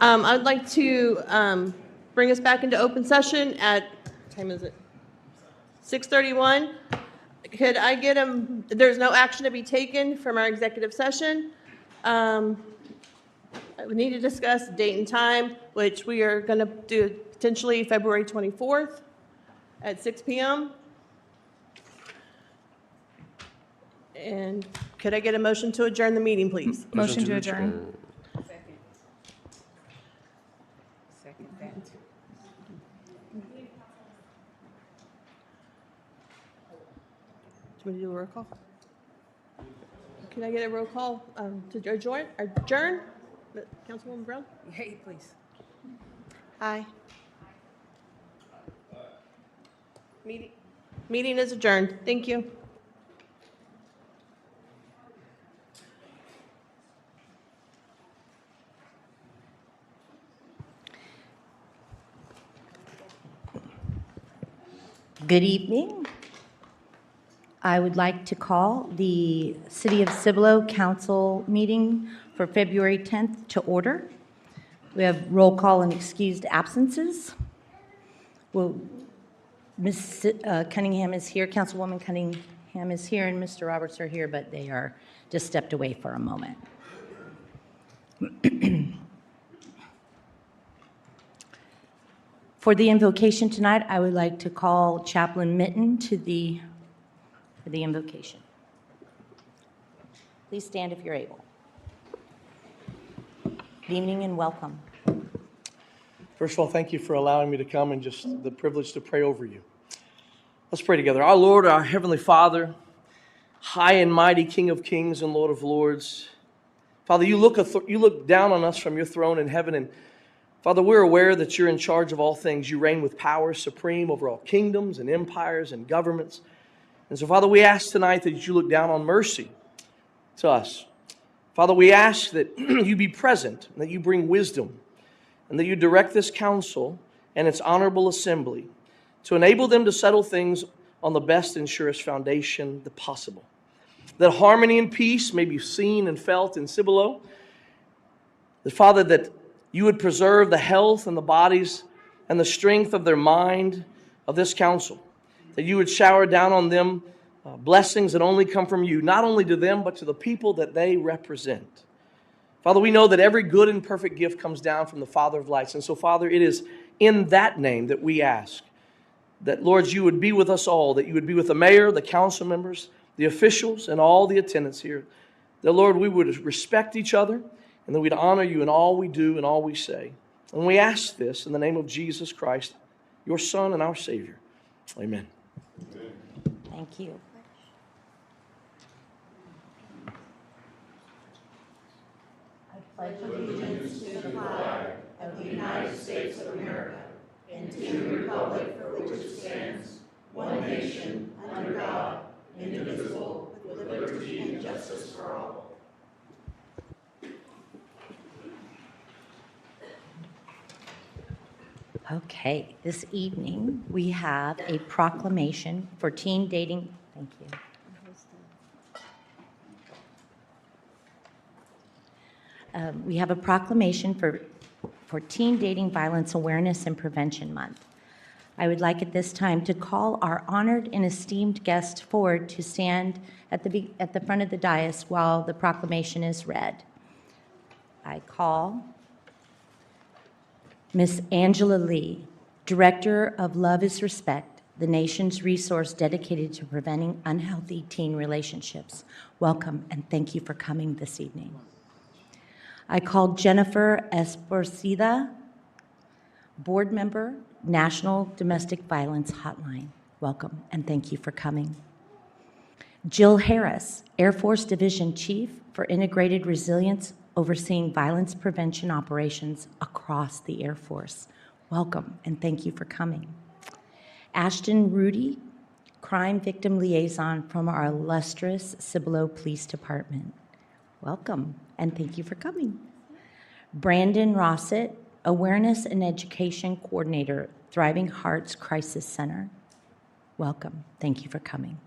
I'd like to bring us back into open session at, what time is it? 6:31. Could I get there's no action to be taken from our executive session. We need to discuss date and time, which we are going to do potentially February 24th at 6 p.m. And could I get a motion to adjourn the meeting, please? Motion to adjourn. Second that. Do we do a roll call? Can I get a roll call to adjourn? Councilwoman Brown? Hey, please. Aye. Meeting is adjourned. Thank you. Good evening. I would like to call the City of Cibolo Council meeting for February 10th to order. We have roll call and excused absences. Well, Ms. Cunningham is here, Councilwoman Cunningham is here, and Mr. Roberts are here, but they are just stepped away for a moment. For the invocation tonight, I would like to call Chaplain Mitten for the invocation. Please stand if you're able. Good evening and welcome. First of all, thank you for allowing me to come and just the privilege to pray over you. Let's pray together. Our Lord, our Heavenly Father, high and mighty King of kings and Lord of lords. Father, you look down on us from your throne in heaven, and Father, we're aware that you're in charge of all things. You reign with power supreme over all kingdoms and empires and governments. And so, Father, we ask tonight that you look down on mercy to us. Father, we ask that you be present, and that you bring wisdom, and that you direct this council and its honorable assembly to enable them to settle things on the best and surest foundation possible. That harmony and peace may be seen and felt in Cibolo. That, Father, that you would preserve the health and the bodies and the strength of their mind of this council. That you would shower down on them blessings that only come from you, not only to them, but to the people that they represent. Father, we know that every good and perfect gift comes down from the Father of lights. And so, Father, it is in that name that we ask that, Lord, you would be with us all, that you would be with the mayor, the council members, the officials, and all the attendants here. That, Lord, we would respect each other, and that we'd honor you in all we do and all we say. And we ask this in the name of Jesus Christ, your Son and our Savior. Amen. Thank you. I pledge allegiance to the flag of the United States of America and to the republic for which it stands, one nation, under God, indivisible, with liberty and justice for all. Okay, this evening we have a proclamation for teen dating. Thank you. We have a proclamation for Teen Dating Violence Awareness and Prevention Month. I would like at this time to call our honored and esteemed guest forward to stand at the front of the dais while the proclamation is read. I call Ms. Angela Lee, Director of Love is Respect, the nation's resource dedicated to preventing unhealthy teen relationships. Welcome and thank you for coming this evening. I call Jennifer Esposito, Board Member, National Domestic Violence Hotline. Welcome and thank you for coming. Jill Harris, Air Force Division Chief for Integrated Resilience, overseeing violence prevention operations across the Air Force. Welcome and thank you for coming. Ashton Rudy, Crime Victim Liaison from our illustrious Cibolo Police Department. Welcome and thank you for coming. Brandon Rossett, Awareness and Education Coordinator, Thriving Hearts Crisis Center. Welcome, thank you for coming.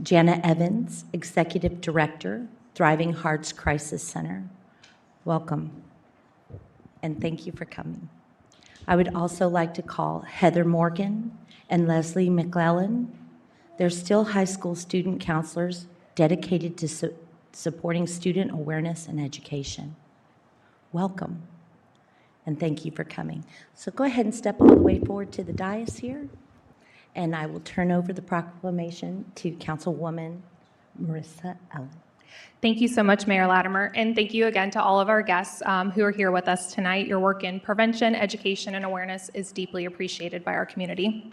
Jana Evans, Executive Director, Thriving Hearts Crisis Center. Welcome and thank you for coming. I would also like to call Heather Morgan and Leslie McClellan. They're still high school student counselors dedicated to supporting student awareness and education. Welcome, and thank you for coming. So go ahead and step all the way forward to the dais here, and I will turn over the proclamation to Councilwoman Marissa Allen. Thank you so much, Mayor Latimer, and thank you again to all of our guests who are here with us tonight. Your work in prevention, education, and awareness is deeply appreciated by our community.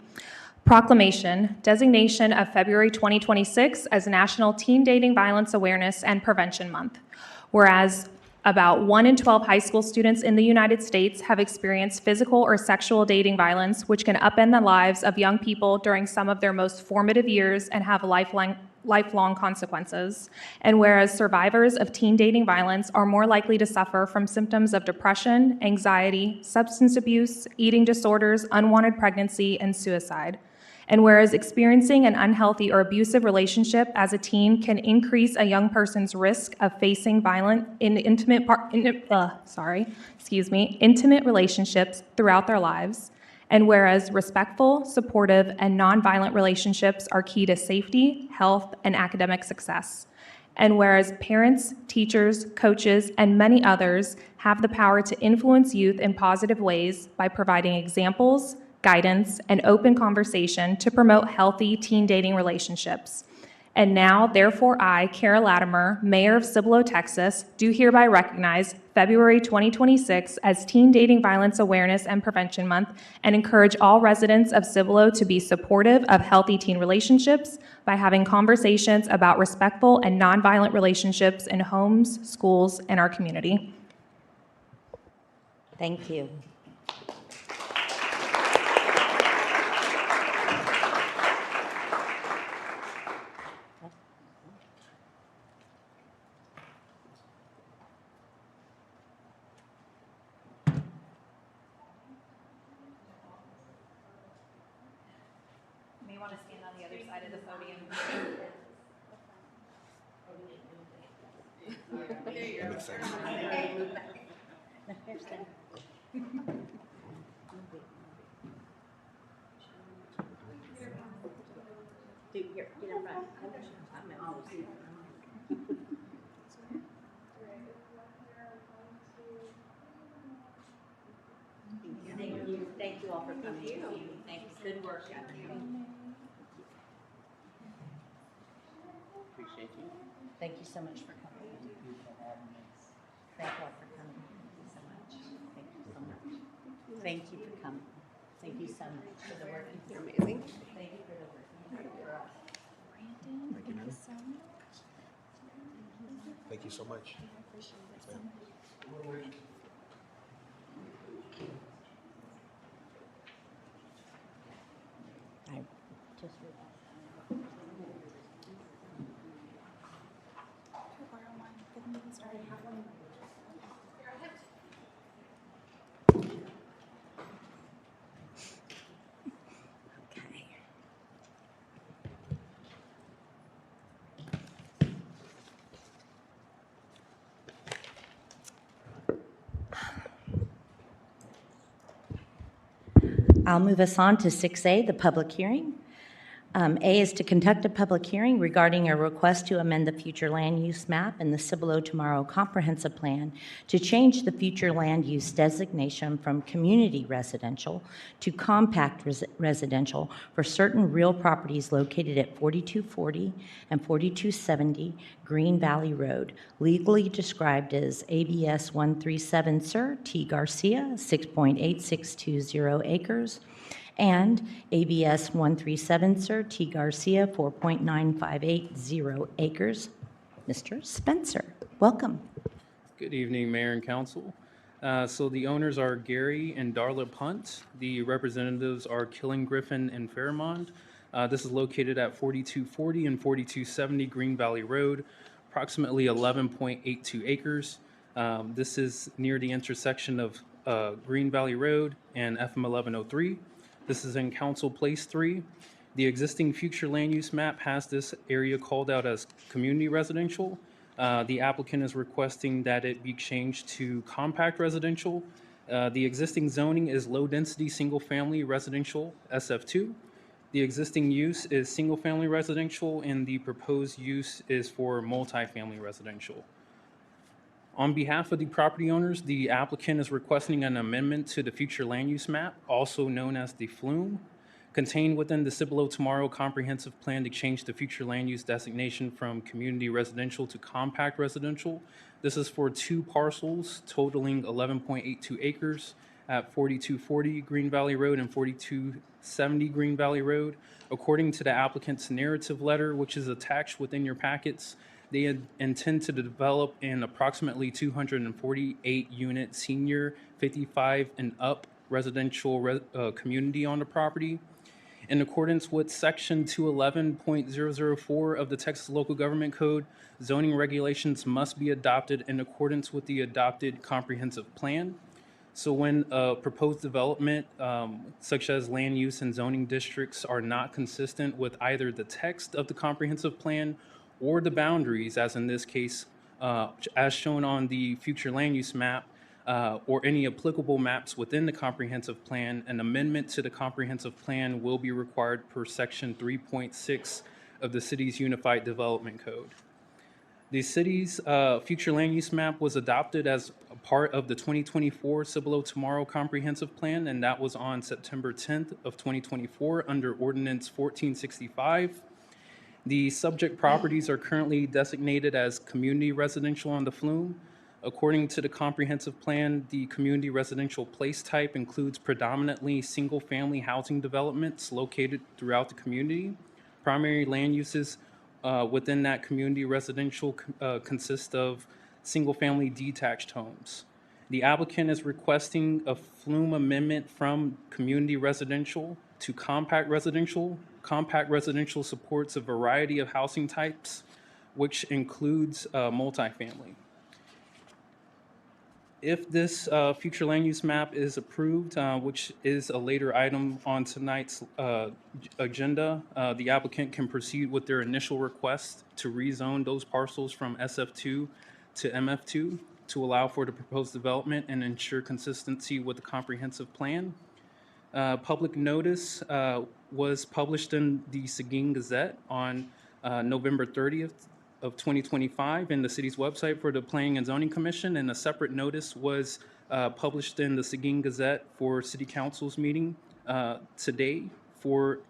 Proclamation, designation of February 2026 as National Teen Dating Violence Awareness and Prevention Month. Whereas about 1 in 12 high school students in the United States have experienced physical or sexual dating violence, which can upend the lives of young people during some of their most formative years and have lifelong consequences. And whereas survivors of teen dating violence are more likely to suffer from symptoms of depression, anxiety, substance abuse, eating disorders, unwanted pregnancy, and suicide. And whereas experiencing an unhealthy or abusive relationship as a teen can increase a young person's risk of facing violent in intimate relationships throughout their lives. And whereas respectful, supportive, and nonviolent relationships are key to safety, health, and academic success. And whereas parents, teachers, coaches, and many others have the power to influence youth in positive ways by providing examples, guidance, and open conversation to promote healthy teen dating relationships. And now, therefore, I, Kara Latimer, Mayor of Cibolo, Texas, do hereby recognize February 2026 as Teen Dating Violence Awareness and Prevention Month and encourage all residents of Cibolo to be supportive of healthy teen relationships by having conversations about respectful and nonviolent relationships in homes, schools, and our community. Thank you. You may want to stand on the other side of the podium. That makes sense. Thank you all for coming. Thank you. Good work. Appreciate you. Thank you so much for coming. Thank you all for coming. Thank you so much. Thank you so much. Thank you for coming. Thank you so much for the work you do. Amazing. Thank you for the work you do for us. Thank you so much. I just realized. Okay. I'll move us on to 6A, the public hearing. A is to conduct a public hearing regarding a request to amend the future land use map in the Cibolo Tomorrow Comprehensive Plan to change the future land use designation from community residential to compact residential for certain real properties located at 4240 and 4270 Green Valley Road, legally described as ABS 137 Sir T. Garcia, 6.8620 acres, and ABS 137 Sir T. Garcia, 4.9580 acres. Mr. Spencer, welcome. Good evening, Mayor and Council. So the owners are Gary and Darla Punt. The representatives are Killing Griffin and Fairmont. This is located at 4240 and 4270 Green Valley Road, approximately 11.82 acres. This is near the intersection of Green Valley Road and FM 1103. This is in Council Place 3. The existing future land use map has this area called out as community residential. The applicant is requesting that it be changed to compact residential. The existing zoning is low-density, single-family residential, SF2. The existing use is single-family residential, and the proposed use is for multifamily residential. On behalf of the property owners, the applicant is requesting an amendment to the future land use map, also known as the FLUME, contained within the Cibolo Tomorrow Comprehensive Plan to change the future land use designation from community residential to compact residential. This is for 2 parcels totaling 11.82 acres at 4240 Green Valley Road and 4270 Green Valley Road. According to the applicant's narrative letter, which is attached within your packets, they intend to develop an approximately 248-unit senior 55 and up residential community on the property. In accordance with Section 211.004 of the Texas Local Government Code, zoning regulations must be adopted in accordance with the adopted comprehensive plan. So when a proposed development, such as land use and zoning districts, are not consistent with either the text of the comprehensive plan or the boundaries, as in this case, as shown on the future land use map, or any applicable maps within the comprehensive plan, an amendment to the comprehensive plan will be required per section 3.6 of the city's Unified Development Code. The city's future land use map was adopted as a part of the 2024 Cibolo Tomorrow Comprehensive Plan, and that was on September 10th of 2024 under Ordinance 1465. The subject properties are currently designated as community residential on the FLUME. According to the comprehensive plan, the community residential place type includes predominantly single-family housing developments located throughout the community. Primary land uses within that community residential consist of single-family detached homes. The applicant is requesting a FLUME amendment from community residential to compact residential. Compact residential supports a variety of housing types, which includes multifamily. If this future land use map is approved, which is a later item on tonight's agenda, the applicant can proceed with their initial request to rezone those parcels from SF2 to MF2 to allow for the proposed development and ensure consistency with the comprehensive plan. Public notice was published in the Seguin Gazette on November 30th of 2025 in the city's website for the Planning and Zoning Commission, and a separate notice was published in the Seguin Gazette for City Council's meeting today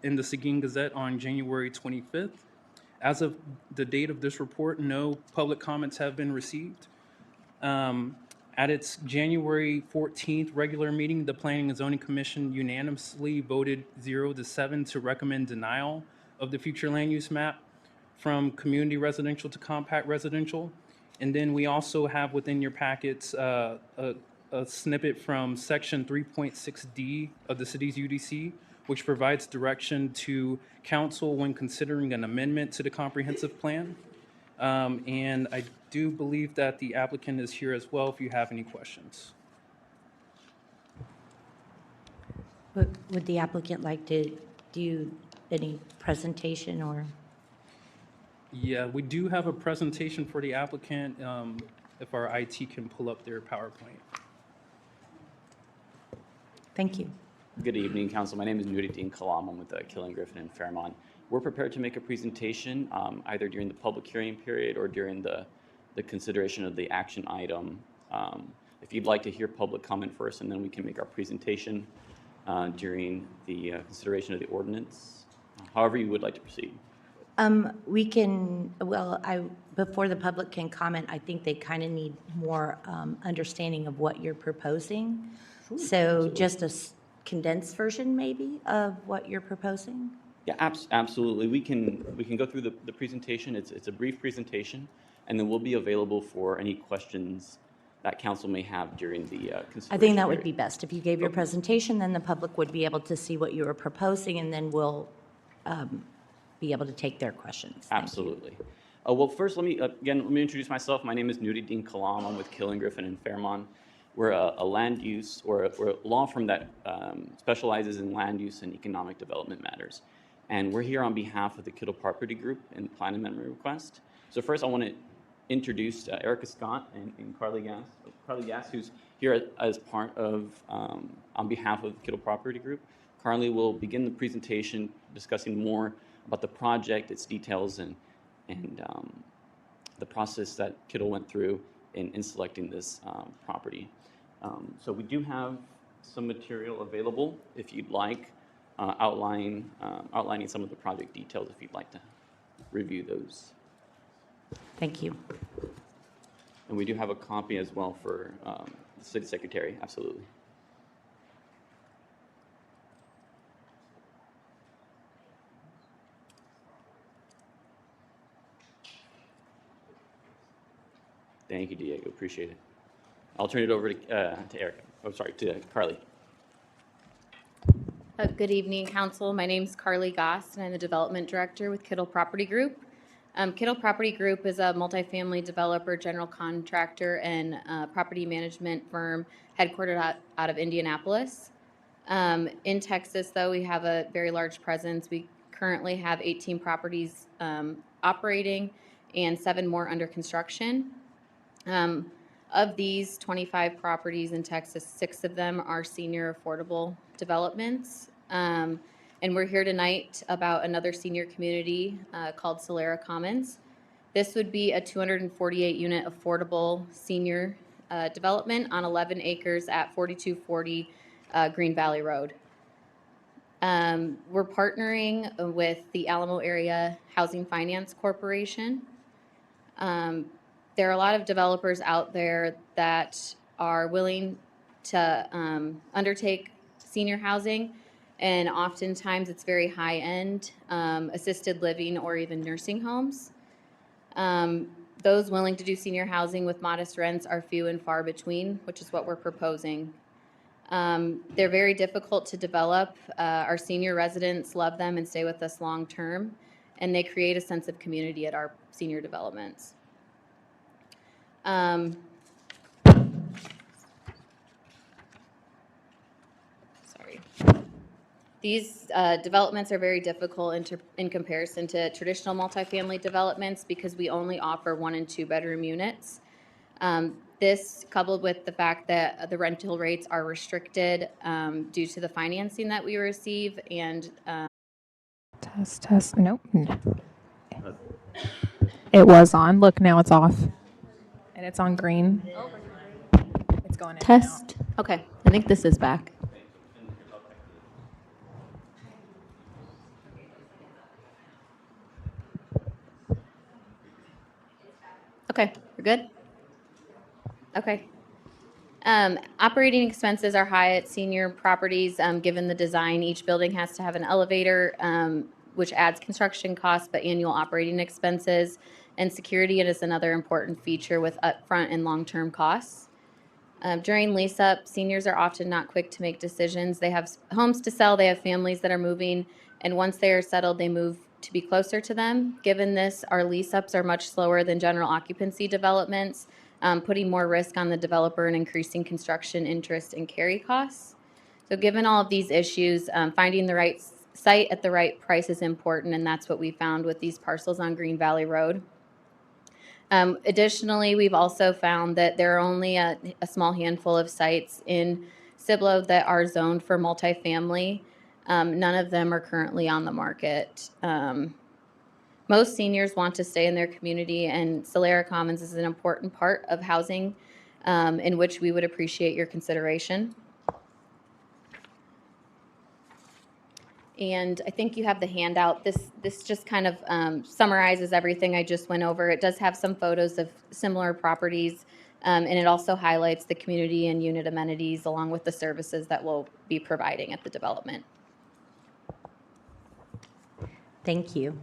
in the Seguin Gazette on January 25th. As of the date of this report, no public comments have been received. At its January 14th regular meeting, the Planning and Zoning Commission unanimously voted 0-7 to recommend denial of the future land use map from community residential to compact residential. And then we also have within your packets a snippet from Section 3.6D of the city's UDC, which provides direction to council when considering an amendment to the comprehensive plan. And I do believe that the applicant is here as well if you have any questions. Would the applicant like to do any presentation or? Yeah, we do have a presentation for the applicant, if our IT can pull up their PowerPoint. Thank you. Good evening, Council. My name is Nuruddin Kalam. I'm with Killing Griffin in Fairmont. We're prepared to make a presentation either during the public hearing period or during the consideration of the action item. If you'd like to hear public comment first, and then we can make our presentation during the consideration of the ordinance. However you would like to proceed. We can, well, before the public can comment, I think they kind of need more understanding of what you're proposing. Sure, So absolutely. just a condensed version maybe of what you're proposing? Yeah, absolutely. We can go through the presentation. It's a brief presentation, and then we'll be available for any questions that council may have during the consideration I think that would be period. best. If you gave your presentation, then the public would be able to see what you were proposing, and then we'll be able to take their questions. Thank you. Absolutely. Well, first, let me introduce myself. My name is Nuruddin Kalam. I'm with Killing Griffin in Fairmont. We're a land use, we're a law firm that specializes in land use and economic development matters. And we're here on behalf of the Kittle Property Group in the plan amendment request. So first, I want to introduce Erica Scott and Carly Gass. Carly Gass, who's here as part of, on behalf of the Kittle Property Group. Carly will begin the presentation discussing more about the project, its details, and the process that Kittle went through in selecting this property. So we do have some material available if you'd like, outlining some of the project details if you'd like to review those. Thank you. And we do have a copy as well for the city secretary, absolutely. Thank you, Diego, appreciate it. I'll turn it over to Erica, to Carly. Good evening, Council. My name is Carly Goss, and I'm the Development Director with Kittle Property Group. Kittle Property Group is a multifamily developer, general contractor, and property management firm headquartered out of Indianapolis. In Texas, though, we have a very large presence. We currently have 18 properties operating and 7 more under construction. Of these 25 properties in Texas, 6 of them are senior affordable developments. And we're here tonight about another senior community called Solera Commons. This would be a 248-unit affordable senior development on 11 acres at 4240 Green Valley Road. We're partnering with the Alamo Area Housing Finance Corporation. There are a lot of developers out there that are willing to undertake senior housing, and oftentimes it's very high-end, assisted living or even nursing homes. Those willing to do senior housing with modest rents are few and far between, which is what we're proposing. They're very difficult to develop. Our senior residents love them and stay with us long-term, and they create a sense of community at our senior developments. Sorry. These developments are very difficult in comparison to traditional multifamily developments because we only offer 1 and 2 bedroom units. This, coupled with the fact that the rental rates are restricted due to the financing that we receive and Test. Nope. It was on. Look, now it's off. And it's on green. It's going in and out. test. Okay, I think this is back. Okay, we're good? Okay. Operating expenses are high at senior properties, given the design. Each building has to have an elevator, which adds construction costs, but annual operating expenses. And security is another important feature with upfront and long-term costs. During lease-up, seniors are often not quick to make decisions. They have homes to sell, they have families that are moving, and once they are settled, they move to be closer to them. Given this, our lease-ups are much slower than general occupancy developments, putting more risk on the developer and increasing construction interest and carry costs. So given all of these issues, finding the right site at the right price is important, and that's what we found with these parcels on Green Valley Road. Additionally, we've also found that there are only a small handful of sites in Cibolo that are zoned for multifamily. None of them are currently on the market. Most seniors want to stay in their community, and Solera Commons is an important part of housing in which we would appreciate your consideration. And I think you have the handout. This just kind of summarizes everything I just went over. It does have some photos of similar properties, and it also highlights the community and unit amenities along with the services that we'll be providing at the development. Thank you.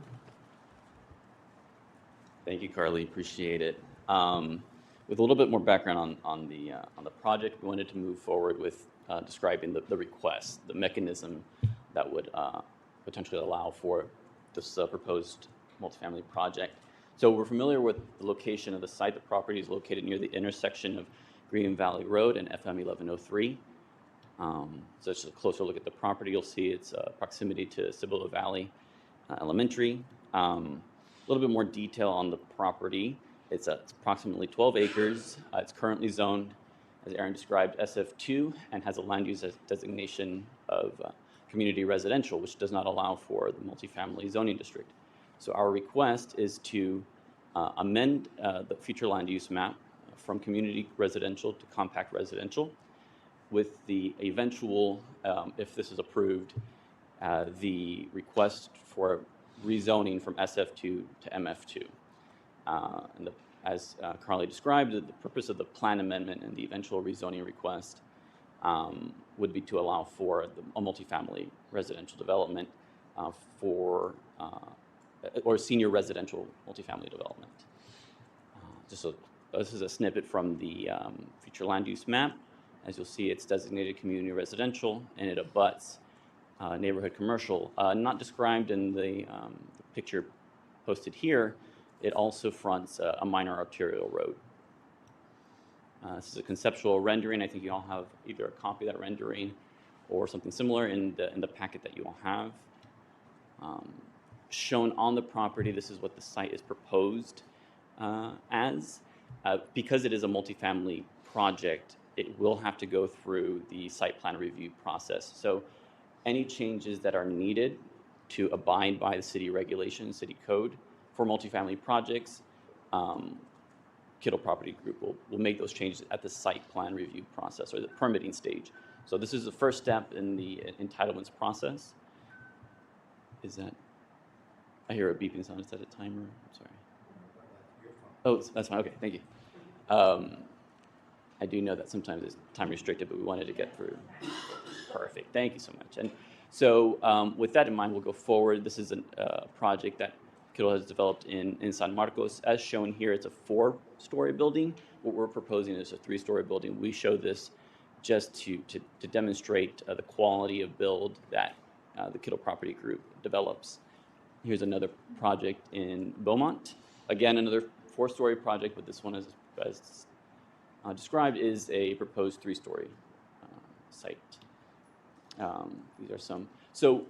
Thank you, Carly. Appreciate it. With a little bit more background on the project, we wanted to move forward with describing the request, the mechanism that would potentially allow for this proposed multifamily project. So we're familiar with the location of the site. The property is located near the intersection of Green Valley Road and FM 1103. So just a closer look at the property. You'll see its proximity to Cibolo Valley Elementary. A little bit more detail on the property. It's approximately 12 acres. It's currently zoned, as Aaron described, SF2, and has a land use designation of community residential, which does not allow for the multifamily zoning district. So our request is to amend the future land use map from community residential to compact residential, with the eventual, if this is approved, the request for rezoning from SF2 to MF2. As Carly described, the purpose of the plan amendment and the eventual rezoning request would be to allow for a multifamily residential development or senior residential multifamily development. This is a snippet from the future land use map. As you'll see, it's designated community residential, and it abuts neighborhood commercial. Not described in the picture posted here, it also fronts a minor arterial road. This is a conceptual rendering. I think you all have either a copy of that rendering or something similar in the packet that you all have. Shown on the property, this is what the site is proposed as. Because it is a multifamily project, it will have to go through the site plan review process. So any changes that are needed to abide by the city regulations, city code for multifamily projects, Kittle Property Group will make those changes at the site plan review process or the permitting stage. So this is the first step in the entitlements process. Is that, I hear a beeping sound. Is that a timer? I'm sorry. Oh, that's fine. Okay, thank you. I do know that sometimes it's time restricted, but we wanted to get through. Perfect. Thank you so much. And so with that in mind, we'll go forward. This is a project that Kittle has developed in San Marcos. As shown here, it's a 4-story building. What we're proposing is a 3-story building. We show this just to demonstrate the quality of build that the Kittle Property Group develops. Here's another project in Beaumont. Again, another 4-story project, but this one, as described, is a proposed 3-story site. These are some. So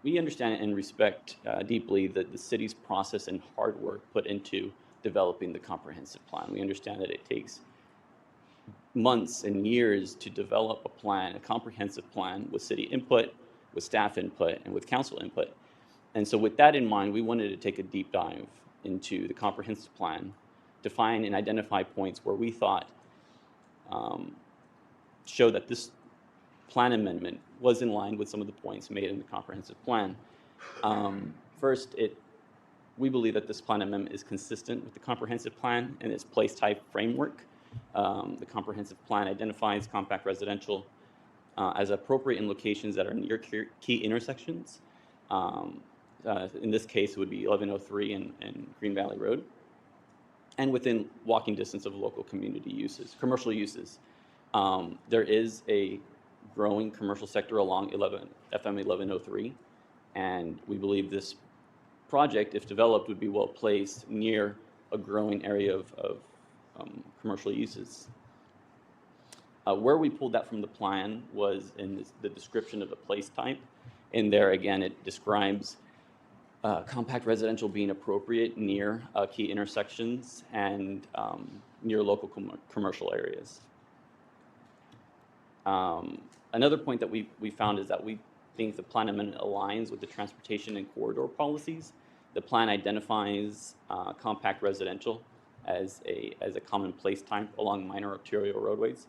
we understand and respect deeply the city's process and hard work put into developing the comprehensive plan. We understand that it takes months and years to develop a plan, a comprehensive plan with city input, with staff input, and with council input. And so with that in mind, we wanted to take a deep dive into the comprehensive plan, define and identify points where we thought show that this plan amendment was in line with some of the points made in the comprehensive plan. First, we believe that this plan amendment is consistent with the comprehensive plan and its place type framework. The comprehensive plan identifies compact residential as appropriate in locations that are near key intersections. In this case, it would be 1103 and Green Valley Road, and within walking distance of local community uses, commercial uses. There is a growing commercial sector along FM 1103, and we believe this project, if developed, would be well placed near a growing area of commercial uses. Where we pulled that from the plan was in the description of the place type. In there, again, it describes compact residential being appropriate near key intersections and near local commercial areas. Another point that we found is that we think the plan amendment aligns with the transportation and corridor policies. The plan identifies compact residential as a common place type along minor arterial roadways.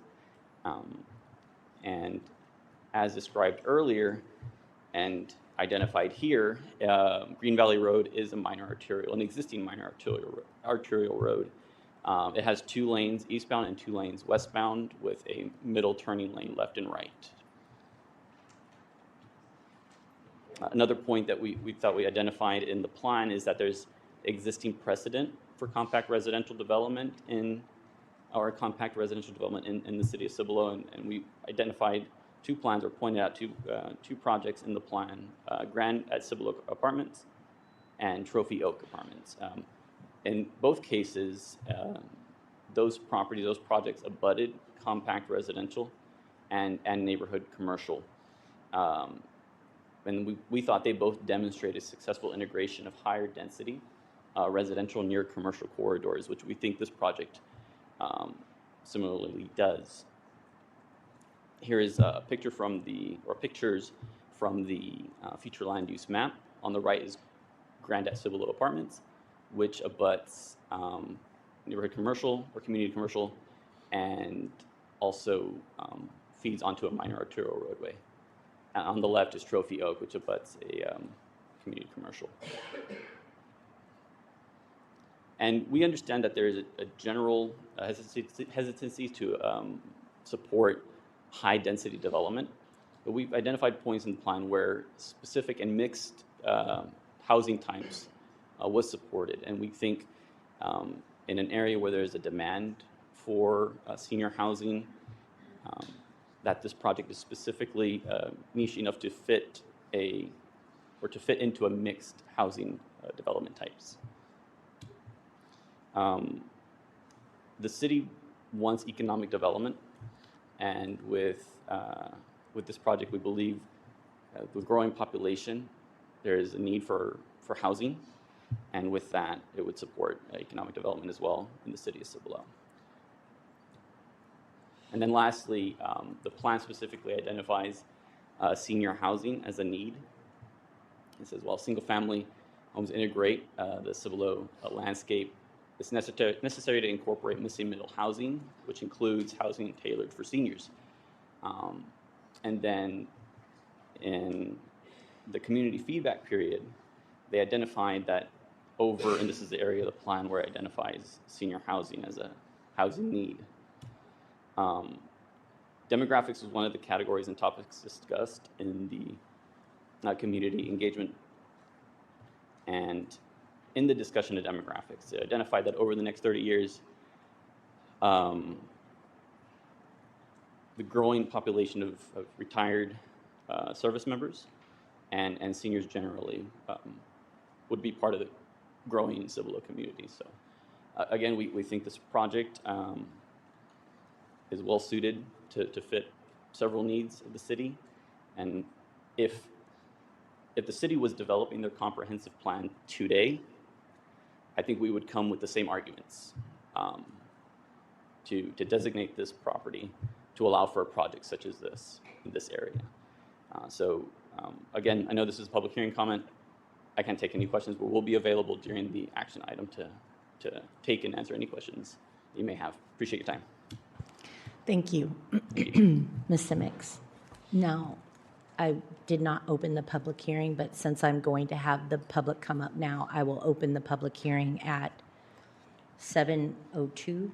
And as described earlier and identified here, Green Valley Road is a minor arterial, an existing minor arterial road. It has 2 lanes eastbound and 2 lanes westbound with a middle turning lane left and right. Another point that we thought we identified in the plan is that there's existing precedent for compact residential development in the city of Cibolo, and we identified 2 plans or pointed out 2 projects in the plan, Grand at Cibolo Apartments and Trophy Oak Apartments. In both cases, those projects abutted compact residential and neighborhood commercial. And we thought they both demonstrated successful integration of higher density residential near commercial corridors, which we think this project similarly does. Here is a picture from pictures from the future land use map. On the right is Grand at Cibolo Apartments, which abuts neighborhood commercial or community commercial, and also feeds onto a minor arterial roadway. On the left is Trophy Oak, which abuts a community commercial. And we understand that there is a general hesitancy to support high-density development, but we've identified points in the plan where specific and mixed housing types was supported, and we think in an area where there's a demand for senior housing, that this project is specifically niche enough to fit into a mixed housing development types. The city wants economic development, and with this project, we believe with growing population, there is a need for housing, and with that, it would support economic development as well in the city of Cibolo. And then lastly, the plan specifically identifies senior housing as a need. It says, while single-family homes integrate the Cibolo landscape, it's necessary to incorporate missing middle housing, which includes housing tailored for seniors. And then in the community feedback period, they identified that and this is the area of the plan where it identifies senior housing as a housing need. Demographics was one of the categories and topics discussed in the community engagement. And in the discussion of demographics, it identified that over the next 30 years, the growing population of retired service members and seniors generally would be part of the growing Cibolo community. So again, we think this project is well suited to fit several needs of the city. And if the city was developing their comprehensive plan today, I think we would come with the same arguments to designate this property to allow for a project such as this in this area. Again, I know this is a public hearing comment. I can't take any questions, but we'll be available during the action item to take and answer any questions you may have. Appreciate your time. Thank you, Ms. Simics. Now, I did not open the public hearing, but since I'm going to have the public come up now, I will open the public hearing at 7:02.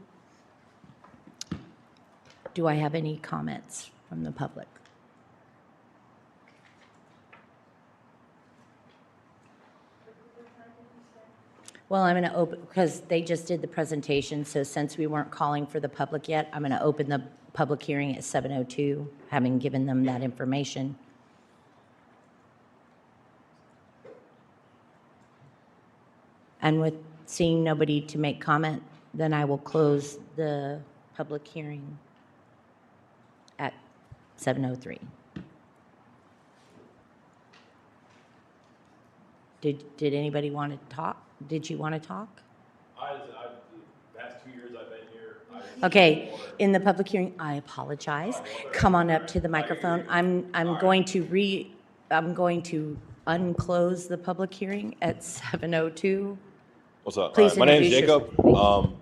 Do I have any comments from the public? Well, I'm going to open, because they just did the presentation, so since we weren't calling for the public yet, I'm going to open the public hearing at 7:02, having given them that information. And with seeing nobody to make comment, then I will close the public hearing at 7:03. Did anybody want to talk? Did you want to talk? The past 2 years I've been here. Okay, in the public hearing, I apologize. Come on up to the microphone. I'm going to unclose the public hearing at 7:02. What's up? Please My name is introduce Jacob.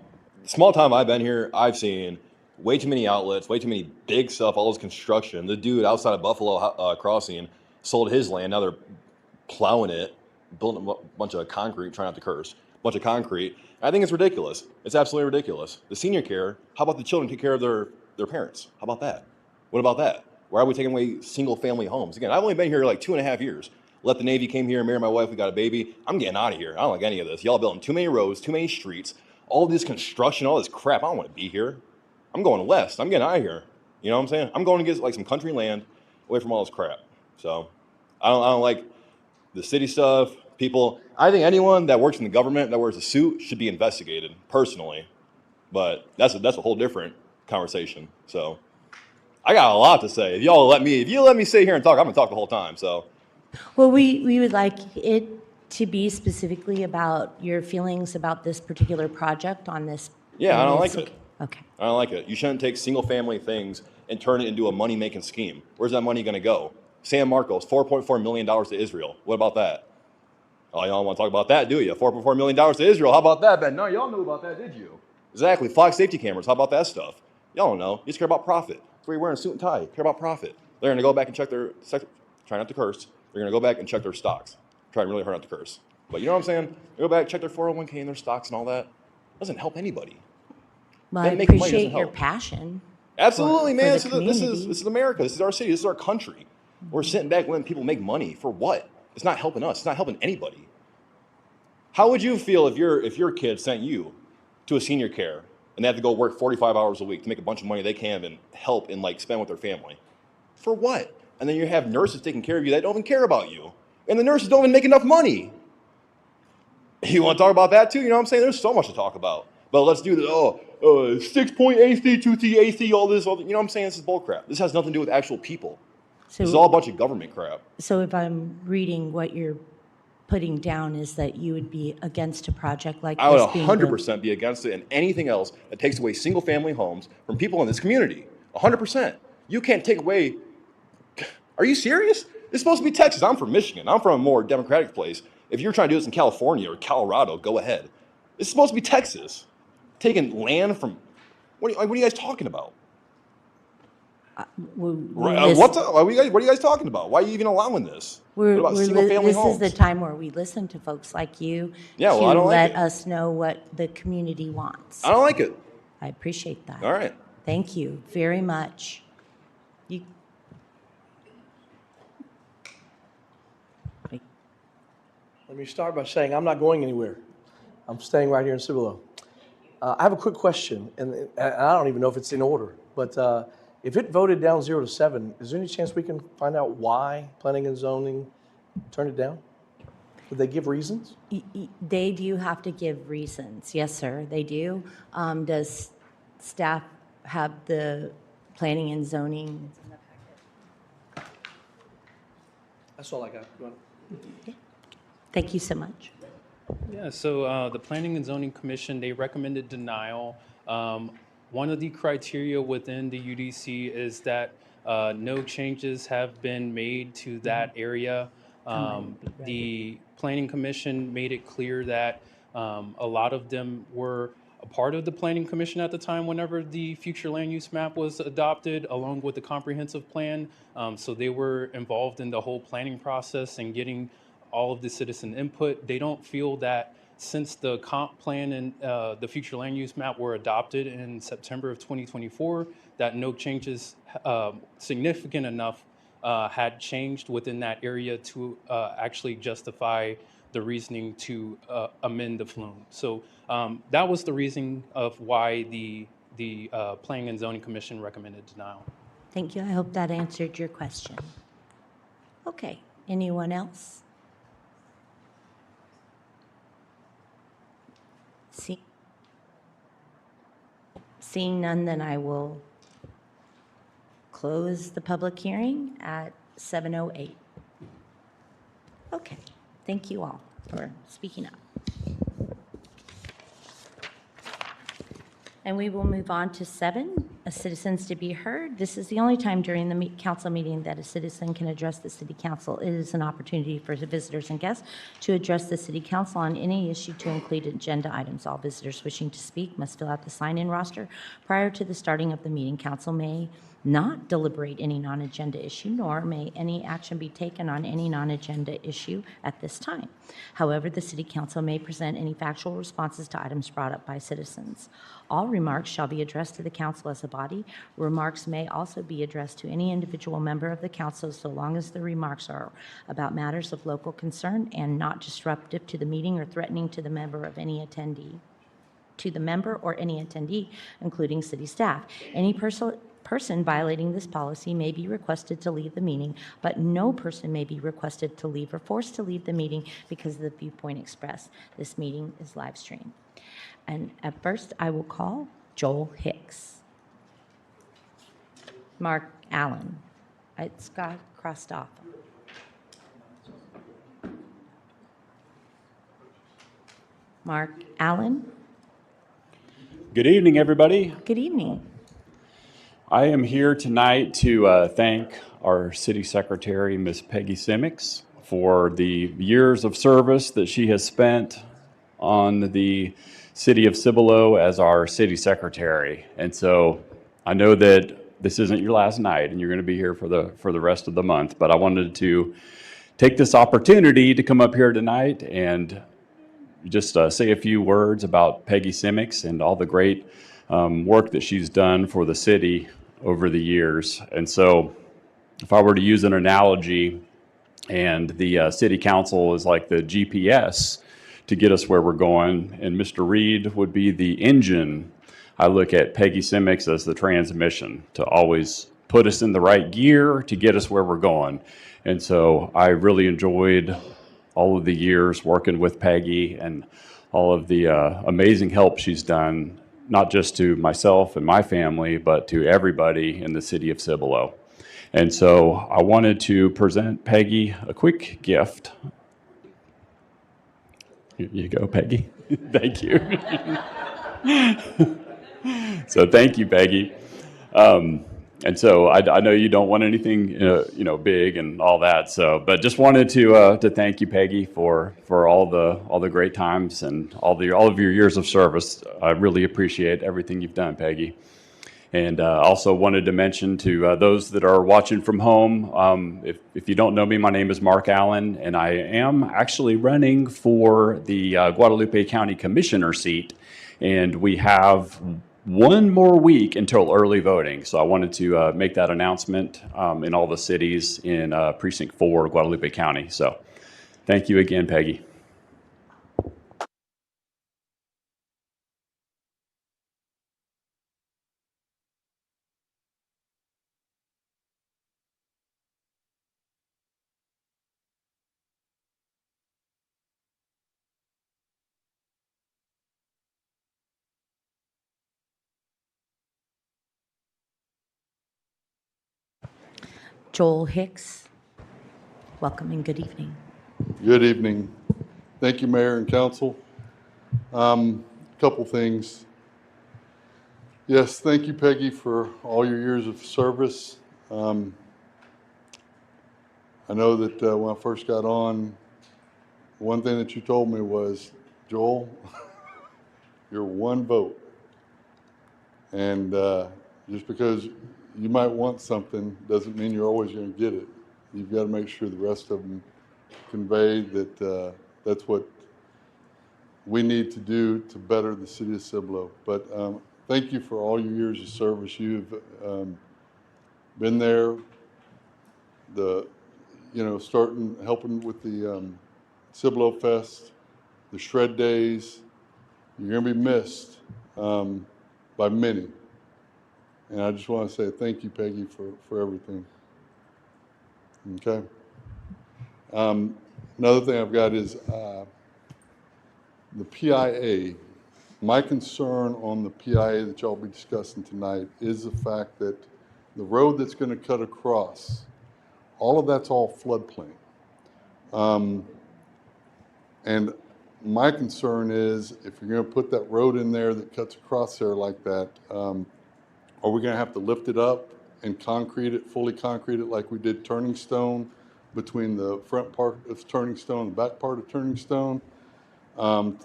Small time I've been here, I've seen way too many outlets, way too many big stuff, all this construction. The dude outside of Buffalo Crossing sold his land. Now they're plowing it, building a bunch of concrete, trying not to curse, bunch of concrete. I think it's ridiculous. It's absolutely ridiculous. The senior care, how about the children take care of their parents? How about that? What about that? Why are we taking away single family homes? Again, I've only been here like 2.5 years. Left the Navy, came here, married my wife, we got a baby. I'm getting out of here. I don't like any of this. Y'all building too many roads, too many streets, all this construction, all this crap. I don't want to be here. I'm going west. I'm getting out of here. You know what I'm saying? I'm going to get like some country land away from all this crap. So I don't like the city stuff. People, I think anyone that works in the government that wears a suit should be investigated personally. But that's a whole different conversation. So I got a lot to say. If you let me sit here and talk, I'm gonna talk the whole time. So Well, we would like it to be specifically about your feelings about this particular project on this? Yeah, I don't on like this- it. Okay. I don't like it. You shouldn't take single family things and turn it into a money making scheme. Where's that money going to go? San Marcos, $4.4 million to Israel. What about that? Oh, y'all don't want to talk about that, do you? $4.4 million to Israel. How about that, Ben? No, y'all knew about that, did you? Exactly. Flock safety cameras. How about that stuff? Y'all don't know. You just care about profit. That's why you're wearing a suit and tie. Care about profit. They're going to go back and check their, try not to curse. They're going to go back and check their stocks. Trying really hard not to curse. But you know what I'm saying? They go back, check their 401k and their stocks and all that. Doesn't help anybody. Well, I Them making money appreciate doesn't your help. Passion. Absolutely, for man. the This community. is America. This is our city. This is our country. We're sitting back letting people make money for what? It's not helping us. It's not helping anybody. How would you feel if your kid sent you to a senior care and they have to go work 45 hours a week to make a bunch of money they can't even help and like spend with their family? For what? And then you have nurses taking care of you that don't even care about you. And the nurses don't even make enough money. You want to talk about that too? You know what I'm saying? There's so much to talk about. But let's do this. 6-point AC, 2T AC, all this. You know what I'm saying? This is bullcrap. This has nothing to do with actual people. This is all a bunch of government crap. So if I'm reading what you're putting down is that you would be against a project like I would this being built? 100% be against it and anything else that takes away single family homes from people in this community. 100%. You can't take away. Are you serious? This is supposed to be Texas. I'm from Michigan. I'm from a more democratic place. If you're trying to do this in California or Colorado, go ahead. This is supposed to be Texas. Taking land from. What are you guys talking about? What are you guys talking about? Why are you even allowing this? What about single family homes? This is the time where we listen to folks like you Yeah, well, to I don't like let it. us know what the community wants. I don't like it. I appreciate that. All right. Thank you very much. You, Let me start by saying I'm not going anywhere. I'm staying right here in Cibolo. I have a quick question, and I don't even know if it's in order, but if it voted down 0-7, is there any chance we can find out why planning and zoning turned it down? Did they give reasons? they do have to give reasons. Yes, sir, they do. Does staff have the planning and zoning? That's all I got. You want- Thank you so much. Yeah, so the Planning and Zoning Commission, they recommended denial. One of the criteria within the UDC is that no changes have been made to that area. The Planning Commission made it clear that a lot of them were a part of the Planning Commission at the time whenever the future land use map was adopted, along with the comprehensive plan. So they were involved in the whole planning process and getting all of the citizen input. They don't feel that since the comp plan and the future land use map were adopted in September of 2024, that no changes significant enough had changed within that area to actually justify the reasoning to amend the flume. So that was the reason of why the Planning and Zoning Commission recommended denial. Thank you. I hope that answered your question. Okay, anyone else? Seeing none, then I will close the public hearing at 7:08. Okay, thank you all for speaking up. And we will move on to 7, citizens to be heard. This is the only time during the council meeting that a citizen can address the city council. It is an opportunity for the visitors and guests to address the city council on any issue to include agenda items. All visitors wishing to speak must fill out the sign-in roster prior to the starting of the meeting. Council may not deliberate any non-agenda issue, nor may any action be taken on any non-agenda issue at this time. However, the City Council may present any factual responses to items brought up by citizens. All remarks shall be addressed to the council as a body. Remarks may also be addressed to any individual member of the council so long as the remarks are about matters of local concern and not disruptive to the meeting or threatening to the member of any attendee. To the member or any attendee, including city staff. Any person violating this policy may be requested to leave the meeting, but no person may be requested to leave or forced to leave the meeting because of the viewpoint expressed. This meeting is live streamed. And at first, I will call Joel Hicks. Mark Allen. It's got crossed off. Mark Allen. Good evening, everybody. Good evening. I am here tonight to thank our city secretary, Miss Peggy Simmons, for the years of service that she has spent on the city of Cibolo as our city secretary. And so I know that this isn't your last night and you're going to be here for the rest of the month, but I wanted to take this opportunity to come up here tonight and just say a few words about Peggy Simmons and all the great work that she's done for the city over the years. And so if I were to use an analogy, and the city council is like the GPS to get us where we're going, and Mr. Reed would be the engine, I look at Peggy Simmons as the transmission to always put us in the right gear to get us where we're going. And so I really enjoyed all of the years working with Peggy and all of the amazing help she's done, not just to myself and my family, but to everybody in the city of Cibolo. And so I wanted to present Peggy a quick gift. Here you go, Peggy. Thank you. So thank you, Peggy. And so I know you don't want anything, big and all that. So, but just wanted to thank you, Peggy, for all the great times and all of your years of service. I really appreciate everything you've done, Peggy. And also wanted to mention to those that are watching from home, if you don't know me, my name is Mark Allen, and I am actually running for the Guadalupe County Commissioner seat. And we have one more week until early voting. So I wanted to make that announcement in all the cities in Precinct 4, Guadalupe County. So thank you again, Peggy. Joel Hicks. Welcome and good evening. Good evening. Thank you, Mayor and Council. Couple things. Yes, thank you, Peggy, for all your years of service. I know that when I first got on, one thing that you told me was, Joel, you're one vote. And just because you might want something doesn't mean you're always going to get it. You've got to make sure the rest of them convey that that's what we need to do to better the city of Cibolo. But thank you for all your years of service. You've been there, helping with the Cibolo Fest, the Shred Days. You're going to be missed by many. And I just want to say thank you, Peggy, for everything. Okay. Another thing I've got is the PIA. My concern on the PIA that y'all be discussing tonight is the fact that the road that's going to cut across, all of that's all floodplain. And my concern is if you're going to put that road in there that cuts across there like that, are we going to have to lift it up and fully concrete it like we did Turning Stone, between the front part of Turning Stone and the back part of Turning Stone? Then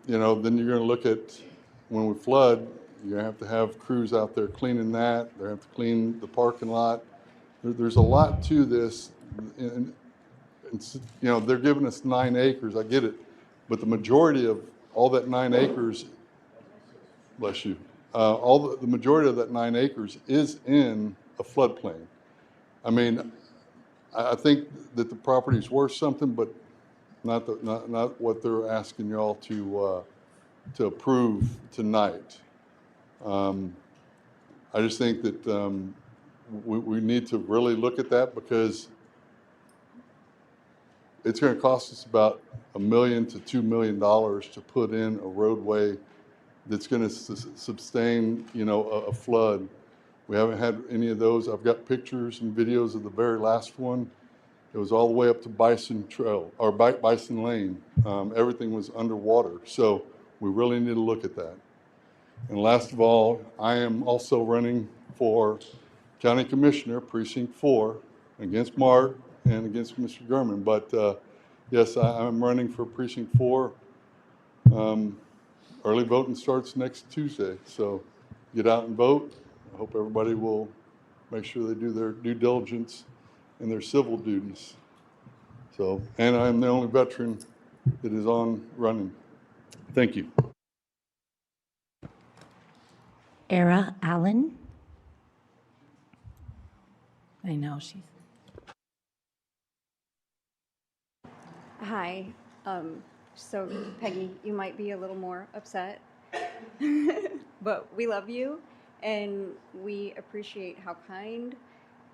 you're going to look at, when we flood, you're going to have crews out there cleaning that. They have to clean the parking lot. There's a lot to this. And they're giving us 9 acres. I get it. But the majority of all that 9 acres, bless you, the majority of that 9 acres is in a floodplain. I mean, I think that the property's worth something, but not what they're asking y'all to approve tonight. I just think that we need to really look at that, because it's going to cost us about $1 million to $2 million to put in a roadway that's going to sustain, a flood. We haven't had any of those. I've got pictures and videos of the very last one. It was all the way up to Bison Trail or Bison Lane. Everything was underwater. So we really need to look at that. And last of all, I am also running for County Commissioner, Precinct 4, against Mark and against Mr. Gurman. But yes, I'm running for Precinct 4. Early voting starts next Tuesday, so get out and vote. I hope everybody will make sure they do their due diligence and their civil duties. So, and I'm the only veteran that is on running. Thank you. Era Allen. I know she's. Hi. So, Peggy, you might be a little more upset, but we love you and we appreciate how kind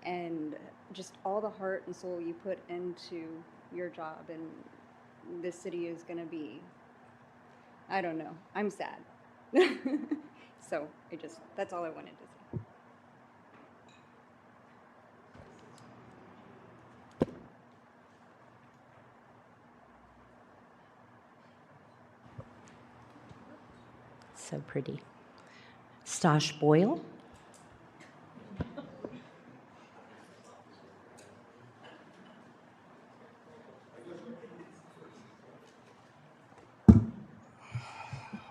and just all the heart and soul you put into your job. And this city is going to be, I don't know, I'm sad. So, that's all I wanted to say. So pretty. Stosh Boyle.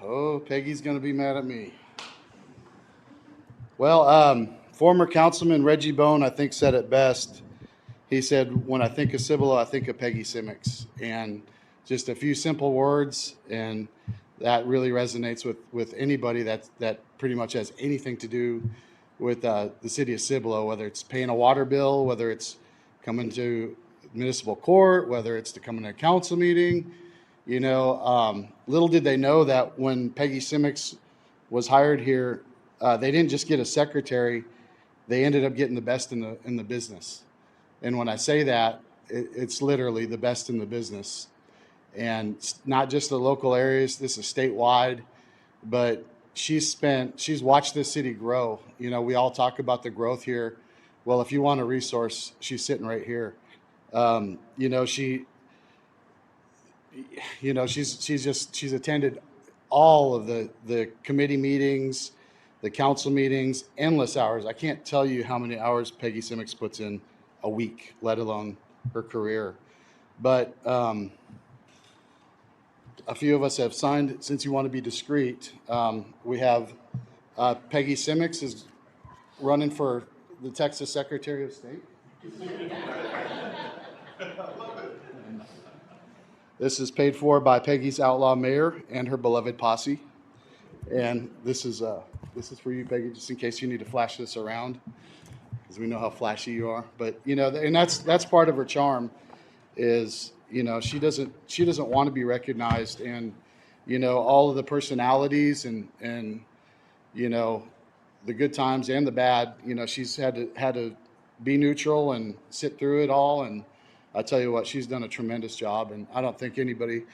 Oh, Peggy's going to be mad at me. Well, former Councilman Reggie Bone, I think, said it best. He said, when I think of Cibolo, I think of Peggy Simics. And just a few simple words, and that really resonates with anybody that pretty much has anything to do with the city of Cibolo, whether it's paying a water bill, whether it's coming to municipal court, whether it's to come to a council meeting. You know, little did they know that when Peggy Simics was hired here, they didn't just get a secretary, they ended up getting the best in the business. And when I say that, it's literally the best in the business. And not just the local areas, this is statewide, but she's watched this city grow. You know, we all talk about the growth here. Well, if you want a resource, she's sitting right here. You know, she's attended all of the committee meetings, the council meetings, endless hours. I can't tell you how many hours Peggy Simics puts in a week, let alone her career. But a few of us have signed, since you want to be discreet, we have Peggy Simics is running for the Texas Secretary of State. This is paid for by Peggy's outlaw mayor and her beloved posse. And this is for you, Peggy, just in case you need to flash this around, because we know how flashy you are. But you know, and that's part of her charm, is, you know, she doesn't want to be recognized, and you know, all of the personalities and you know, the good times and the bad. You know, she's had to be neutral and sit through it all. And I tell you what, she's done a tremendous job, and I don't think anybody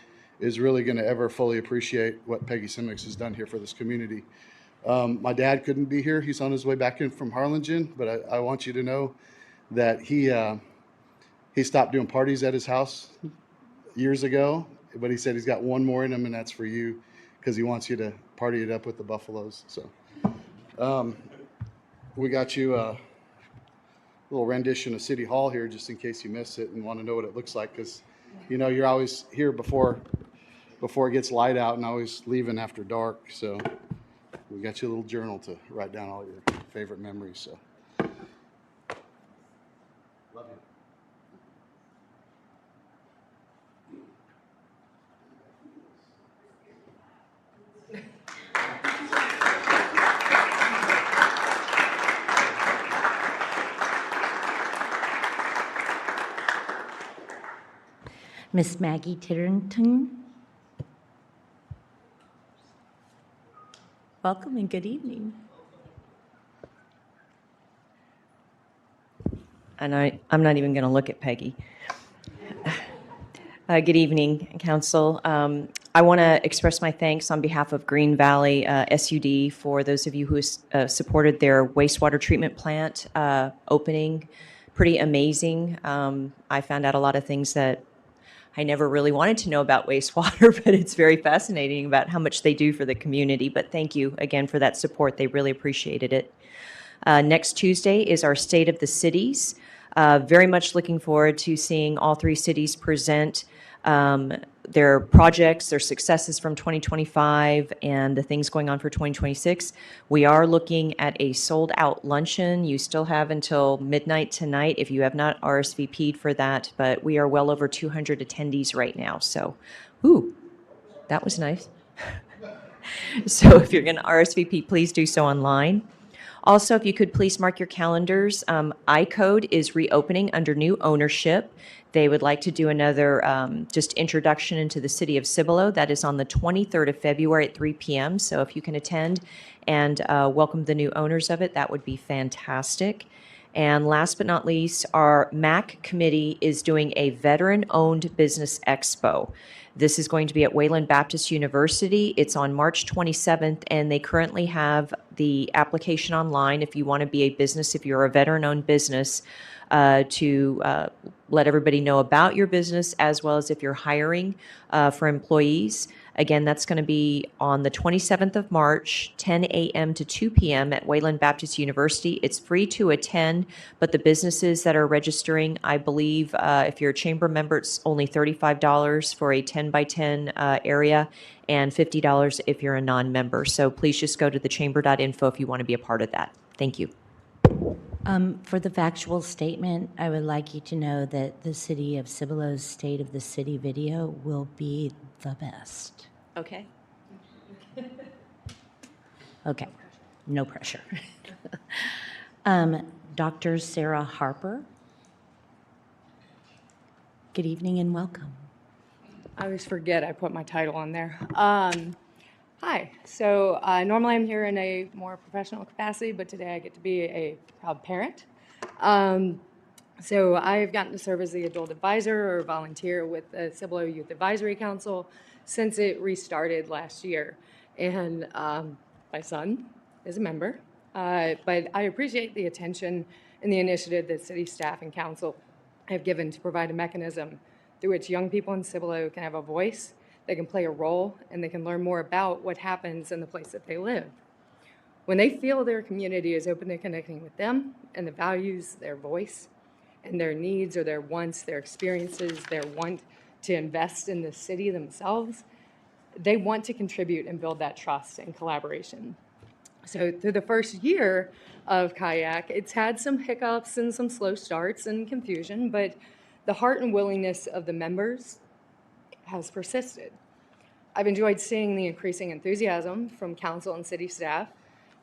is really going to ever fully appreciate what Peggy Simics has done here for this community. My dad couldn't be here; he's on his way back in from Harlingen. But I want you to know that he stopped doing parties at his house years ago. But he said he's got one more in him, and that's for you, because he wants you to party it up with the Buffaloes. So we got you a little rendition of City Hall here, just in case you miss it and want to know what it looks like, because you know, you're always here before it gets light out, and always leaving after dark. So we got you a little journal to write down all your favorite memories. So love you. Miss Maggie Titterington. Welcome and good evening. And I'm not even going to look at Peggy. Good evening, Council. I want to express my thanks on behalf of Green Valley SUD for those of you who supported their wastewater treatment plant opening. Pretty amazing. I found out a lot of things that I never really wanted to know about wastewater, but it's very fascinating about how much they do for the community. But thank you again for that support. They really appreciated it. Next Tuesday is our State of the Cities. Very much looking forward to seeing all three cities present their projects, their successes from 2025, and the things going on for 2026. We are looking at a sold-out luncheon. You still have until midnight tonight if you have not RSVP'd for that, but we are well over 200 attendees right now. So, that was nice. So if you're going to RSVP, please do so online. Also, if you could please mark your calendars, iCode is reopening under new ownership. They would like to do another just introduction into the city of Cibolo. That is on the 23rd of February at 3 p.m. So if you can attend and welcome the new owners of it, that would be fantastic. And last but not least, our MAC committee is doing a veteran-owned business expo. This is going to be at Wayland Baptist University. It's on March 27th, and they currently have the application online if you want to be a business, if you're a veteran-owned business, to let everybody know about your business, as well as if you're hiring for employees. Again, that's going to be on the 27th of March, 10 a.m. to 2 p.m. at Wayland Baptist University. It's free to attend, but the businesses that are registering, I believe, if you're a chamber member, it's only $35 for a 10 by 10 area and $50 if you're a non-member. So please just go to thechamber.info if you want to be a part of that. Thank you. For the factual statement, I would like you to know that the city of Cibolo's State of the City video will be the best. Okay. Okay, no pressure. Dr. Sarah Harper. Good evening and welcome. I always forget I put my title on there. Hi. So normally I'm here in a more professional capacity, but today I get to be a proud parent. So I've gotten to serve as the adult advisor or volunteer with the Cibolo Youth Advisory Council since it restarted last year. And my son is a member, but I appreciate the attention and the initiative that city staff and council have given to provide a mechanism through which young people in Cibolo can have a voice, they can play a role, and they can learn more about what happens in the place that they live. When they feel their community is open to connecting with them and the values, their voice, and their needs or their wants, their experiences, their want to invest in the city themselves, they want to contribute and build that trust and collaboration. So through the first year of Kayak, it's had some hiccups and some slow starts and confusion, but the heart and willingness of the members has persisted. I've enjoyed seeing the increasing enthusiasm from council and city staff.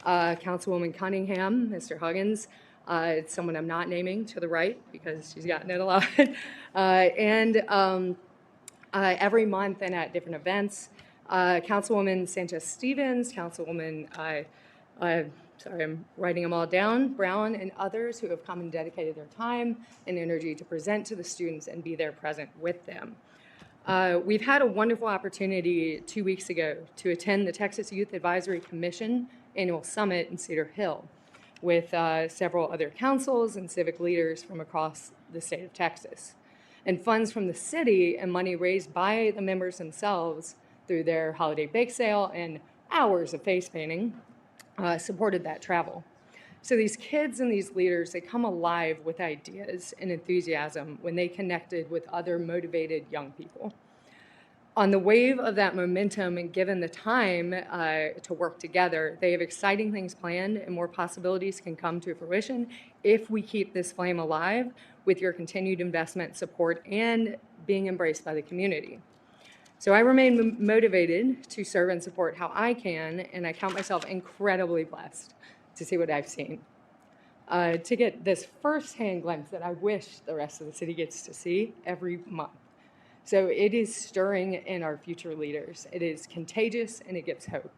Councilwoman Cunningham, Mr. Huggins, it's someone I'm not naming to the right because she's gotten it a lot. Every month and at different events, Councilwoman Sanchez-Stevens, Councilwoman, sorry, I'm writing them all down, Brown, and others who have come and dedicated their time and energy to present to the students and be there present with them. We've had a wonderful opportunity 2 weeks ago to attend the Texas Youth Advisory Commission Annual Summit in Cedar Hill with several other councils and civic leaders from across the state of Texas. And funds from the city and money raised by the members themselves through their holiday bake sale and hours of face painting supported that travel. So these kids and these leaders, they come alive with ideas and enthusiasm when they connected with other motivated young people. On the wave of that momentum and given the time to work together, they have exciting things planned and more possibilities can come to fruition if we keep this flame alive with your continued investment, support, and being embraced by the community. So I remain motivated to serve and support how I can, and I count myself incredibly blessed to see what I've seen. To get this firsthand glimpse that I wish the rest of the city gets to see every month. So it is stirring in our future leaders. It is contagious and it gives hope.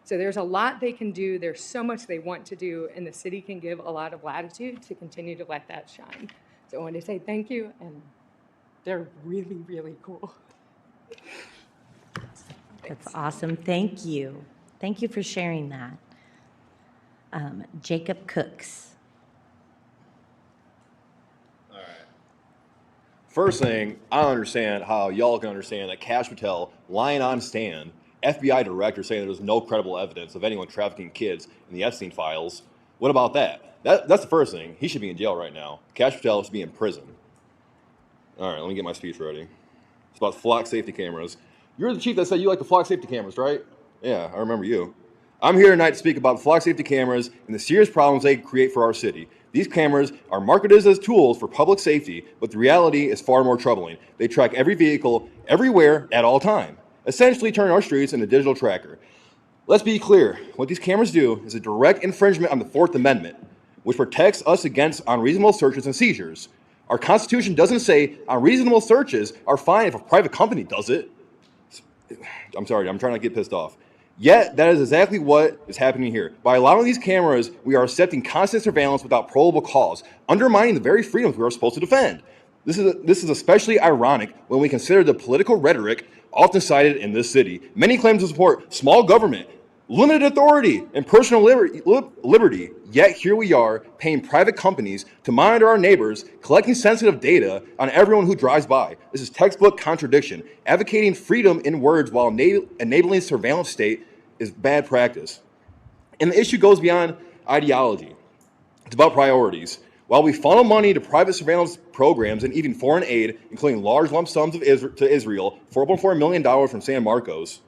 So there's a lot they can do. There's so much they want to do, and the city can give a lot of latitude to continue to let that shine. So I want to say thank you, and they're really, really cool. That's awesome. Thank you. Thank you for sharing that. Jacob Cooks. First thing, I don't understand how y'all can understand that Cash Patel lying on stand, FBI director saying there's no credible evidence of anyone trafficking kids in the Epstein files. What about that? That's the first thing. He should be in jail right now. Cash Patel should be in prison. All right, let me get my speech ready. It's about flock safety cameras. You're the chief that said you like the flock safety cameras, right? Yeah, I remember you. I'm here tonight to speak about flock safety cameras and the serious problems they create for our city. These cameras are marketed as tools for public safety, but the reality is far more troubling. They track every vehicle, everywhere, at all time, essentially turning our streets into a digital tracker. Let's be clear, what these cameras do is a direct infringement on the Fourth Amendment, which protects us against unreasonable searches and seizures. Our Constitution doesn't say unreasonable searches are fine if a private company does it. I'm sorry, I'm trying not to get pissed off. Yet, that is exactly what is happening here. By allowing these cameras, we are accepting constant surveillance without probable cause, undermining the very freedoms we are supposed to defend. This is especially ironic when we consider the political rhetoric often cited in this city. Many claim to support small government, limited authority, and personal liberty. Yet here we are, paying private companies to monitor our neighbors, collecting sensitive data on everyone who drives by. This is textbook contradiction. Advocating freedom in words while enabling surveillance state is bad practice. And the issue goes beyond ideology. It's about priorities. While we funnel money to private surveillance programs and even foreign aid, including large lump sums to Israel, $4.4 million from San Marcos,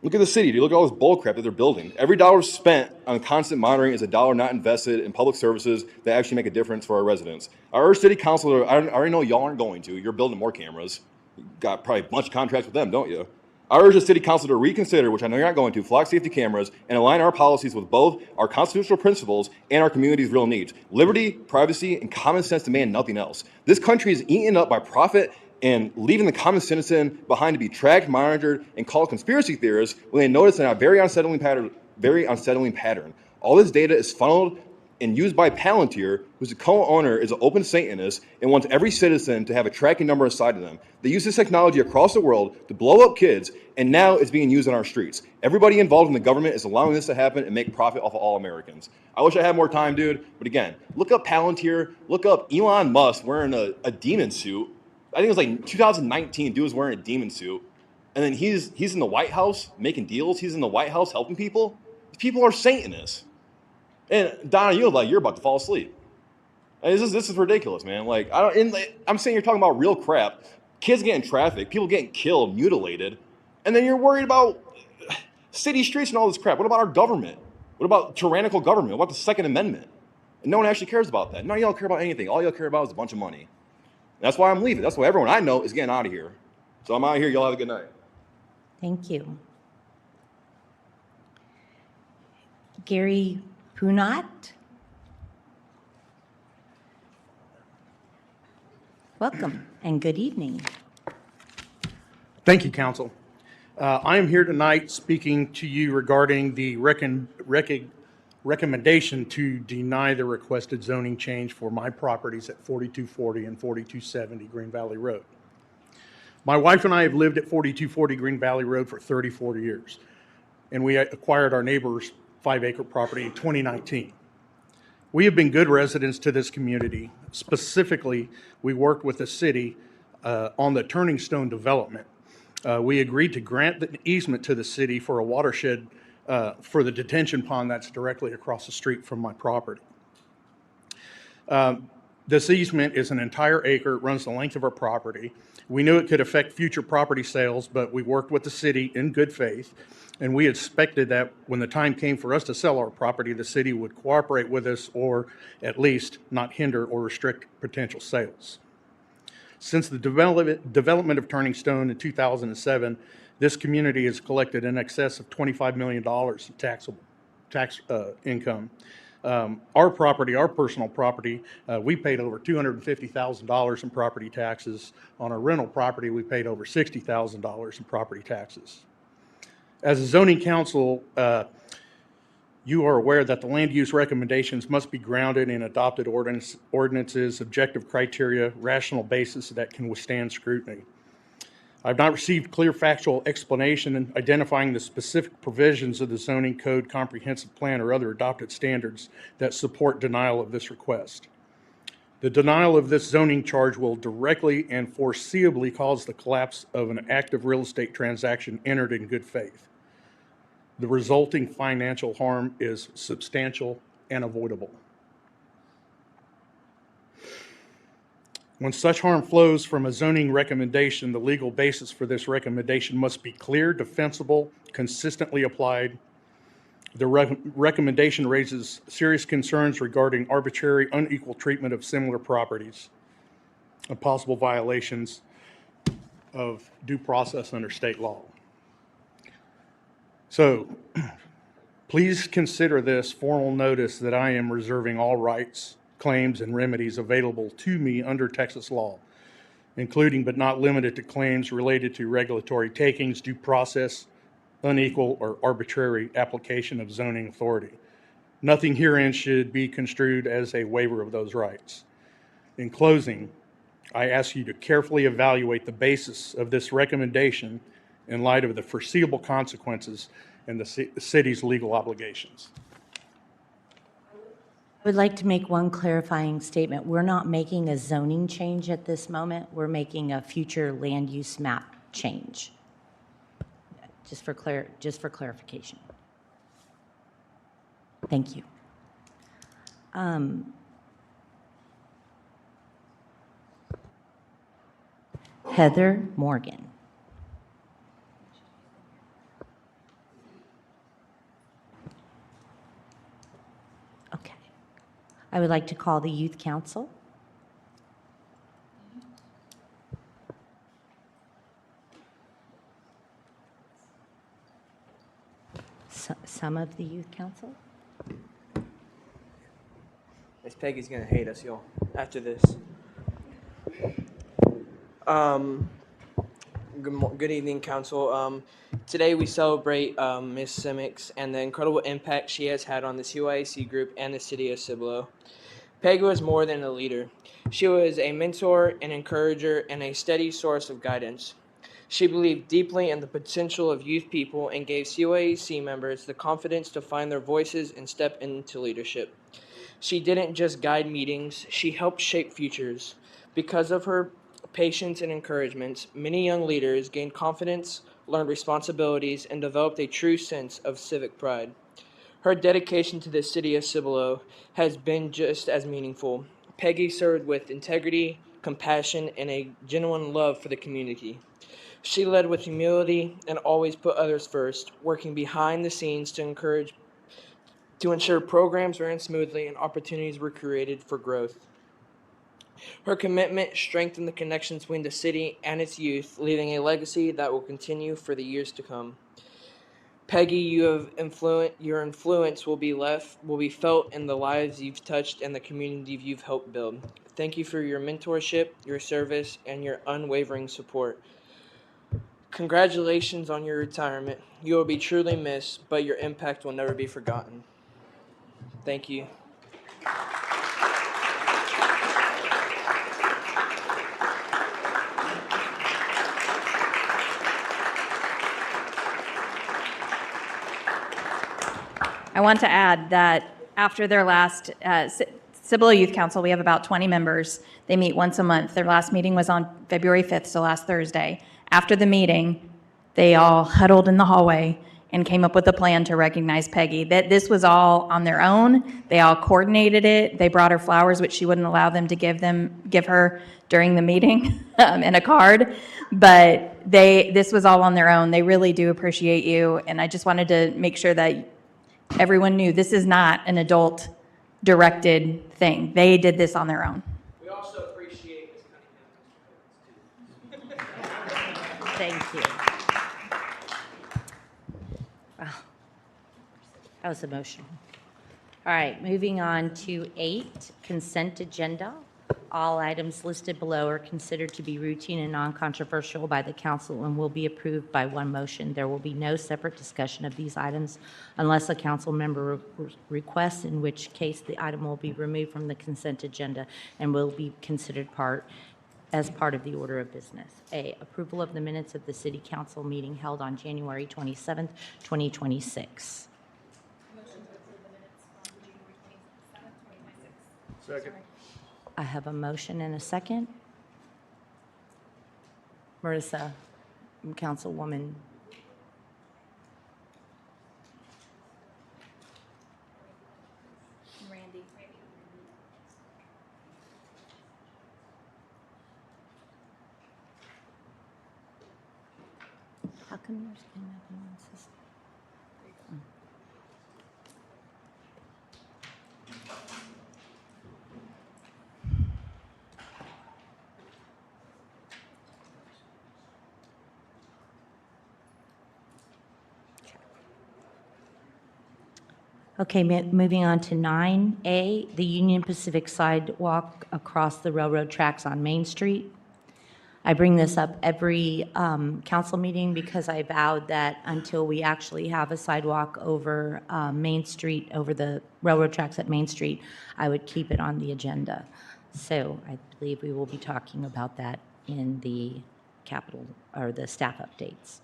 look at the city, dude. Look at all this bullcrap that they're building. Every dollar spent on constant monitoring is a dollar not invested in public services that actually make a difference for our residents. I urge city council, I already know y'all aren't going to. You're building more cameras. You got probably a bunch of contracts with them, don't you? I urge the city council to reconsider, which I know you're not going to, flock safety cameras and align our policies with both our constitutional principles and our community's real needs. Liberty, privacy, and common sense demand nothing else. This country is eaten up by profit and leaving the common citizen behind to be tracked, monitored, and called conspiracy theorists when they notice a very unsettling pattern. All this data is funneled and used by Palantir, whose co-owner is an open Satanist and wants every citizen to have a tracking number assigned to them. They use this technology across the world to blow up kids, and now it's being used on our streets. Everybody involved in the government is allowing this to happen and make profit off of all Americans. I wish I had more time, dude, but again, look up Palantir, look up Elon Musk wearing a demon suit. I think it was like 2019, dude was wearing a demon suit. And then he's in the White House making deals. He's in the White House helping people. These people are Satanists. And Donna, you look like you're about to fall asleep. And this is ridiculous, man. Like I'm saying you're talking about real crap. Kids getting trafficked, people getting killed, mutilated, and then you're worried about city streets and all this crap. What about our government? What about tyrannical government? What about the Second Amendment? And no one actually cares about that. None of y'all care about anything. All y'all care about is a bunch of money. And that's why I'm leaving. That's why everyone I know is getting out of here. So I'm out of here. Y'all have a good night. Thank you. Gary Punat. Welcome and good evening. Thank you, Council. I am here tonight speaking to you regarding the recommendation to deny the requested zoning change for my properties at 4240 and 4270 Green Valley Road. My wife and I have lived at 4240 Green Valley Road for 34 years, and we acquired our neighbor's 5-acre property in 2019. We have been good residents to this community. Specifically, we worked with the city on the Turning Stone development. We agreed to grant the easement to the city for a watershed for the detention pond that's directly across the street from my property. This easement is an entire acre, it runs the length of our property. We knew it could affect future property sales, but we worked with the city in good faith, and we expected that when the time came for us to sell our property, the city would cooperate with us or at least not hinder or restrict potential sales. Since the development of Turning Stone in 2007, this community has collected in excess of $25 million in tax income. Our property, our personal property, we paid over $250,000 in property taxes. On our rental property, we paid over $60,000 in property taxes. As a zoning council, you are aware that the land use recommendations must be grounded in adopted ordinances, objective criteria, rational basis that can withstand scrutiny. I've not received clear factual explanation in identifying the specific provisions of the zoning code, comprehensive plan, or other adopted standards that support denial of this request. The denial of this zoning charge will directly and foreseeably cause the collapse of an active real estate transaction entered in good faith. The resulting financial harm is substantial and avoidable. When such harm flows from a zoning recommendation, the legal basis for this recommendation must be clear, defensible, consistently applied. The recommendation raises serious concerns regarding arbitrary, unequal treatment of similar properties and possible violations of due process under state law. So, please consider this formal notice that I am reserving all rights, claims, and remedies available to me under Texas law, including but not limited to claims related to regulatory takings, due process, unequal or arbitrary application of zoning authority. Nothing herein should be construed as a waiver of those rights. In closing, I ask you to carefully evaluate the basis of this recommendation in light of the foreseeable consequences and the city's legal obligations. I would like to make one clarifying statement. We're not making a zoning change at this moment. We're making a future land use map change. Just for clarification. Thank you. Heather Morgan. Okay. I would like to call the Youth Council. Some of the Youth Council. Miss Peggy's gonna hate us, y'all, after this. Good evening, Council. Today we celebrate Miss Simics and the incredible impact she has had on the CYAC group and the city of Cibolo. Peggy was more than a leader. She was a mentor, an encourager, and a steady source of guidance. She believed deeply in the potential of youth people and gave CYAC members the confidence to find their voices and step into leadership. She didn't just guide meetings, she helped shape futures. Because of her patience and encouragement, many young leaders gained confidence, learned responsibilities, and developed a true sense of civic pride. Her dedication to the city of Cibolo has been just as meaningful. Peggy served with integrity, compassion, and a genuine love for the community. She led with humility and always put others first, working behind the scenes to ensure programs ran smoothly and opportunities were created for growth. Her commitment strengthened the connections between the city and its youth, leaving a legacy that will continue for the years to come. Peggy, your influence will be felt in the lives you've touched and the community you've helped build. Thank you for your mentorship, your service, and your unwavering support. Congratulations on your retirement. You will be truly missed, but your impact will never be forgotten. Thank you. I want to add that after their last Cibolo Youth Council, we have about 20 members. They meet once a month. Their last meeting was on February 5th, so last Thursday. After the meeting, they all huddled in the hallway and came up with a plan to recognize Peggy. That this was all on their own. They all coordinated it. They brought her flowers, which she wouldn't allow them to give her during the meeting, and a card. But this was all on their own. They really do appreciate you, and I just wanted to make sure that everyone knew this is not an adult-directed thing. They did this on their own. We also appreciate Ms. Cunningham. Thank you. Wow. That was emotional. All right, moving on to 8, consent agenda. All items listed below are considered to be routine and non-controversial by the council and will be approved by one motion. There will be no separate discussion of these items unless a council member requests, in which case the item will be removed from the consent agenda and will be considered as part of the order of business. A, approval of the minutes of the city council meeting held on January 27th, 2026. Second. I have a motion and a second. Marissa, Councilwoman. Randy. How come yours came up in one system? Okay, moving on to 9A, the Union Pacific sidewalk across the railroad tracks on Main Street. I bring this up every council meeting because I vowed that until we actually have a sidewalk over Main Street, over the railroad tracks at Main Street, I would keep it on the agenda. So I believe we will be talking about that in the capital, or the staff updates.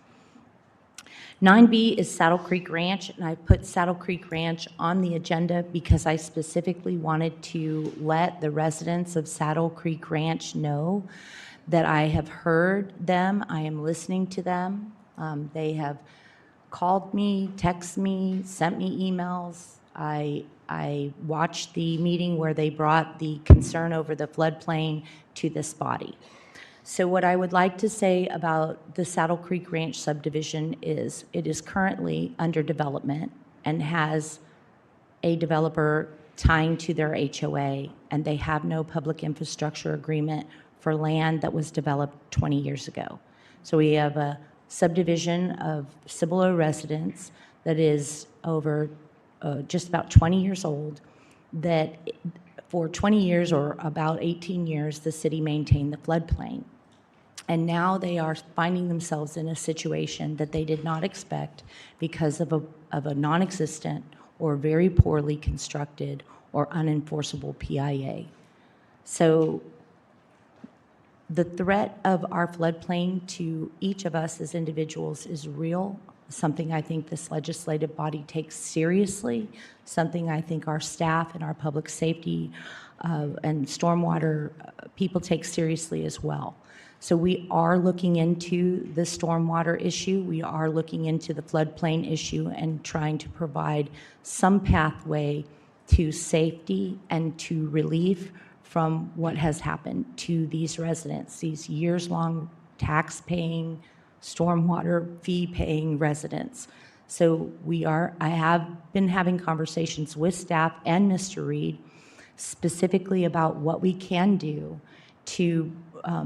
9B is Saddle Creek Ranch, and I put Saddle Creek Ranch on the agenda because I specifically wanted to let the residents of Saddle Creek Ranch know that I have heard them, I am listening to them. They have called me, texted me, sent me emails. I watched the meeting where they brought the concern over the floodplain to this body. So what I would like to say about the Saddle Creek Ranch subdivision is it is currently under development and has a developer tying to their HOA, and they have no public infrastructure agreement for land that was developed 20 years ago. So we have a subdivision of Cibolo residents that is over just about 20 years old, that for 20 years or about 18 years, the city maintained the floodplain. And now they are finding themselves in a situation that they did not expect because of a non-existent or very poorly constructed or unenforceable PIA. So the threat of our floodplain to each of us as individuals is real, something I think this legislative body takes seriously, something I think our staff and our public safety and stormwater people take seriously as well. So we are looking into the stormwater issue. We are looking into the floodplain issue and trying to provide some pathway to safety and to relief from what has happened to these residents, these years-long tax-paying, stormwater fee-paying residents. So I have been having conversations with staff and Mr. Reed specifically about what we can do to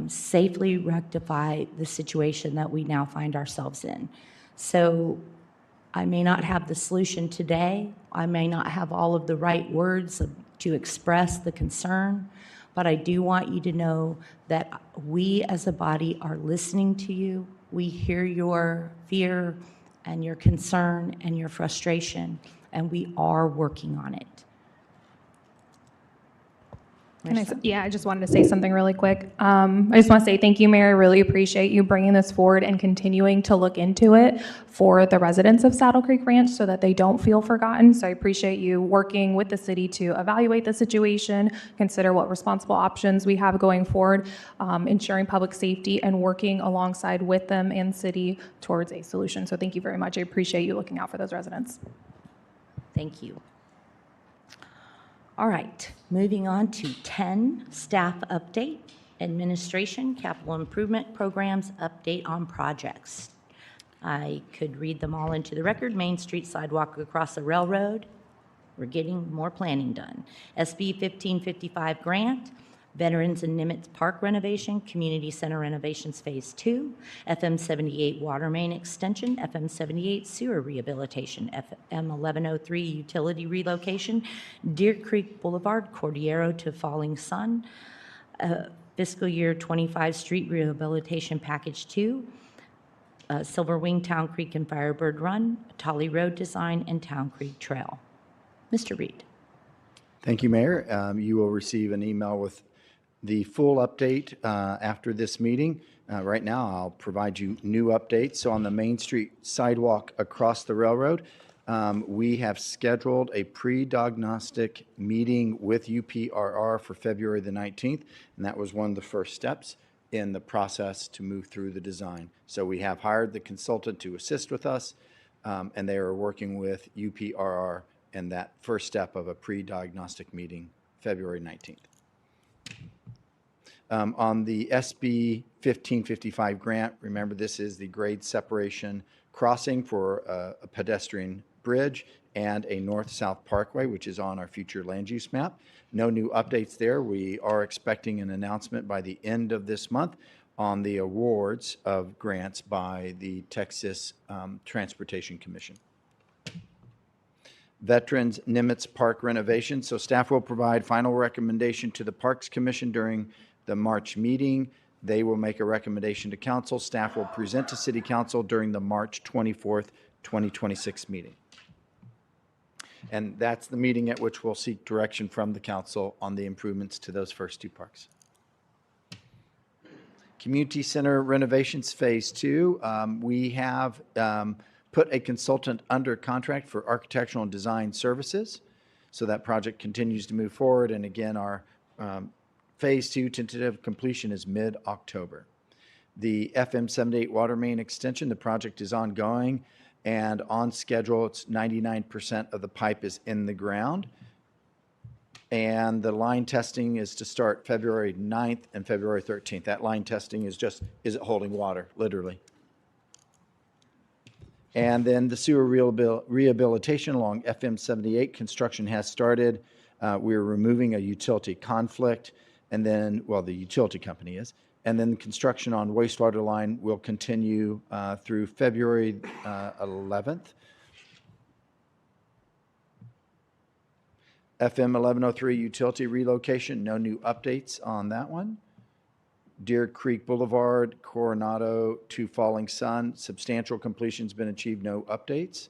safely rectify the situation that we now find ourselves in. So I may not have the solution today. I may not have all of the right words to express the concern, but I do want you to know that we as a body are listening to you. We hear your fear and your concern and your frustration, and we are working on it. I just wanted to say something really quick. I just want to say thank you, Mayor. I really appreciate you bringing this forward and continuing to look into it for the residents of Saddle Creek Ranch so that they don't feel forgotten. So I appreciate you working with the city to evaluate the situation, consider what responsible options we have going forward, ensuring public safety, and working alongside with them and city towards a solution. So thank you very much. I appreciate you looking out for those residents. Thank you. All right, moving on to 10, staff update, administration, capital improvement programs, update on projects. I could read them all into the record. Main Street sidewalk across the railroad. We're getting more planning done. SB 1555 grant, Veterans and Nimitz Park renovation, Community Center renovations Phase 2, FM 78 water main extension, FM 78 sewer rehabilitation, FM 1103 utility relocation, Deer Creek Boulevard, Cordillero to Falling Sun, fiscal year 25 street rehabilitation package 2, Silver Wing, Town Creek and Firebird Run, Tolly Road design, and Town Creek Trail. Mr. Reed. Thank you, Mayor. You will receive an email with the full update after this meeting. Right now, I'll provide you new updates. So on the Main Street sidewalk across the railroad, We have scheduled a pre-diagnostic meeting with UPRR for February the 19th, and that was one of the first steps in the process to move through the design. So we have hired the consultant to assist with us, and they are working with UPRR in that first step of a pre-diagnostic meeting, February 19th. On the SB 1555 grant, remember this is the grade separation crossing for a pedestrian bridge and a north-south parkway, which is on our future land use map. No new updates there. We are expecting an announcement by the end of this month on the awards of grants by the Texas Transportation Commission. Veterans Nimitz Park renovation. So staff will provide final recommendation to the Parks Commission during the March meeting. They will make a recommendation to council. Staff will present to City Council during the March 24th, 2026 meeting. And that's the meeting at which we'll seek direction from the council on the improvements to those first two parks. Community Center renovations Phase 2. We have put a consultant under contract for architectural and design services. So that project continues to move forward. And again, our Phase 2 tentative completion is mid-October. The FM 78 water main extension, the project is ongoing and on schedule. It's 99% of the pipe is in the ground. And the line testing is to start February 9th and February 13th. That line testing is just, is it holding water, literally. And then the sewer rehabilitation along FM 78, construction has started. We're removing a utility conflict, and then, well, the utility company is. And then construction on wastewater line will continue through February 11th. FM 1103 utility relocation, no new updates on that one. Deer Creek Boulevard, Coronado to Falling Sun, substantial completion's been achieved, no updates.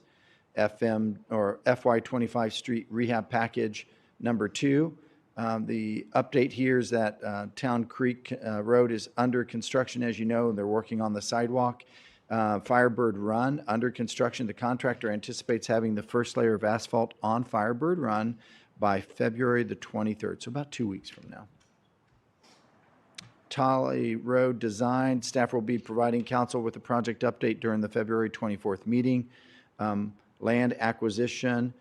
FM or FY25 Street Rehab Package number 2. The update here is that Town Creek Road is under construction, as you know. They're working on the sidewalk. Firebird Run under construction. The contractor anticipates having the first layer of asphalt on Firebird Run by February the 23rd, so about 2 weeks from now. Tolly Road design, staff will be providing council with a project update during the February 24th meeting. Land acquisition,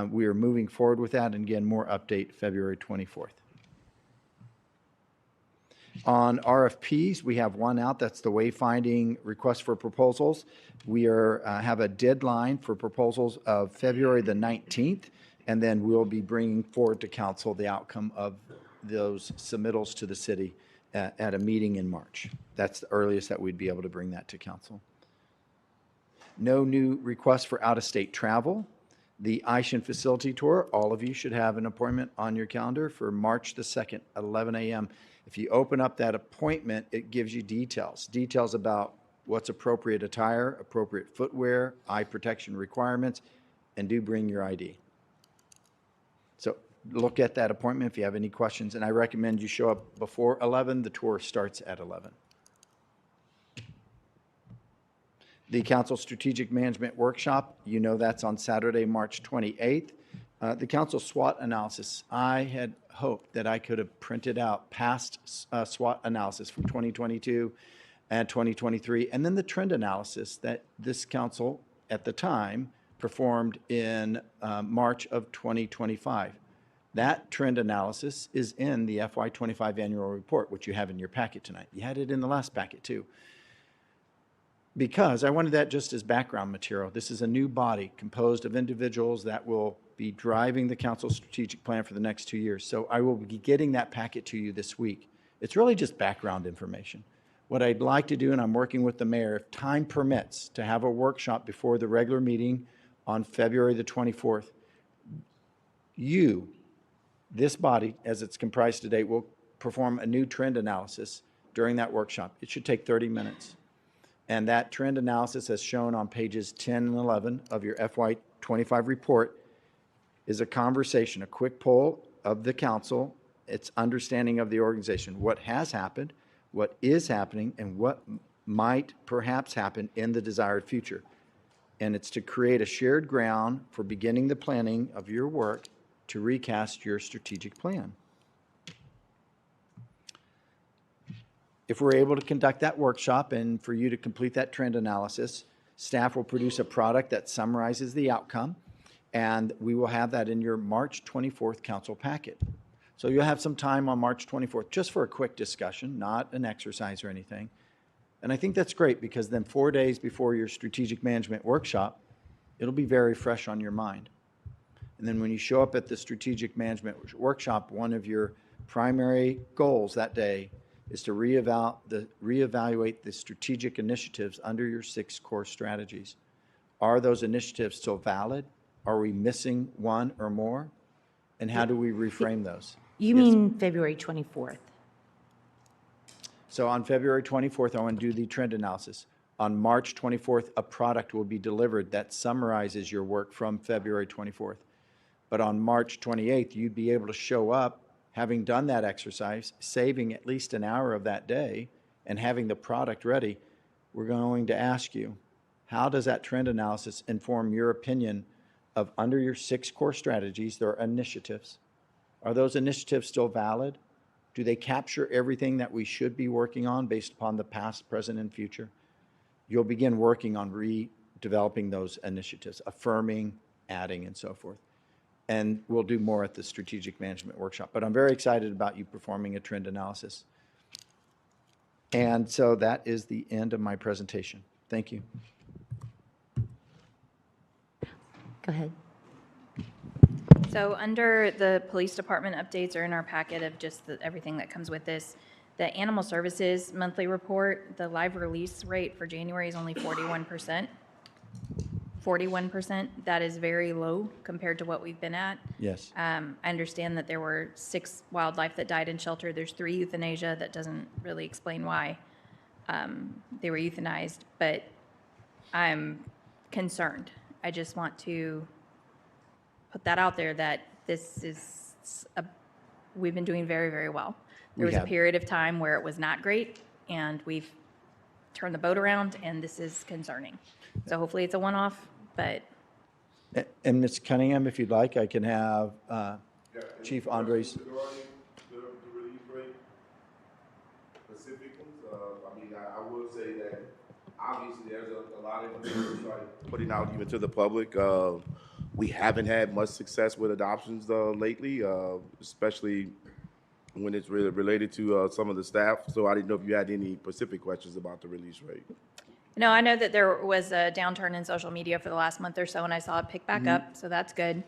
we are moving forward with that, and again, more update February 24th. On RFPs, we have one out. That's the wayfinding request for proposals. We have a deadline for proposals of February the 19th, and then we'll be bringing forward to council the outcome of those submittals to the city at a meeting in March. That's the earliest that we'd be able to bring that to council. No new requests for out-of-state travel. The Ishan facility tour, all of you should have an appointment on your calendar for March the 2nd at 11 a.m. If you open up that appointment, it gives you details about what's appropriate attire, appropriate footwear, eye protection requirements, and do bring your ID. So look at that appointment if you have any questions, and I recommend you show up before 11. The tour starts at 11. The Council Strategic Management Workshop, you know that's on Saturday, March 28th. The Council SWOT analysis, I had hoped that I could have printed out past SWOT analysis from 2022 and 2023, and then the trend analysis that this council at the time performed in March of 2025. That trend analysis is in the FY25 annual report, which you have in your packet tonight. You had it in the last packet too. Because I wanted that just as background material. This is a new body composed of individuals that will be driving the council's strategic plan for the next 2 years. So I will be getting that packet to you this week. It's really just background information. What I'd like to do, and I'm working with the mayor, if time permits, to have a workshop before the regular meeting on February the 24th. This body, as it's comprised today, will perform a new trend analysis during that workshop. It should take 30 minutes. And that trend analysis, as shown on pages 10 and 11 of your FY25 report, is a conversation, a quick poll of the council, its understanding of the organization, what has happened, what is happening, and what might perhaps happen in the desired future. and it's to create a shared ground for beginning the planning of your work to recast your strategic plan. If we're able to conduct that workshop and for you to complete that trend analysis, staff will produce a product that summarizes the outcome, and we will have that in your March 24th council packet. So you'll have some time on March 24th just for a quick discussion, not an exercise or anything. And I think that's great because then 4 days before your strategic management workshop, it'll be very fresh on your mind. And then when you show up at the strategic management workshop, one of your primary goals that day is to reevaluate the strategic initiatives under your 6 core strategies. Are those initiatives still valid? Are we missing one or more? And how do we reframe those? You mean February 24th? So on February 24th, I want to do the trend analysis. On March 24th, a product will be delivered that summarizes your work from February 24th. But on March 28th, you'd be able to show up, having done that exercise, saving at least an hour of that day, and having the product ready. We're going to ask you, how does that trend analysis inform your opinion of under your 6 core strategies, there are initiatives. Are those initiatives still valid? Do they capture everything that we should be working on based upon the past, present, and future? You'll begin working on redeveloping those initiatives, affirming, adding, and so forth. And we'll do more at the strategic management workshop. But I'm very excited about you performing a trend analysis. And so that is the end of my presentation. Thank you. Go ahead. So under the police department updates are in our packet of just everything that comes with this. The animal services monthly report, the live release rate for January is only 41%. 41%, that is very low compared to what we've been at. Yes. I understand that there were 6 wildlife that died in shelter. There's 3 euthanasia. That doesn't really explain why they were euthanized, but I'm concerned. I just want to put that out there that this is, we've been doing very, very well. There was a period of time where it was not great, and we've turned the boat around, and this is concerning. So hopefully it's a one-off, but. And Ms. Cunningham, if you'd like, I can have Chief Andres. The release rate, specific ones, I mean, I will say that obviously there's a lot of information we started putting out even to the public. We haven't had much success with adoptions lately, especially when it's really related to some of the staff. So I didn't know if you had any specific questions about the release rate. No, I know that there was a downturn in social media for the last month or so, and I saw it pick back up, so that's good.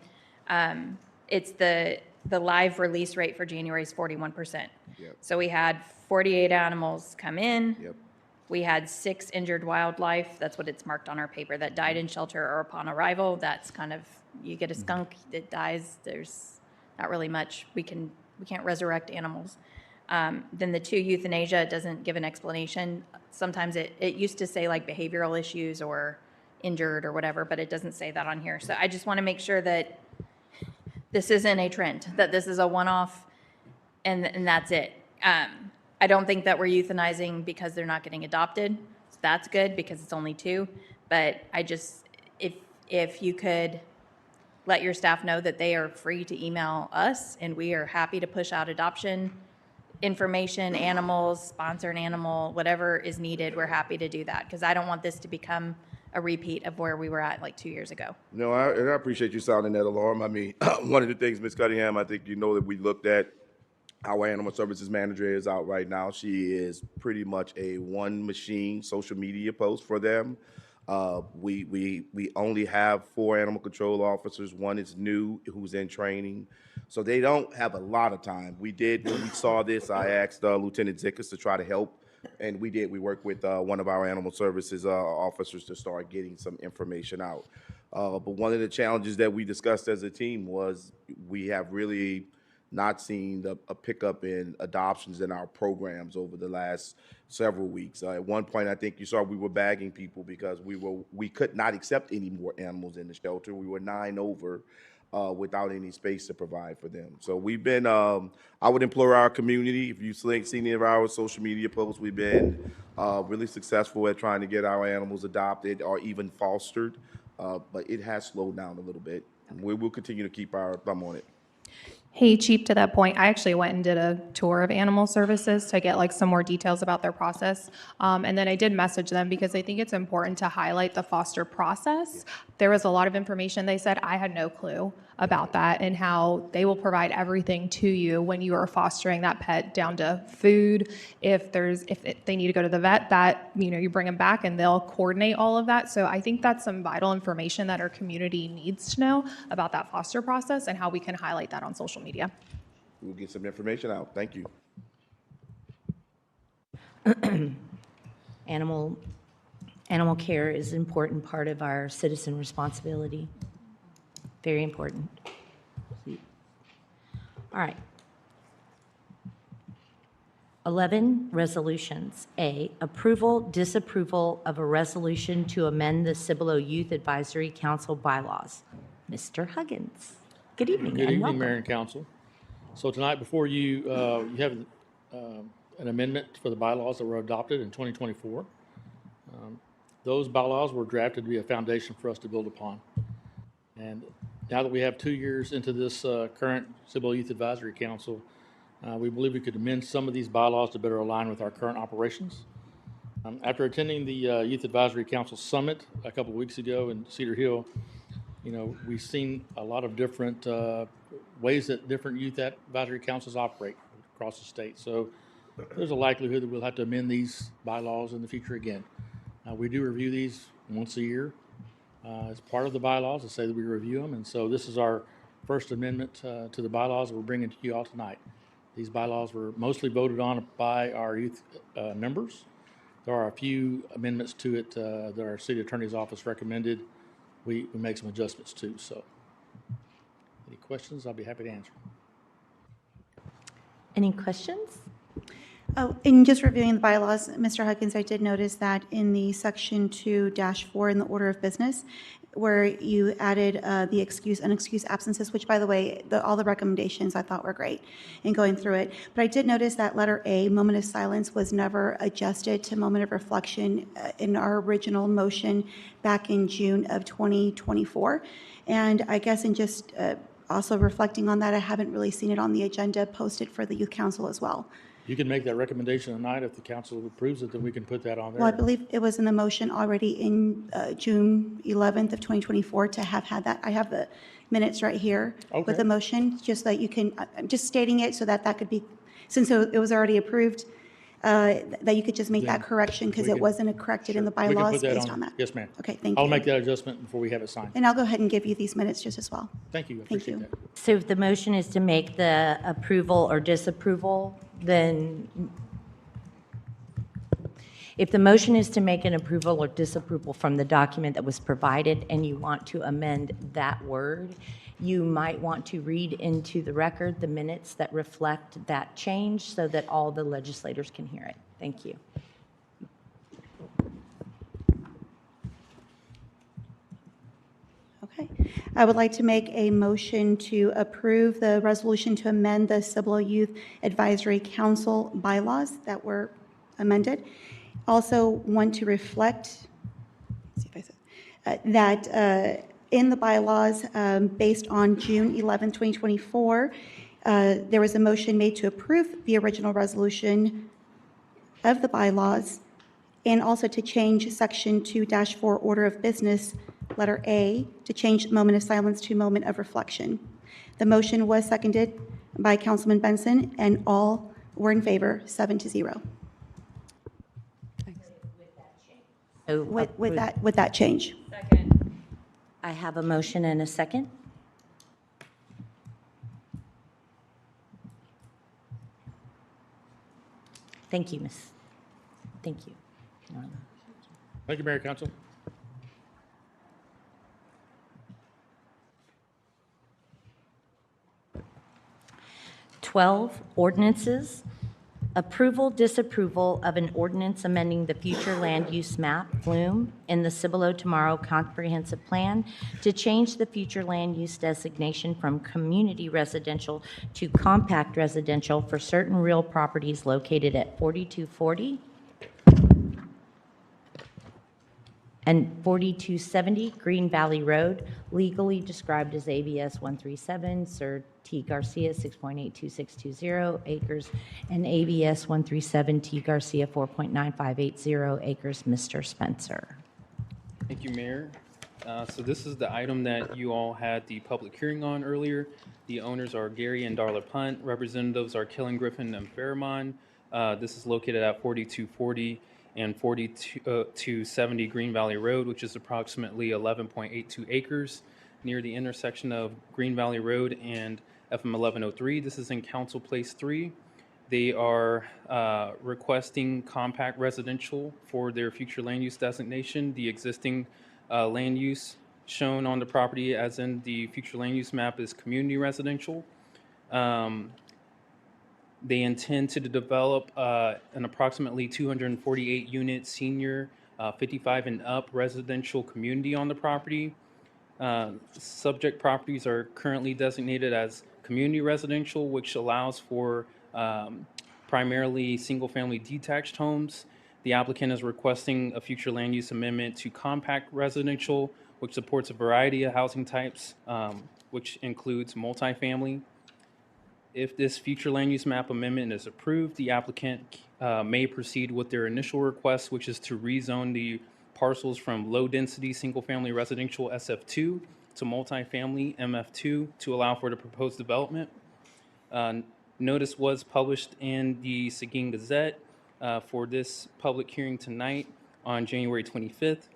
It's the live release rate for January is 41%. Yep. So we had 48 animals come in. Yep. We had 6 injured wildlife. That's what it's marked on our paper, that died in shelter or upon arrival. That's kind of, you get a skunk that dies, there's not really much. We can't resurrect animals. Then the 2 euthanasia, it doesn't give an explanation. Sometimes it used to say like behavioral issues or injured or whatever, but it doesn't say that on here. So I just want to make sure that this isn't a trend, that this is a one-off and that's it. I don't think that we're euthanizing because they're not getting adopted. So that's good because it's only 2. But I just, if you could let your staff know that they are free to email us, and we are happy to push out adoption information, animals, sponsor an animal, whatever is needed, we're happy to do that, because I don't want this to become a repeat of where we were at like 2 years ago. No, I appreciate you sounding that alarm. I mean, one of the things, Ms. Cunningham, I think you know that we looked at our animal services manager is out right now. She is pretty much a one-machine social media post for them. We only have 4 animal control officers. 1 is new, who's in training. So they don't have a lot of time. When we saw this, I asked Lieutenant Zickas to try to help, and we did. We worked with one of our animal services officers to start getting some information out. But one of the challenges that we discussed as a team was we have really not seen a pickup in adoptions in our programs over the last several weeks. At one point, I think you saw we were bagging people because we could not accept any more animals in the shelter. We were 9 over without any space to provide for them. So we've been, I would implore our community, if you've seen any of our social media posts, we've been really successful at trying to get our animals adopted or even fostered. but it has slowed down a little bit. We will continue to keep our thumb on it. Hey, Chief, to that point, I actually went and did a tour of animal services to get like some more details about their process. And then I did message them because I think it's important to highlight the foster process. There was a lot of information they said. I had no clue about that and how they will provide everything to you when you are fostering that pet, down to food. If they need to go to the vet, that, you bring them back and they'll coordinate all of that. So I think that's some vital information that our community needs to know about that foster process and how we can highlight that on social media. We'll get some information out. Thank you. Animal care is an important part of our citizen responsibility. Very important. All right. 11, resolutions. A, approval, disapproval of a resolution to amend the Cibolo Youth Advisory Council bylaws. Mr. Huggins. Good evening. Good and evening, welcome. Mayor and Council. So tonight before you, you have an amendment for the bylaws that were adopted in 2024. Those bylaws were drafted to be a foundation for us to build upon. And now that we have 2 years into this current Cibolo Youth Advisory Council, we believe we could amend some of these bylaws to better align with our current operations. After attending the Youth Advisory Council Summit a couple of weeks ago in Cedar Hill, we've seen a lot of different ways that different youth advisory councils operate across the state. So there's a likelihood that we'll have to amend these bylaws in the future again. We do review these once a year as part of the bylaws to say that we review them. And so this is our first amendment to the bylaws that we're bringing to you all tonight. These bylaws were mostly voted on by our youth members. There are a few amendments to it that our city attorney's office recommended. We make some adjustments too. So any questions, I'll be happy to answer. Any questions? Oh, in just reviewing the bylaws, Mr. Huggins, I did notice that in the section 2-4 in the order of business, where you added the unexcused absences, which, by the way, all the recommendations I thought were great in going through it. But I did notice that letter A, moment of silence, was never adjusted to moment of reflection in our original motion back in June of 2024. And I guess in just also reflecting on that, I haven't really seen it on the agenda posted for the Youth Council as well. You can make that recommendation tonight. If the council approves it, then we can put that on there. Well, I believe it was in the motion already in June 11th of 2024 to have had that. I have the minutes right here with the motion, just that you can, I'm just stating it so that that could be, since it was already approved, that you could just make that correction because it wasn't corrected in the We can bylaws put that based on that. Yes, ma'am. Okay, thank you. I'll make that adjustment before we have it signed. And I'll go ahead and give you these minutes just as well. Thank you. I Thank appreciate you. that. So if the motion is to make the approval or disapproval, then if the motion is to make an approval or disapproval from the document that was provided and you want to amend that word, you might want to read into the record the minutes that reflect that change so that all the legislators can hear it. Thank you. Okay. I would like to make a motion to approve the resolution to amend the Cibolo Youth Advisory Council bylaws that were amended. Also want to reflect, let's see if I said, that in the bylaws, based on June 11, 2024, there was a motion made to approve the original resolution of the bylaws and also to change section 2-4 order of business, letter A, to change moment of silence to moment of reflection. The motion was seconded by Councilman Benson, and all were in favor, 7-0. With that change. I have a motion and a second. Thank you, Miss. Thank you. Thank you, Mayor and Council. Ordinances. Approval, disapproval of an ordinance amending the future land use map, Flume, in the Cibolo Tomorrow Comprehensive Plan to change the future land use designation from community residential to compact residential for certain real properties located at 4240 and 4270 Green Valley Road, legally described as ABS 137, Sir T. Garcia 6.82620 acres, and ABS 137 T. Garcia 4.9580 acres. Mr. Spencer. Thank you, Mayor. So this is the item that you all had the public hearing on earlier. The owners are Gary and Darla Punt. Representatives are Killen Griffin and Fairmont. This is located at 4240 and 4270 Green Valley Road, which is approximately 11.82 acres near the intersection of Green Valley Road and FM 1103. This is in Council Place 3. They are requesting compact residential for their future land use designation. The existing land use shown on the property as in the future land use map is community residential. They intend to develop an approximately 248 unit senior 55 and up residential community on the property. Subject properties are currently designated as community residential, which allows for primarily single-family detached homes. The applicant is requesting a future land use amendment to compact residential, which supports a variety of housing types, which includes multifamily. If this future land use map amendment is approved, the applicant may proceed with their initial request, which is to rezone the parcels from low-density single-family residential SF2 to multifamily MF2 to allow for the proposed development. Notice was published in the Seguin Gazette for this public hearing tonight on January 25th.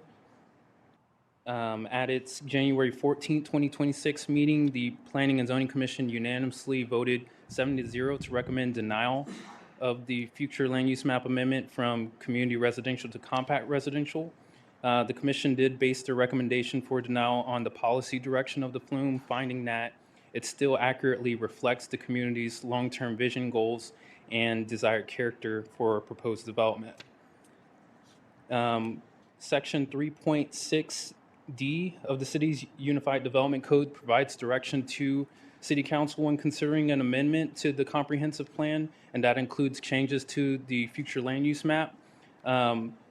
At its January 14th, 2026 meeting, the Planning and Zoning Commission unanimously voted 7-0 to recommend denial of the future land use map amendment from community residential to compact residential. The commission did base their recommendation for denial on the policy direction of the flume, finding that it still accurately reflects the community's long-term vision, goals, and desired character for proposed development. Section 3.6D of the city's Unified Development Code provides direction to City Council when considering an amendment to the comprehensive plan, and that includes changes to the future land use map.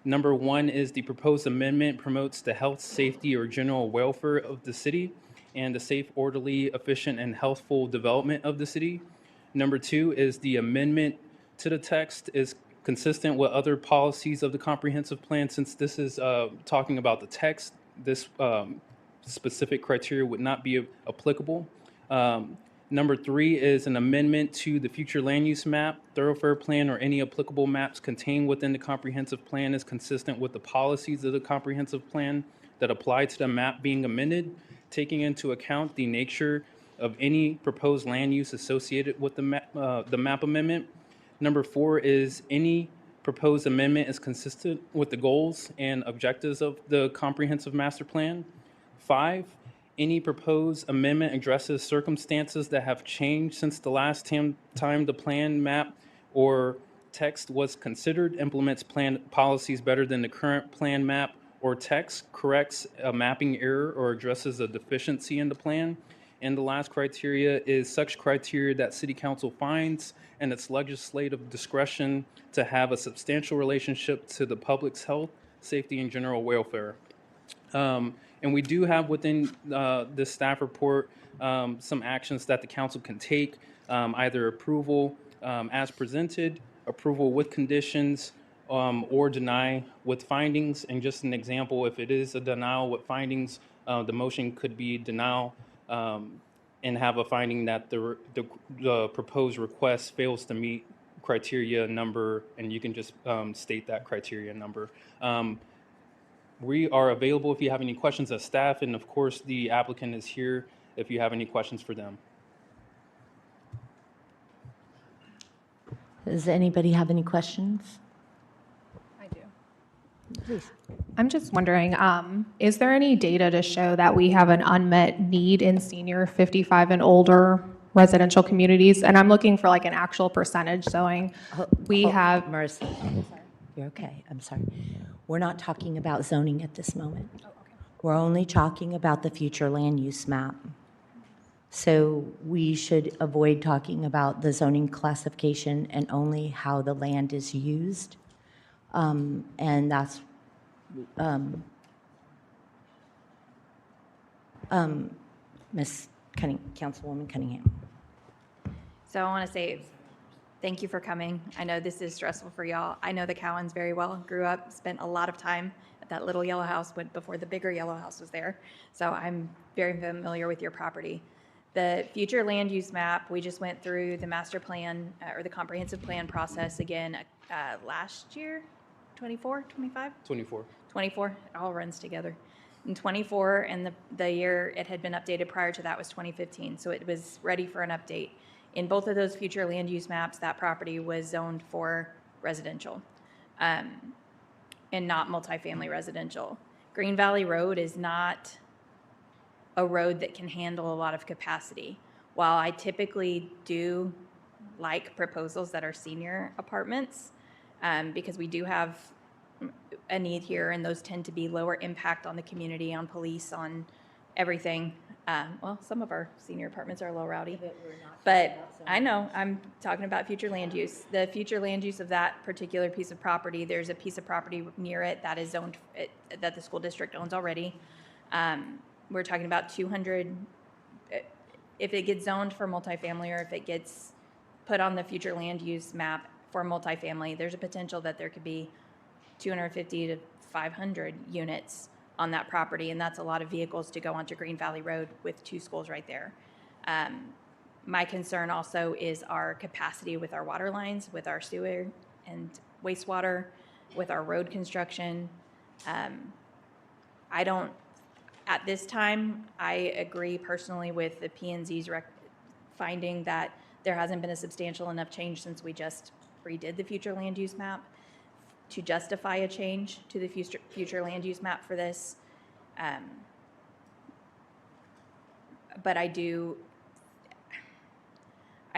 Number one is the proposed amendment promotes the health, safety, or general welfare of the city and the safe, orderly, efficient, and healthful development of the city. Number two is the amendment to the text is consistent with other policies of the comprehensive plan. Since this is talking about the text, this specific criteria would not be applicable. Number three is an amendment to the future land use map, thoroughfare plan, or any applicable maps contained within the comprehensive plan is consistent with the policies of the comprehensive plan that apply to the map being amended, taking into account the nature of any proposed land use associated with the map amendment. Number four is any proposed amendment is consistent with the goals and objectives of the comprehensive master plan. 5, any proposed amendment addresses circumstances that have changed since the last time the plan, map, or text was considered, implements plan policies better than the current plan, map, or text, corrects a mapping error, or addresses a deficiency in the plan. And the last criteria is such criteria that City Council finds and its legislative discretion to have a substantial relationship to the public's health, safety, and general welfare. And we do have within this staff report some actions that the council can take, either approval as presented, approval with conditions, or deny with findings. And just an example, if it is a denial with findings, the motion could be denial and have a finding that the proposed request fails to meet criteria number, and you can just state that criteria number. We are available if you have any questions as staff, and of course the applicant is here if you have any questions for them. Does anybody have any questions? I do. Please. I'm just wondering, is there any data to show that we have an unmet need in senior 55 and older residential communities? And I'm looking for like an actual percentage showing we have. Marissa, you're okay. I'm sorry. We're not talking about zoning at this moment. Oh, okay. We're only talking about the future land use map. So we should avoid talking about the zoning classification and only how the land is used. And that's Councilwoman Cunningham. So I want to say thank you for coming. I know this is stressful for y'all. I know the Cowans very well. Grew up, spent a lot of time at that little yellow house before the bigger yellow house was there. So I'm very familiar with your property. The future land use map, we just went through the master plan or the comprehensive plan process again last year, 24, 25? 24. 24, it all runs together. In 24, and the year it had been updated prior to that was 2015, so it was ready for an update. In both of those future land use maps, that property was zoned for residential and not multifamily residential. Green Valley Road is not a road that can handle a lot of capacity. While I typically do like proposals that are senior apartments, because we do have a need here, and those tend to be lower impact on the community, on police, on everything. Well, some of our senior apartments are a little rowdy, but I know, I'm talking about future land use. The future land use of that particular piece of property, there's a piece of property near it that is zoned, that the school district owns already. We're talking about 200, if it gets zoned for multifamily or if it gets put on the future land use map for multifamily, there's a potential that there could be 250 to 500 units on that property, and that's a lot of vehicles to go onto Green Valley Road with two schools right there. My concern also is our capacity with our water lines, with our sewer and wastewater, with our road construction. I don't, at this time, I agree personally with the P&Z's finding that there hasn't been a substantial enough change since we just redid the future land use map to justify a change to the future land use map for this. But I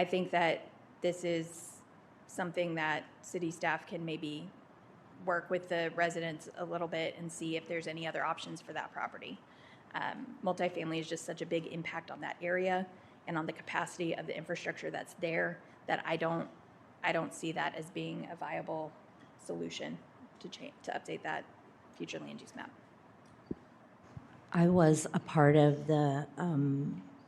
think that this is something that city staff can maybe work with the residents a little bit and see if there's any other options for that property. Multifamily is just such a big impact on that area and on the capacity of the infrastructure that's there that I don't see that as being a viable solution to update that future land use map. I was a part of the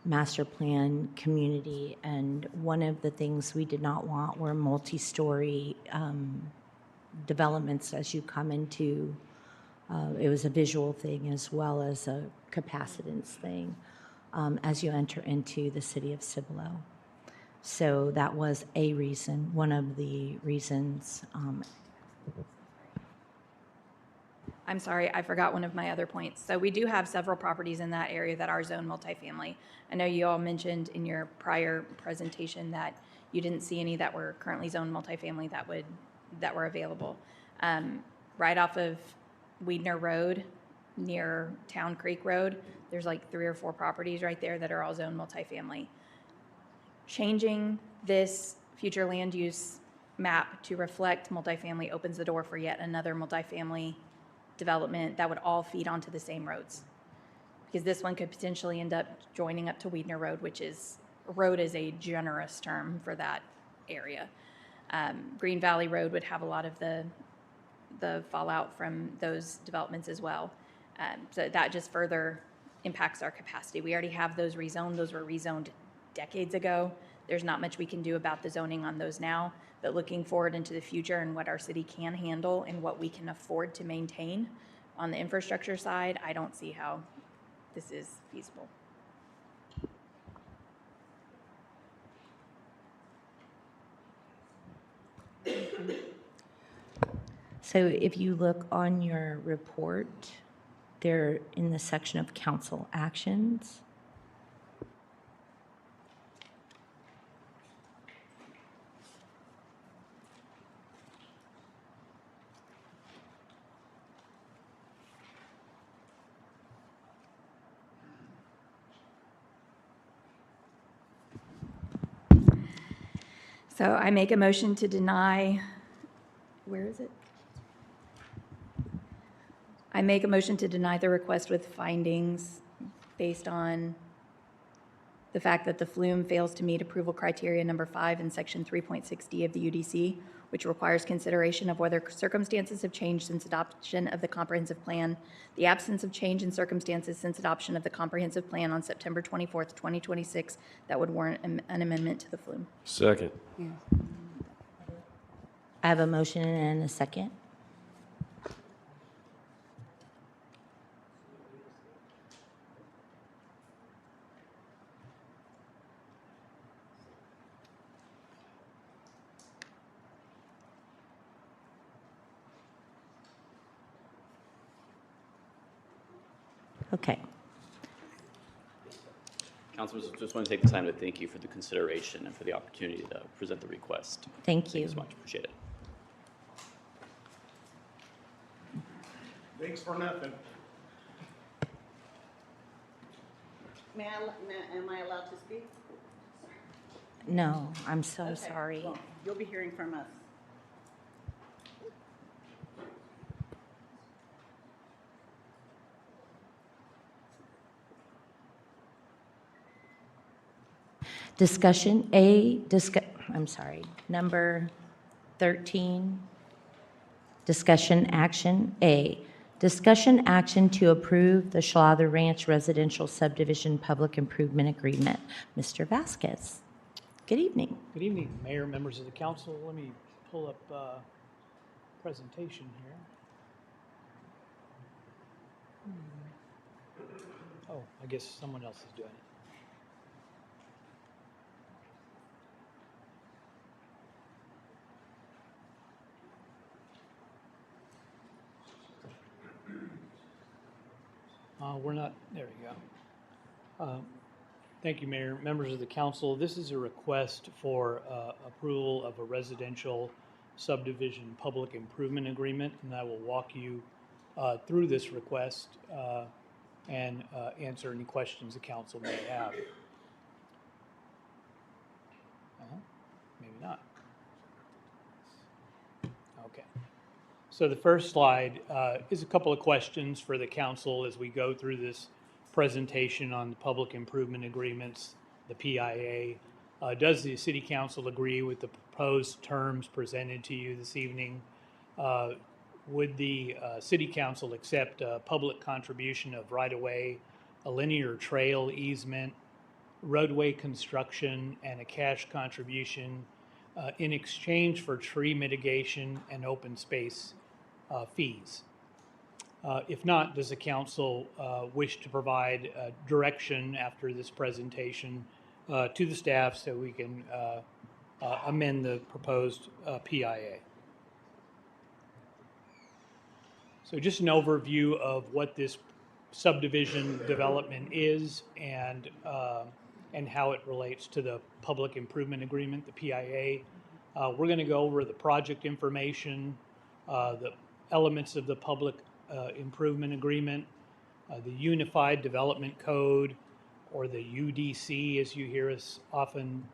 master plan community, and one of the things we did not want were multi-story developments as you come into, it was a visual thing as well as a capacitance thing as you enter into the city of Cibolo. So that was a reason, one of the reasons. I'm sorry, I forgot one of my other points. So we do have several properties in that area that are zoned multifamily. I know you all mentioned in your prior presentation that you didn't see any that were currently zoned multifamily that were available. Right off of Weidner Road, near Town Creek Road, there's like 3 or 4 properties right there that are all zoned multifamily. Changing this future land use map to reflect multifamily opens the door for yet another multifamily development that would all feed onto the same roads. Because this one could potentially end up joining up to Weidner Road, which is, road is a generous term for that area. Green Valley Road would have a lot of the fallout from those developments as well. So that just further impacts our capacity. We already have those rezoned. Those were rezoned decades ago. There's not much we can do about the zoning on those now, but looking forward into the future and what our city can handle and what we can afford to maintain on the infrastructure side, I don't see how this is feasible. So if you look on your report, there in the section of council actions, So I make a motion to deny, where is it? I make a motion to deny the request with findings based on the fact that the flume fails to meet approval criteria number 5 in section 3.6D of the UDC, which requires consideration of whether circumstances have changed since adoption of the comprehensive plan, the absence of change in circumstances since adoption of the comprehensive plan on September 24th, 2026, that would warrant an amendment to the flume. Second. I have a motion and a second. Okay. Councilors, just want to take the time to thank you for the consideration and for the opportunity to present the request. Thank you. Thanks so much. Appreciate it. Thanks for nothing. Am I allowed to speak? No, I'm so sorry. Well, you'll be hearing from us. Number 13, discussion action A. Discussion action to approve the Schlatter Ranch Residential Subdivision Public Improvement Agreement. Mr. Vasquez. Good evening. Good evening, Mayor, members of the council. Let me pull up presentation here. Oh, I guess someone else is doing it. We're not, there we go. Thank you, Mayor. Members of the council, this is a request for approval of a residential subdivision public improvement agreement, and I will walk you through this request and answer any questions the council may have. Maybe not. Okay. So the first slide is a couple of questions for the council as we go through this presentation on the public improvement agreements, the PIA. Does the city council agree with the proposed terms presented to you this evening? Would the city council accept a public contribution of right-of-way, a linear trail easement, roadway construction, and a cash contribution in exchange for tree mitigation and open space fees? If not, does the council wish to provide direction after this presentation to the staff so we can amend the proposed PIA? So just an overview of what this subdivision development is and how it relates to the public improvement agreement, the PIA. We're going to go over the project information, the elements of the public improvement agreement, the Unified Development Code, or the UDC, as you hear us often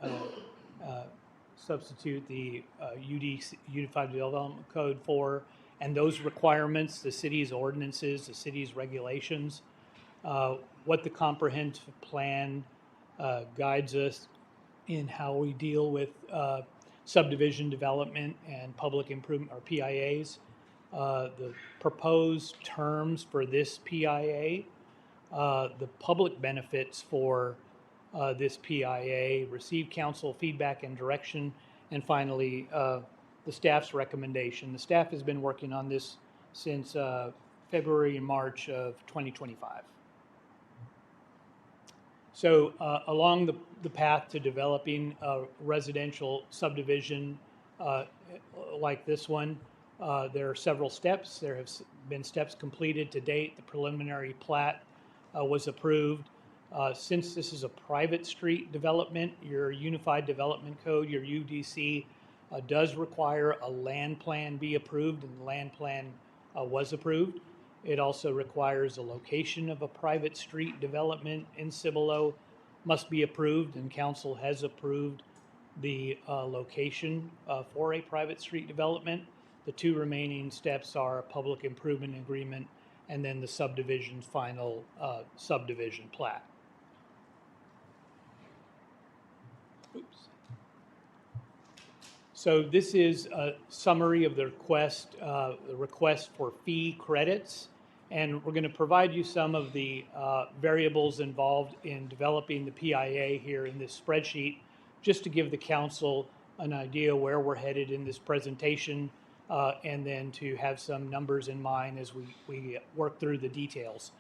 substitute the UDC, Unified Development Code for, and those requirements, the city's ordinances, the city's regulations, what the comprehensive plan guides us in how we deal with subdivision development and public improvement, or PIAs, the proposed terms for this PIA, the public benefits for this PIA, receive council feedback and direction, and finally, the staff's recommendation. The staff has been working on this since February and March of 2025. So along the path to developing a residential subdivision like this one, there are several steps. There have been steps completed to date. The preliminary plat was approved. Since this is a private street development, your Unified Development Code, your UDC, does require a land plan be approved, and the land plan was approved. It also requires a location of a private street development in Cibolo must be approved, and council has approved the location for a private street development. The two remaining steps are a public improvement agreement and then the subdivision's final subdivision plat. Oops. So this is a summary of the request for fee credits. And we're going to provide you some of the variables involved in developing the PIA here in this spreadsheet, just to give the council an idea where we're headed in this presentation, and then to have some numbers in mind as we work through the details.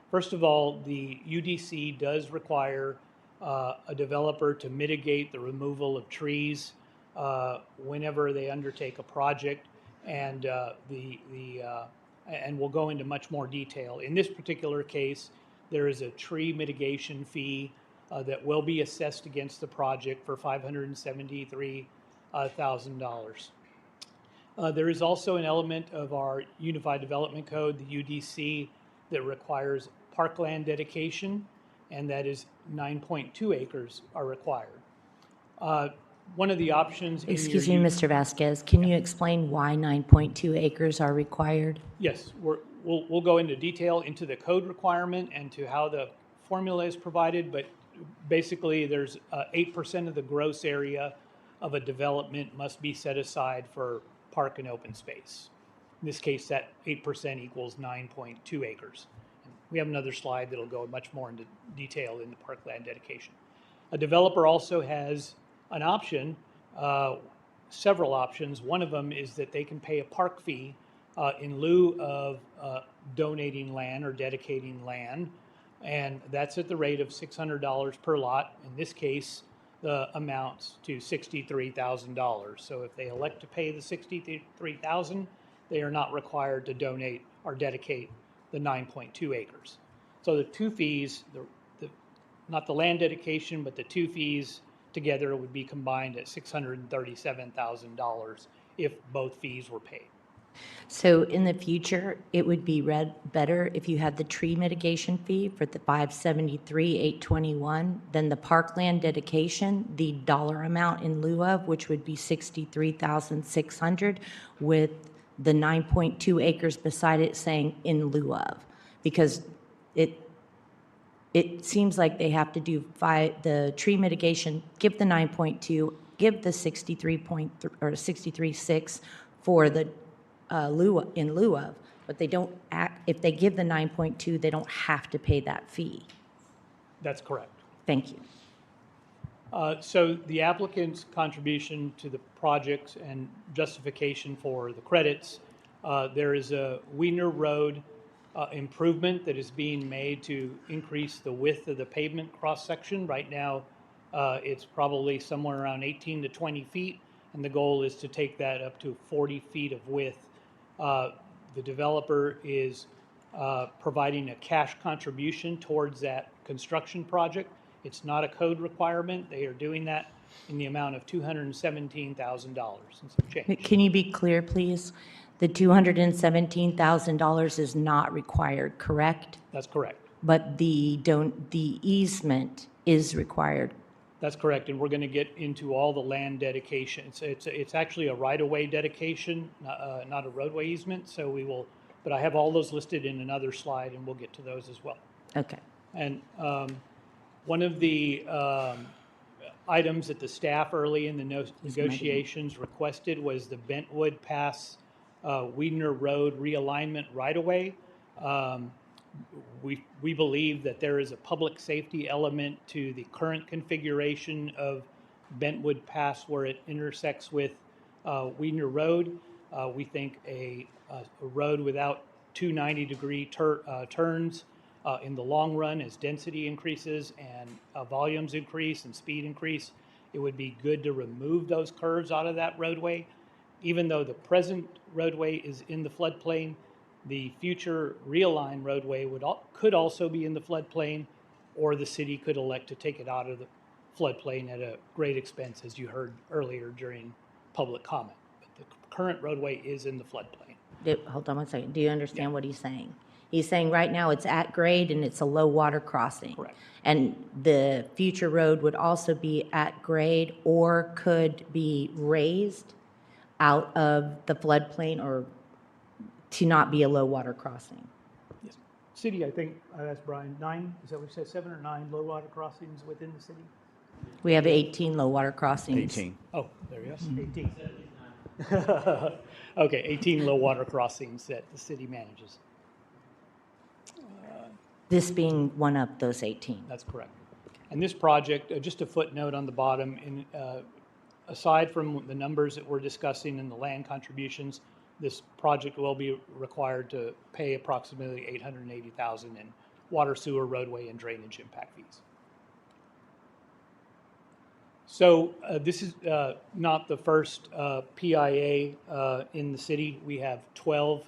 First of all, the UDC does require a developer to mitigate the removal of trees whenever they undertake a project, and and we'll go into much more detail. In this particular case, there is a tree mitigation fee that will be assessed against the project for $573,000. There is also an element of our Unified Development Code, the UDC, that requires parkland dedication, and that is 9.2 acres are required. One of the options in Excuse your me, Mr. Vasquez, can you explain why 9.2 acres are required? Yes, we'll go into detail into the code requirement and to how the formula is provided, but basically there's 8% of the gross area of a development must be set aside for park and open space. In this case, that 8% equals 9.2 acres. We have another slide that'll go much more into detail in the parkland dedication. A developer also has an option, several options. One of them is that they can pay a park fee in lieu of donating land or dedicating land, and that's at the rate of $600 per lot. In this case, the amounts to $63,000. So if they elect to pay the $63,000, they are not required to donate or dedicate the 9.2 acres. So the two fees, not the land dedication, but the two fees together would be combined at $637,000 if both fees were paid. So in the future, it would be better if you had the tree mitigation fee for the $573,821, then the parkland dedication, the dollar amount in lieu of, which would be $63,600, with the 9.2 acres beside it saying in lieu of, because it seems like they have to do the tree mitigation, give the 9.2, give the 63.6 for the in lieu of, but they don't if they give the 9.2, they don't have to pay that fee. That's correct. Thank you. So the applicant's contribution to the project and justification for the credits, there is a Wiener Road improvement that is being made to increase the width of the pavement cross-section. Right now, it's probably somewhere around 18 to 20 feet, and the goal is to take that up to 40 feet of width. The developer is providing a cash contribution towards that construction project. It's not a code requirement. They are doing that in the amount of $217,000 and some change. Can you be clear, please? The $217,000 is not required, correct? That's correct. But the easement is required. That's correct, and we're going to get into all the land dedication. It's actually a right-of-way dedication, not a roadway easement. So we will, but I have all those listed in another slide, and we'll get to those as well. Okay. And one of the items that the staff early in the negotiations requested was the Bentwood Pass Wiedner Road realignment right-of-way. We believe that there is a public safety element to the current configuration of Bentwood Pass where it intersects with Wiedner Road. We think a road without two 90-degree turns in the long run, as density increases and volumes increase and speed increase, it would be good to remove those curves out of that roadway. Even though the present roadway is in the floodplain, the future realigned roadway could also be in the floodplain, or the city could elect to take it out of the floodplain at a great expense, as you heard earlier during public comment. But the current roadway is in the floodplain. Hold on one second. Do you understand what he's saying? He's saying right now it's at grade and it's a low water crossing. Correct. And the future road would also be at grade or could be raised out of the floodplain or to not be a low water crossing. Yes. City, I think, I asked Brian, 9, is that what you said, 7 or 9 low water crossings within the city? We have 18 low water crossings. 18. Oh, there he is, 18. Okay, 18 low water crossings that the city manages. This being one of those 18. That's correct. And this project, just a footnote on the bottom, aside from the numbers that we're discussing and the land contributions, this project will be required to pay approximately $880,000 in water, sewer, roadway, and drainage impact fees. So this is not the first PIA in the city. We have 12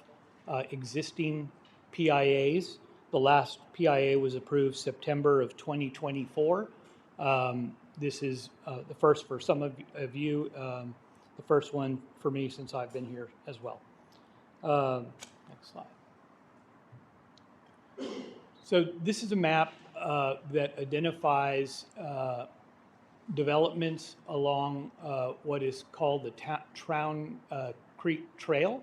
existing PIAs. The last PIA was approved September of 2024. This is the first for some of you, the first one for me since I've been here as well. Next slide. So this is a map that identifies developments along what is called the Trown Creek Trail,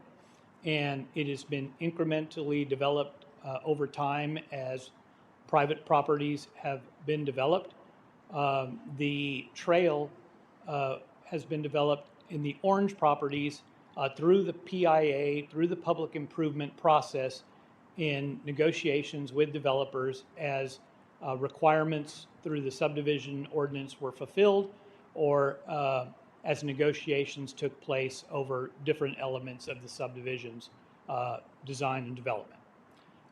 and it has been incrementally developed over time as private properties have been developed. The trail has been developed in the orange properties through the PIA, through the public improvement process in negotiations with developers as requirements through the subdivision ordinance were fulfilled, or as negotiations took place over different elements of the subdivision's design and development.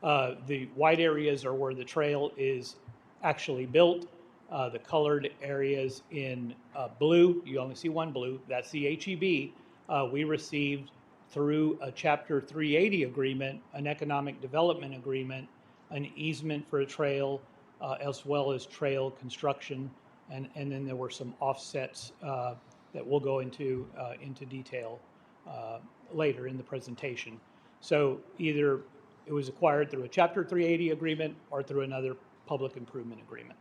The white areas are where the trail is actually built. The colored areas in blue, you only see one blue, that's the HEB. We received through a Chapter 380 agreement, an economic development agreement, an easement for a trail, as well as trail construction, and then there were some offsets that we'll go into detail later in the presentation. So either it was acquired through a Chapter 380 agreement or through another public improvement agreement.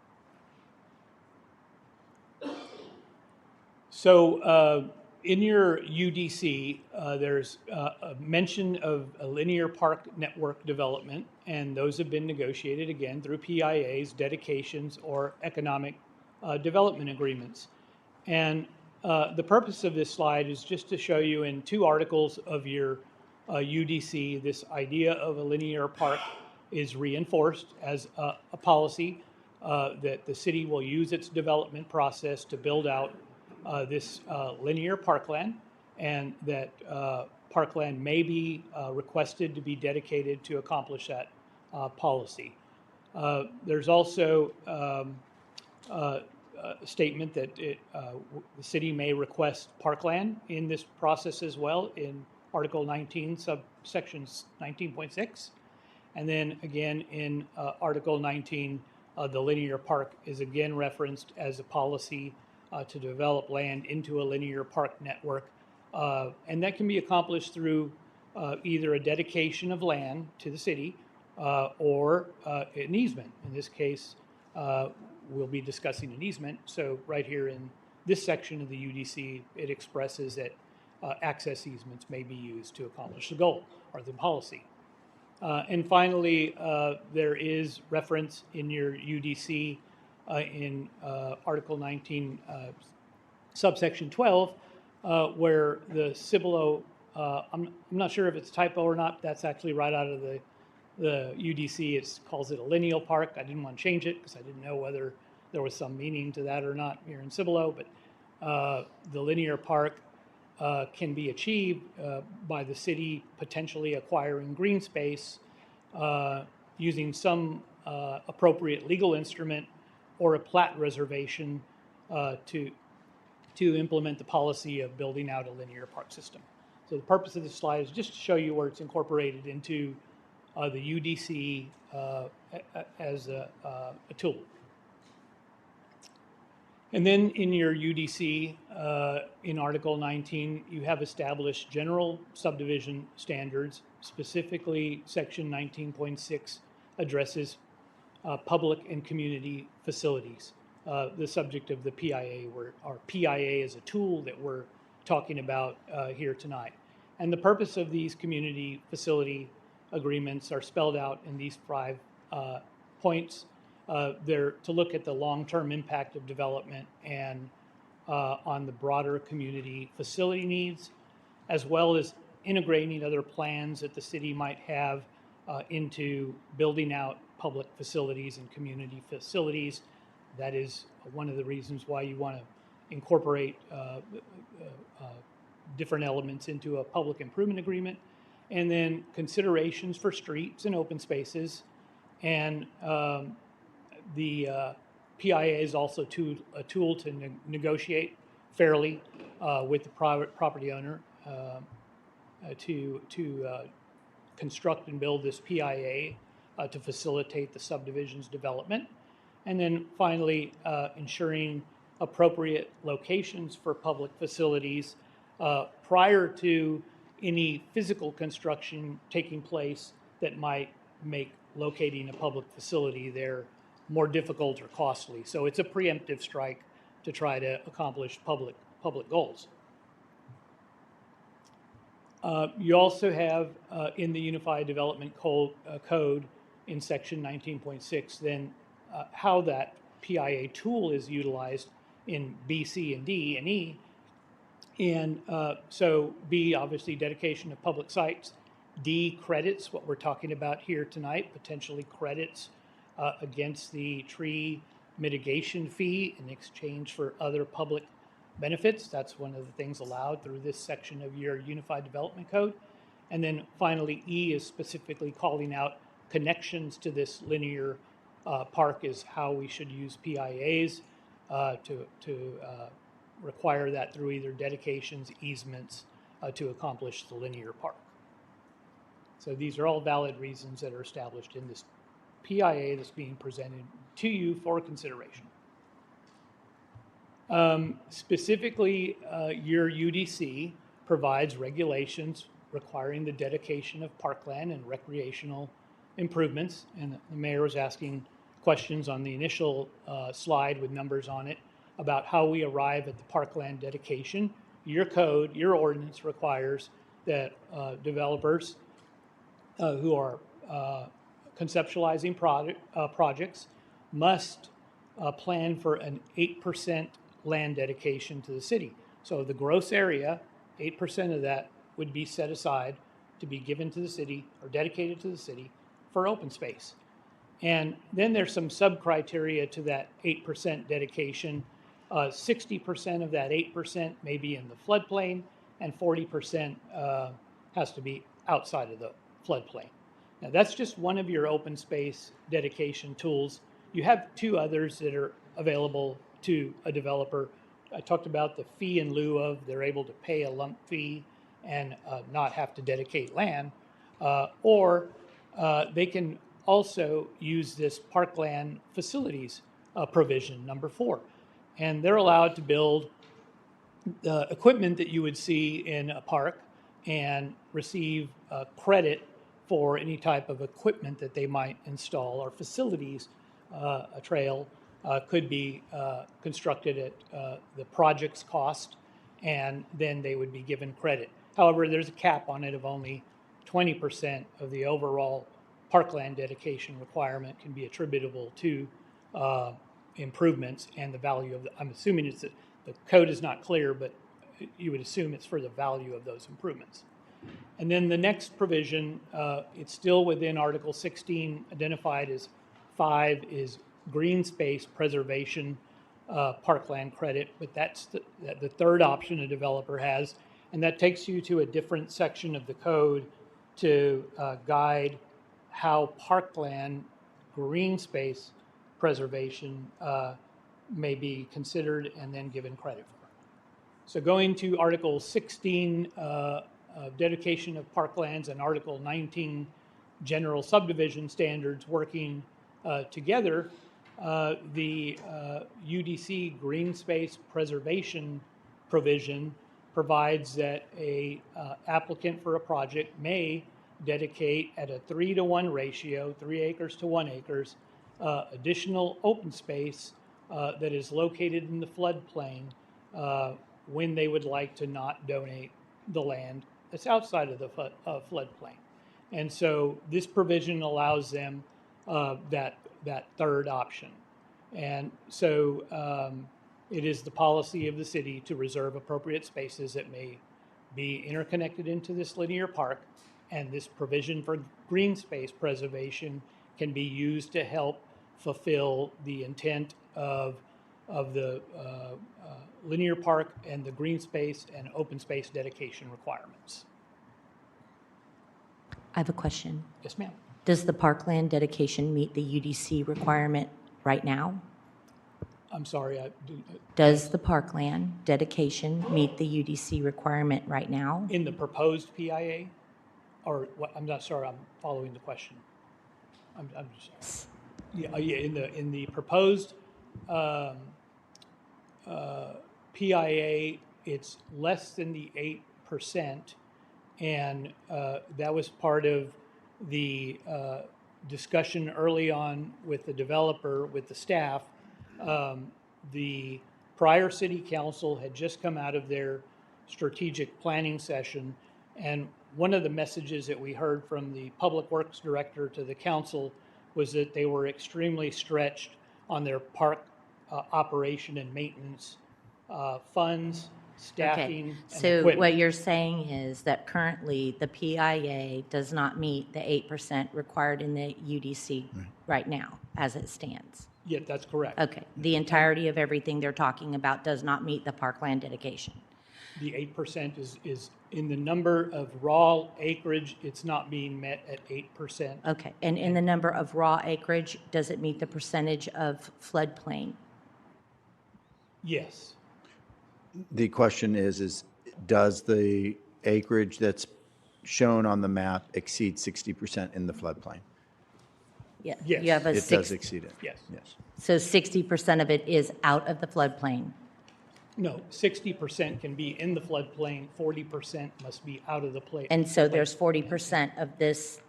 So in your UDC, there's a mention of a linear park network development, and those have been negotiated again through PIAs, dedications, or economic development agreements. And the purpose of this slide is just to show you in two articles of your UDC, this idea of a linear park is reinforced as a policy that the city will use its development process to build out this linear parkland, and that parkland may be requested to be dedicated to accomplish that policy. There's also a statement that the city may request parkland in this process as well in Article 19, subsections 19.6. And then again in Article 19, the linear park is again referenced as a policy to develop land into a linear park network. And that can be accomplished through either a dedication of land to the city or an easement. In this case, we'll be discussing an easement. So right here in this section of the UDC, it expresses that access easements may be used to accomplish the goal or the policy. And finally, there is reference in your UDC in Article 19, subsection 12, where the Cibolo, I'm not sure if it's typo or not, that's actually right out of the UDC. It calls it a lineal park. I didn't want to change it because I didn't know whether there was some meaning to that or not here in Cibolo, but the linear park can be achieved by the city potentially acquiring green space using some appropriate legal instrument or a plat reservation to implement the policy of building out a linear park system. So the purpose of this slide is just to show you where it's incorporated into the UDC as a tool. And then in your UDC, in Article 19, you have established general subdivision standards. Specifically, Section 19.6 addresses public and community facilities, the subject of the PIA, our PIA is a tool that we're talking about here tonight. And the purpose of these community facility agreements are spelled out in these 5 points. They're to look at the long-term impact of development and on the broader community facility needs, as well as integrating other plans that the city might have into building out public facilities and community facilities. That is one of the reasons why you want to incorporate different elements into a public improvement agreement. And then considerations for streets and open spaces. And the PIA is also a tool to negotiate fairly with the private property owner to construct and build this PIA to facilitate the subdivision's development. And then finally, ensuring appropriate locations for public facilities prior to any physical construction taking place that might make locating a public facility there more difficult or costly. So it's a preemptive strike to try to accomplish public goals. You also have in the Unified Development Code in section 19.6 then how that PIA tool is utilized in B, C, and D, and E. And so B, obviously dedication of public sites. D, credits, what we're talking about here tonight, potentially credits against the tree mitigation fee in exchange for other public benefits. That's one of the things allowed through this section of your Unified Development Code. And then finally, E is specifically calling out connections to this linear park is how we should use PIAs to require that through either dedications, easements to accomplish the linear park. So these are all valid reasons that are established in this PIA that's being presented to you for consideration. Specifically, your UDC provides regulations requiring the dedication of parkland and recreational improvements. And the mayor was asking questions on the initial slide with numbers on it about how we arrive at the parkland dedication. Your code, your ordinance requires that developers who are conceptualizing projects must plan for an 8% land dedication to the city. So the gross area, 8% of that would be set aside to be given to the city or dedicated to the city for open space. And then there's some sub-criteria to that 8% dedication. 60% of that 8% may be in the floodplain, and 40% has to be outside of the floodplain. Now that's just one of your open space dedication tools. You have two others that are available to a developer. I talked about the fee in lieu of, they're able to pay a lump fee and not have to dedicate land, or they can also use this parkland facilities provision, number 4. And they're allowed to build the equipment that you would see in a park and receive credit for any type of equipment that they might install or facilities. A trail could be constructed at the project's cost, and then they would be given credit. However, there's a cap on it of only 20% of the overall parkland dedication requirement can be attributable to improvements and the value of the, I'm assuming it's, the code is not clear, but you would assume it's for the value of those improvements. And then the next provision, it's still within Article 16, identified as 5 is green space preservation parkland credit, but that's the third option a developer has, and that takes you to a different section of the code to guide how parkland green space preservation may be considered and then given credit for. So going to Article 16, dedication of parklands, and Article 19, general subdivision standards working together, the UDC green space preservation provision provides that a applicant for a project may dedicate at a 3-to-1 ratio, 3 acres to 1 acres, additional open space that is located in the floodplain when they would like to not donate the land that's outside of the floodplain. And so this provision allows them that that third option. And so it is the policy of the city to reserve appropriate spaces that may be interconnected into this linear park, and this provision for green space preservation can be used to help fulfill the intent of the linear park and the green space and open space dedication requirements. I have a question. Yes, ma'am. Does the parkland dedication meet the UDC requirement right now? I'm sorry, Does the parkland dedication meet the UDC requirement right now? in the proposed PIA, or what, I'm not sorry, I'm following the question. I'm just, yeah, in the proposed PIA, it's less than the 8%, and that was part of the discussion early on with the developer, with the staff. The prior city council had just come out of their strategic planning session, and one of the messages that we heard from the public works director to the council was that they were extremely stretched on their park operation and maintenance funds, staffing, and So equipment. what you're saying is that currently the PIA does not meet the 8% required in the UDC right now, as it stands? Yeah, that's correct. Okay. The entirety of everything they're talking about does not meet the parkland dedication? The 8% is in the number of raw acreage, it's not being met at 8%. Okay. And in the number of raw acreage, does it meet the percentage of floodplain? Yes. The question is does the acreage that's shown on the map exceed 60% in the floodplain? Yeah. Yes. You have a It does exceed it. Yes. Yes. So 60% of it is out of the floodplain? No, 60% can be in the floodplain, 40% must be out of the play. And so there's 40% of this?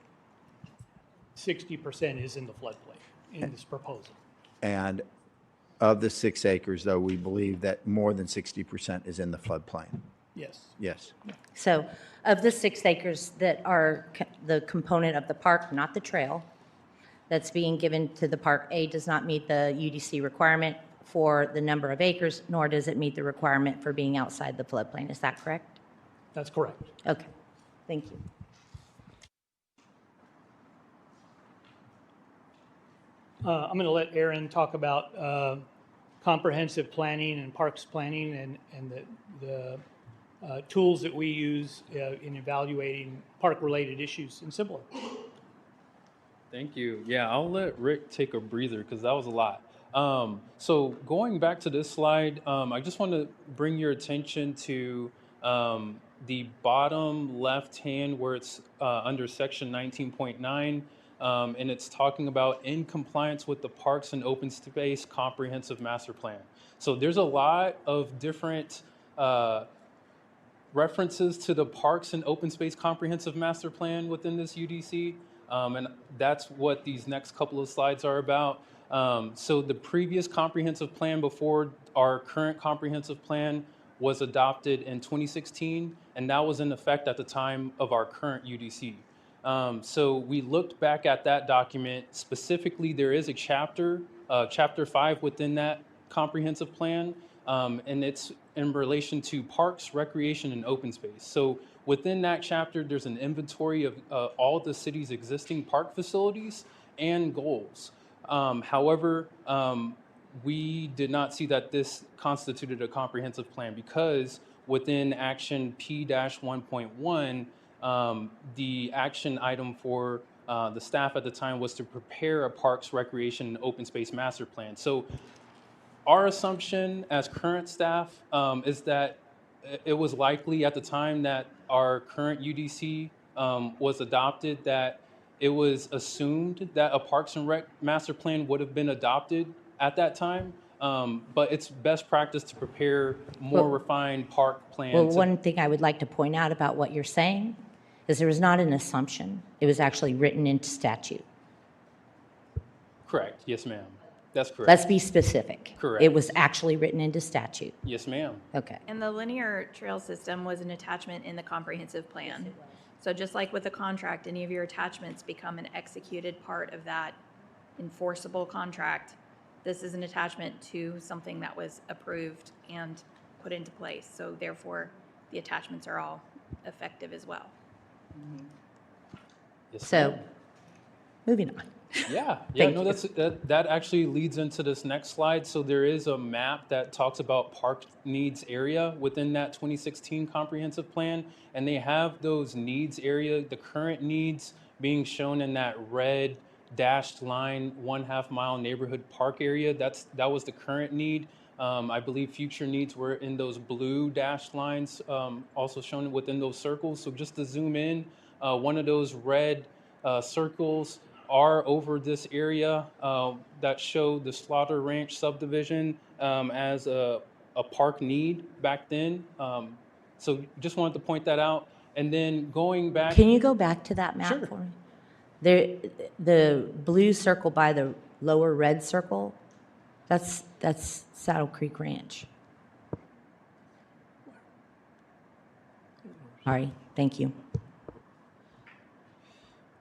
60% is in the floodplain in this proposal. And of the 6 acres, though, we believe that more than 60% is in the floodplain. Yes. Yes. So of the 6 acres that are the component of the park, not the trail, that's being given to the park, A, does not meet the UDC requirement for the number of acres, nor does it meet the requirement for being outside the floodplain. Is that correct? That's correct. Okay. Thank you. I'm going to let Aaron talk about comprehensive planning and parks planning and the tools that we use in evaluating park-related issues in Cibolo. Thank you. Yeah, I'll let Rick take a breather because that was a lot. So going back to this slide, I just want to bring your attention to the bottom left hand where it's under section 19.9, and it's talking about in compliance with the Parks and Open Space Comprehensive Master Plan. So there's a lot of different references to the Parks and Open Space Comprehensive Master Plan within this UDC. And that's what these next couple of slides are about. So the previous comprehensive plan before our current comprehensive plan was adopted in 2016, and that was in effect at the time of our current UDC. So we looked back at that document. Specifically, there is a chapter, chapter 5 within that comprehensive plan, and it's in relation to parks, recreation, and open space. So within that chapter, there's an inventory of all the city's existing park facilities and goals. However, we did not see that this constituted a comprehensive plan because within action P-1.1, the action item for the staff at the time was to prepare a parks, recreation, and open space master plan. So our assumption as current staff is that it was likely at the time that our current UDC was adopted that it was assumed that a Parks and Rec master plan would have been adopted at that time, but it's best practice to prepare more refined park plans. Well, one thing I would like to point out about what you're saying is there was not an assumption. It was actually written into statute. Correct. Yes, ma'am. That's correct. Let's be specific. Correct. It was actually written into statute. Yes, ma'am. Okay. And the linear trail system was an attachment in the comprehensive plan. So just like with a contract, any of your attachments become an executed part of that enforceable contract. This is an attachment to something that was approved and put into place. So therefore, the attachments are all effective as well. So, moving on. Yeah, Thank no, you. that actually leads into this next slide. So there is a map that talks about park needs area within that 2016 comprehensive plan, and they have those needs area, the current needs being shown in that red dashed line, 1/2 mile neighborhood park area. That was the current need. I believe future needs were in those blue dashed lines, also shown within those circles. So just to zoom in, one of those red circles are over this area that show the Slaughter Ranch subdivision as a park need back then. So just wanted to point that out. And then going back. Can you go back to that map Sure. for me? There, the blue circle by the lower red circle, that's Saddle Creek Ranch. All right, thank you.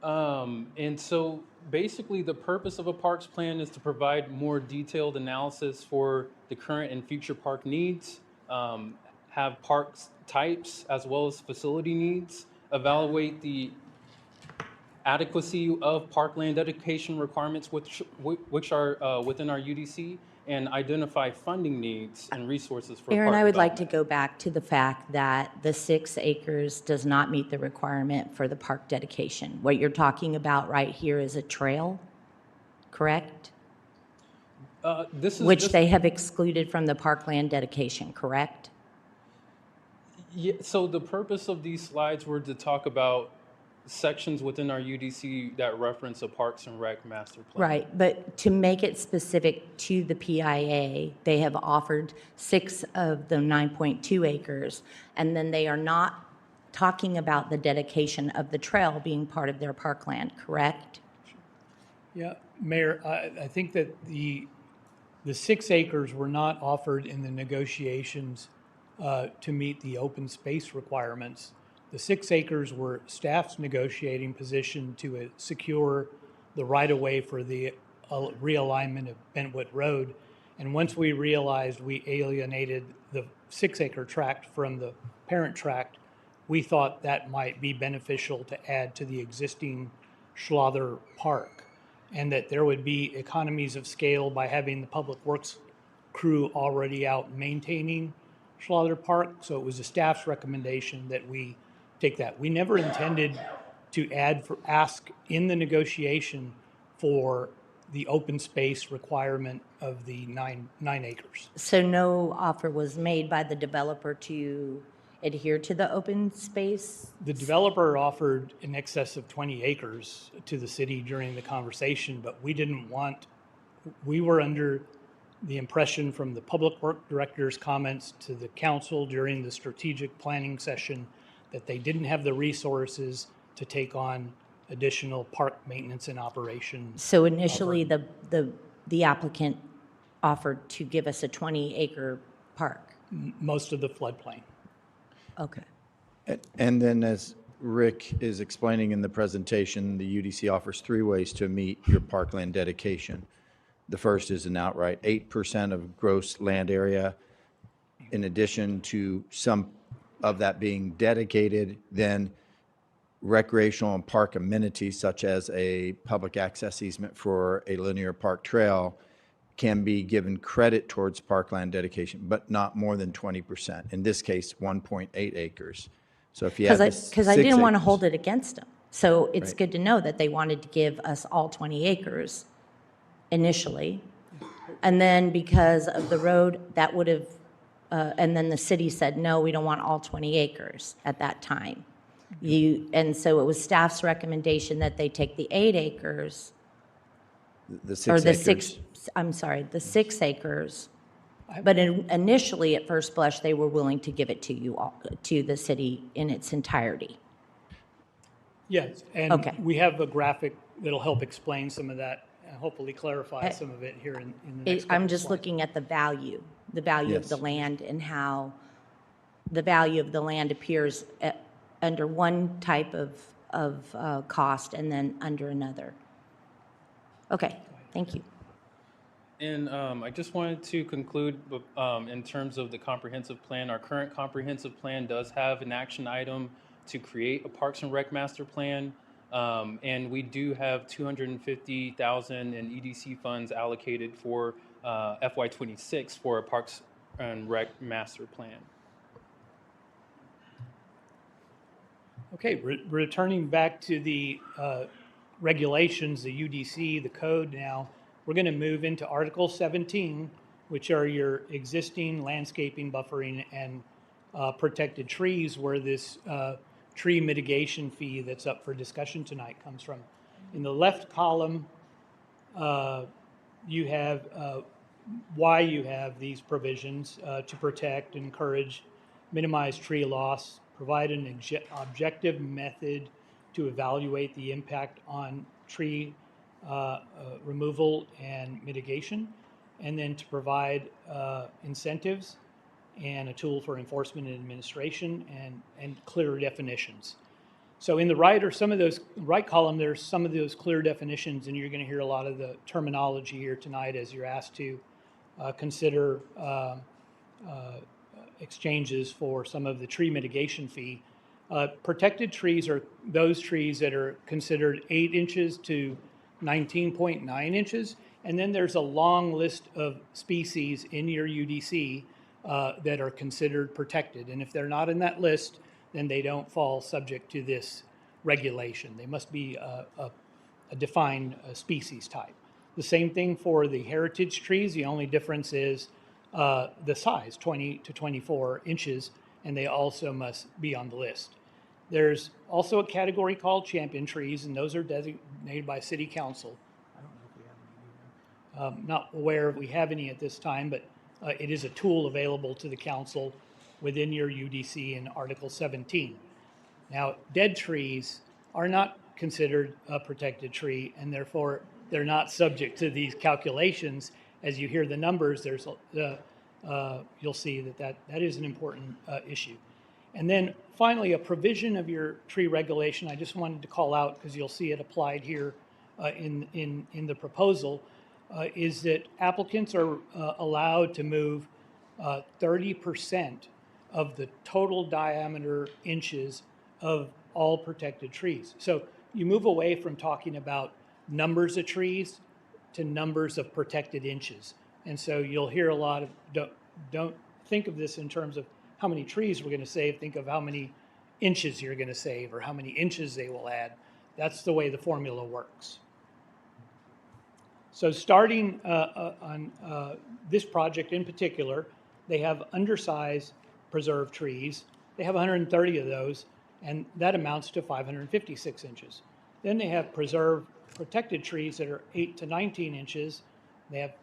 And so basically the purpose of a parks plan is to provide more detailed analysis for the current and future park needs, have parks types as well as facility needs, evaluate the adequacy of parkland dedication requirements which are within our UDC, and identify funding needs and resources for Aaron, park I would like to development. go back to the fact that the 6 acres does not meet the requirement for the park dedication. What you're talking about right here is a trail, correct? This is Which just- they have excluded from the parkland dedication, correct? Yeah, so the purpose of these slides were to talk about sections within our UDC that reference a Parks and Rec master plan. Right, but to make it specific to the PIA, they have offered 6 of the 9.2 acres, and then they are not talking about the dedication of the trail being part of their parkland, correct? Yeah, Mayor, I think that the 6 acres were not offered in the negotiations to meet the open space requirements. The 6 acres were staff's negotiating position to secure the right-of-way for the realignment of Bentwood Road. And once we realized we alienated the 6-acre tract from the parent tract, we thought that might be beneficial to add to the existing Schlother Park, and that there would be economies of scale by having the public works crew already out maintaining Schlother Park. So it was the staff's recommendation that we take that. We never intended to ask in the negotiation for the open space requirement of the 9 acres. So no offer was made by the developer to adhere to the open space? The developer offered in excess of 20 acres to the city during the conversation, but we were under the impression from the Public Work Director's comments to the council during the strategic planning session that they didn't have the resources to take on additional park maintenance and operation. So initially, the applicant offered to give us a 20-acre park? Most of the floodplain. Okay. And then as Rick is explaining in the presentation, the UDC offers 3 ways to meet your parkland dedication. The first is an outright 8% of gross land area. In addition to some of that being dedicated, then recreational and park amenities such as a public access easement for a linear park trail can be given credit towards parkland dedication, but not more than 20%. In this case, 1.8 acres. So if you have Because I didn't want to acres- hold it against them. So it's Right. good to know that they wanted to give us all 20 acres initially. And then because of the road, that would have, and then the city said, no, we don't want all 20 acres at that time. And so it was staff's recommendation that they take the 8 acres, the or 6 the acres. the 6 acres. But initially, at first blush, they were willing to give it to you all, to the city in its entirety. Yes, and Okay. we have a graphic that'll help explain some of that and hopefully clarify some of it here in the next couple I'm of just slides. looking at the value of Yes. the land and how the value of the land appears under one type of cost and then under another. Okay, Thank you. And I just wanted to conclude in terms of the comprehensive plan. Our current comprehensive plan does have an action item to create a Parks and Rec master plan. And we do have $250,000 in EDC funds allocated for FY26 for a Parks and Rec master plan. Okay, returning back to the regulations, the UDC, the code now, we're going to move into Article 17, which are your existing landscaping, buffering, and protected trees, where this tree mitigation fee that's up for discussion tonight comes from. In the left column, you have why you have these provisions to protect, encourage, minimize tree loss, provide an objective method to evaluate the impact on tree removal and mitigation, and then to provide incentives and a tool for enforcement and administration and clear definitions. So in the right column, there's some of those clear definitions, and you're going to hear a lot of the terminology here tonight as you're asked to consider exchanges for some of the tree mitigation fee. Protected trees are those trees that are considered 8 inches to 19.9 inches. And then there's a long list of species in your UDC that are considered protected. And if they're not in that list, then they don't fall subject to this regulation. They must be a defined species type. The same thing for the heritage trees. The only difference is the size, 20 to 24 inches, and they also must be on the list. There's also a category called champion trees, and those are designated by City Council. I don't know if we have any. Not aware if we have any at this time, but it is a tool available to the council within your UDC in Article 17. Now, dead trees are not considered a protected tree, and therefore they're not subject to these calculations. As you hear the numbers, there's you'll see that is an important issue. And then finally, a provision of your tree regulation I just wanted to call out because you'll see it applied here in the proposal, is that applicants are allowed to move 30% of the total diameter inches of all protected trees. So you move away from talking about numbers of trees to numbers of protected inches. And so you'll hear a lot of, don't think of this in terms of how many trees we're going to save, think of how many inches you're going to save or how many inches they will add. That's the way the formula works. So starting on this project in particular, they have undersized preserved trees. They have 130 of those, and that amounts to 556 inches. Then they have preserved protected trees that are 8 to 19 inches. They have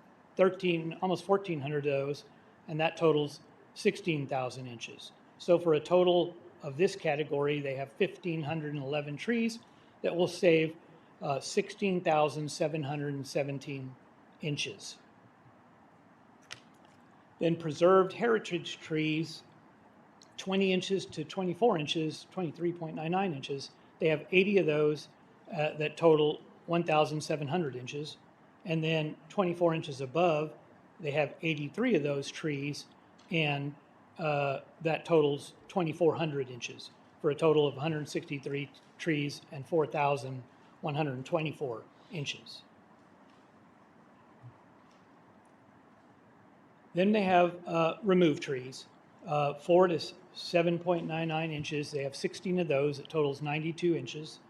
almost 1,400 of those, and that totals 16,000 inches. So for a total of this category, they have 1,511 trees that will save 16,717 inches. Then preserved heritage trees, 20 inches to 24 inches, 23.99 inches, they have 80 of those that total 1,700 inches. And then 24 inches above, they have 83 of those trees, and that totals 2,400 inches for a total of 163 trees and 4,124 inches. Then they have removed trees, 4 to 7.99 inches. They have 16 of those. It totals 92 inches.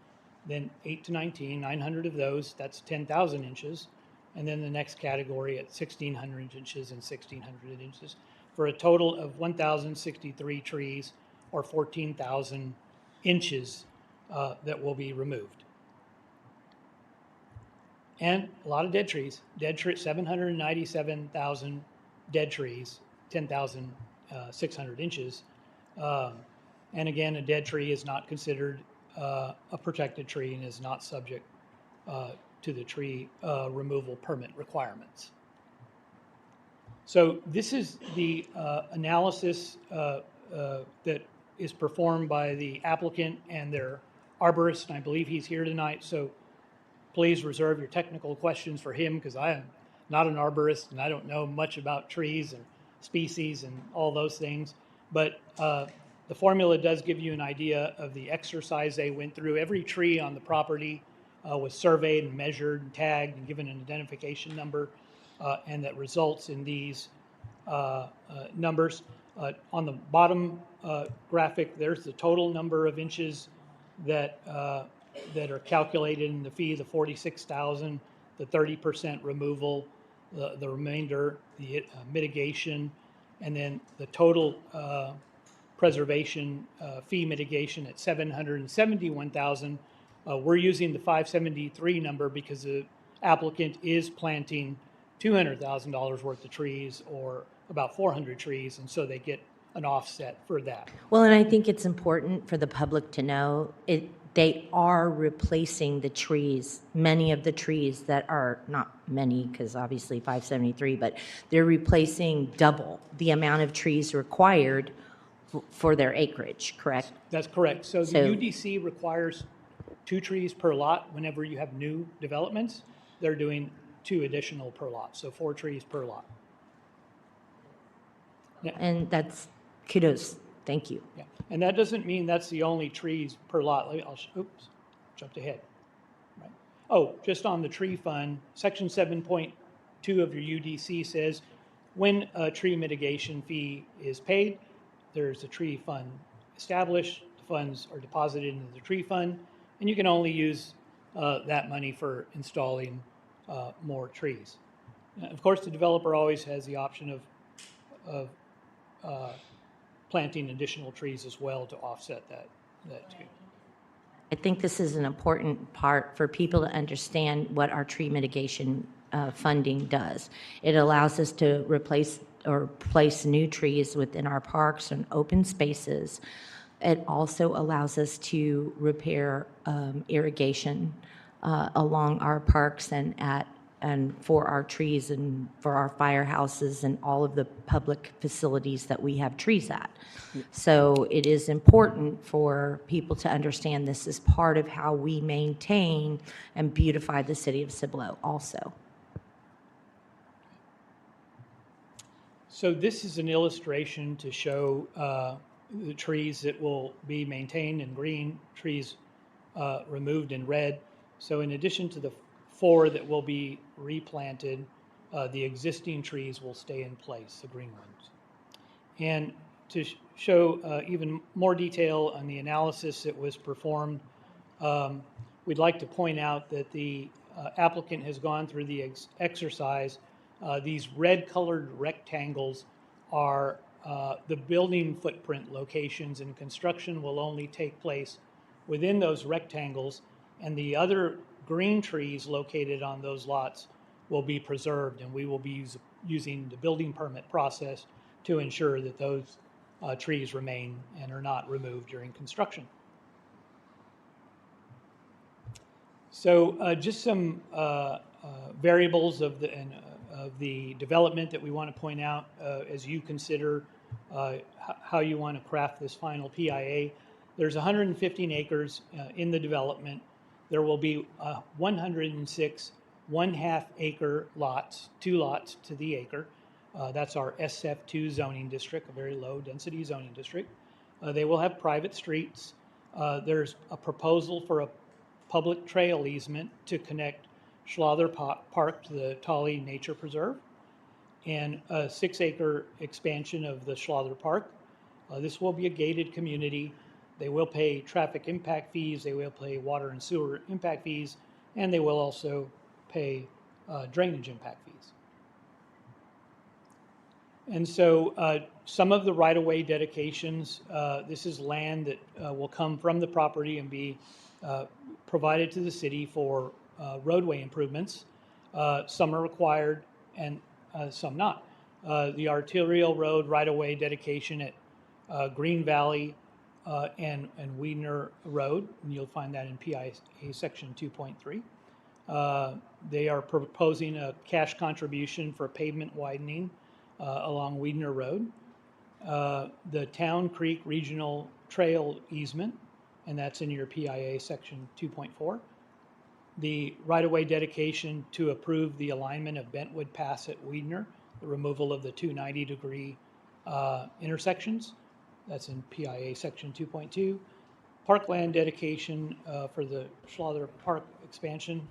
Then 8 to 19, 900 of those. That's 10,000 inches. And then the next category at 1,600 inches and 1,600 inches for a total of 1,063 trees or 14,000 inches that will be removed. And a lot of dead trees. 797,000 dead trees, 10,600 inches. And again, a dead tree is not considered a protected tree and is not subject to the tree removal permit requirements. So this is the analysis that is performed by the applicant and their arborist, and I believe he's here tonight. So please reserve your technical questions for him because I am not an arborist and I don't know much about trees and species and all those things. But the formula does give you an idea of the exercise they went through. Every tree on the property was surveyed and measured and tagged and given an identification number, and that results in these numbers. On the bottom graphic, there's the total number of inches that that are calculated in the fee, the 46,000, the 30% removal, the remainder, the mitigation, and then the total preservation fee mitigation at 771,000. We're using the 573 number because the applicant is planting $200,000 worth of trees, or about 400 trees, and so they get an offset for that. Well, and I think it's important for the public to know they are replacing the trees, many of the trees that are, not many, because obviously 573, but they're replacing double the amount of trees required for their acreage, correct? That's correct. So the So- UDC requires 2 trees per lot whenever you have new developments. They're doing 2 additional per lot, so 4 trees per lot. Yeah. And that's kudos. Thank you. Yeah. And that doesn't mean that's the only trees per lot. Oops, jumped ahead. Right. Oh, just on the tree fund, section 7.2 of your UDC says when a tree mitigation fee is paid, there's a tree fund established. The funds are deposited into the tree fund, and you can only use that money for installing more trees. Of course, the developer always has the option of planting additional trees as well to offset that too. I think this is an important part for people to understand what our tree mitigation funding does. It allows us to replace or place new trees within our parks and open spaces. It also allows us to repair irrigation along our parks and for our trees and for our firehouses and all of the public facilities that we have trees at. So it is important for people to understand this is part of how we maintain and beautify the city of Cibolo also. So this is an illustration to show the trees that will be maintained in green, trees removed in red. So in addition to the 4 that will be replanted, the existing trees will stay in place, the green ones. And to show even more detail on the analysis that was performed, we'd like to point out that the applicant has gone through the exercise. These red-colored rectangles are the building footprint locations, and construction will only take place within those rectangles, and the other green trees located on those lots will be preserved, and we will be using the building permit process to ensure that those trees remain and are not removed during construction. So just some variables of the development that we want to point out as you consider how you want to craft this final PIA. There's 115 acres in the development. There will be 106 1/2 acre lots, 2 lots to the acre. That's our SF2 zoning district, a very low density zoning district. They will have private streets. There's a proposal for a public trail easement to connect Schlother Park to the Tolly Nature Preserve, and a 6-acre expansion of the Schlother Park. This will be a gated community. They will pay traffic impact fees, they will pay water and sewer impact fees, and they will also pay drainage impact fees. And so some of the right-of-way dedications, this is land that will come from the property and be provided to the city for roadway improvements. Some are required and some not. The arterial road right-of-way dedication at Green Valley and Weidner Road, and you'll find that in PIA section 2.3. They are proposing a cash contribution for pavement widening along Weidner Road. The Town Creek Regional Trail easement, and that's in your PIA section 2.4. the right-of-way dedication to approve the alignment of Bentwood Pass at Weidner, the removal of the 290-degree intersections. That's in PIA Section 2.2. Parkland dedication for the Schlother Park expansion.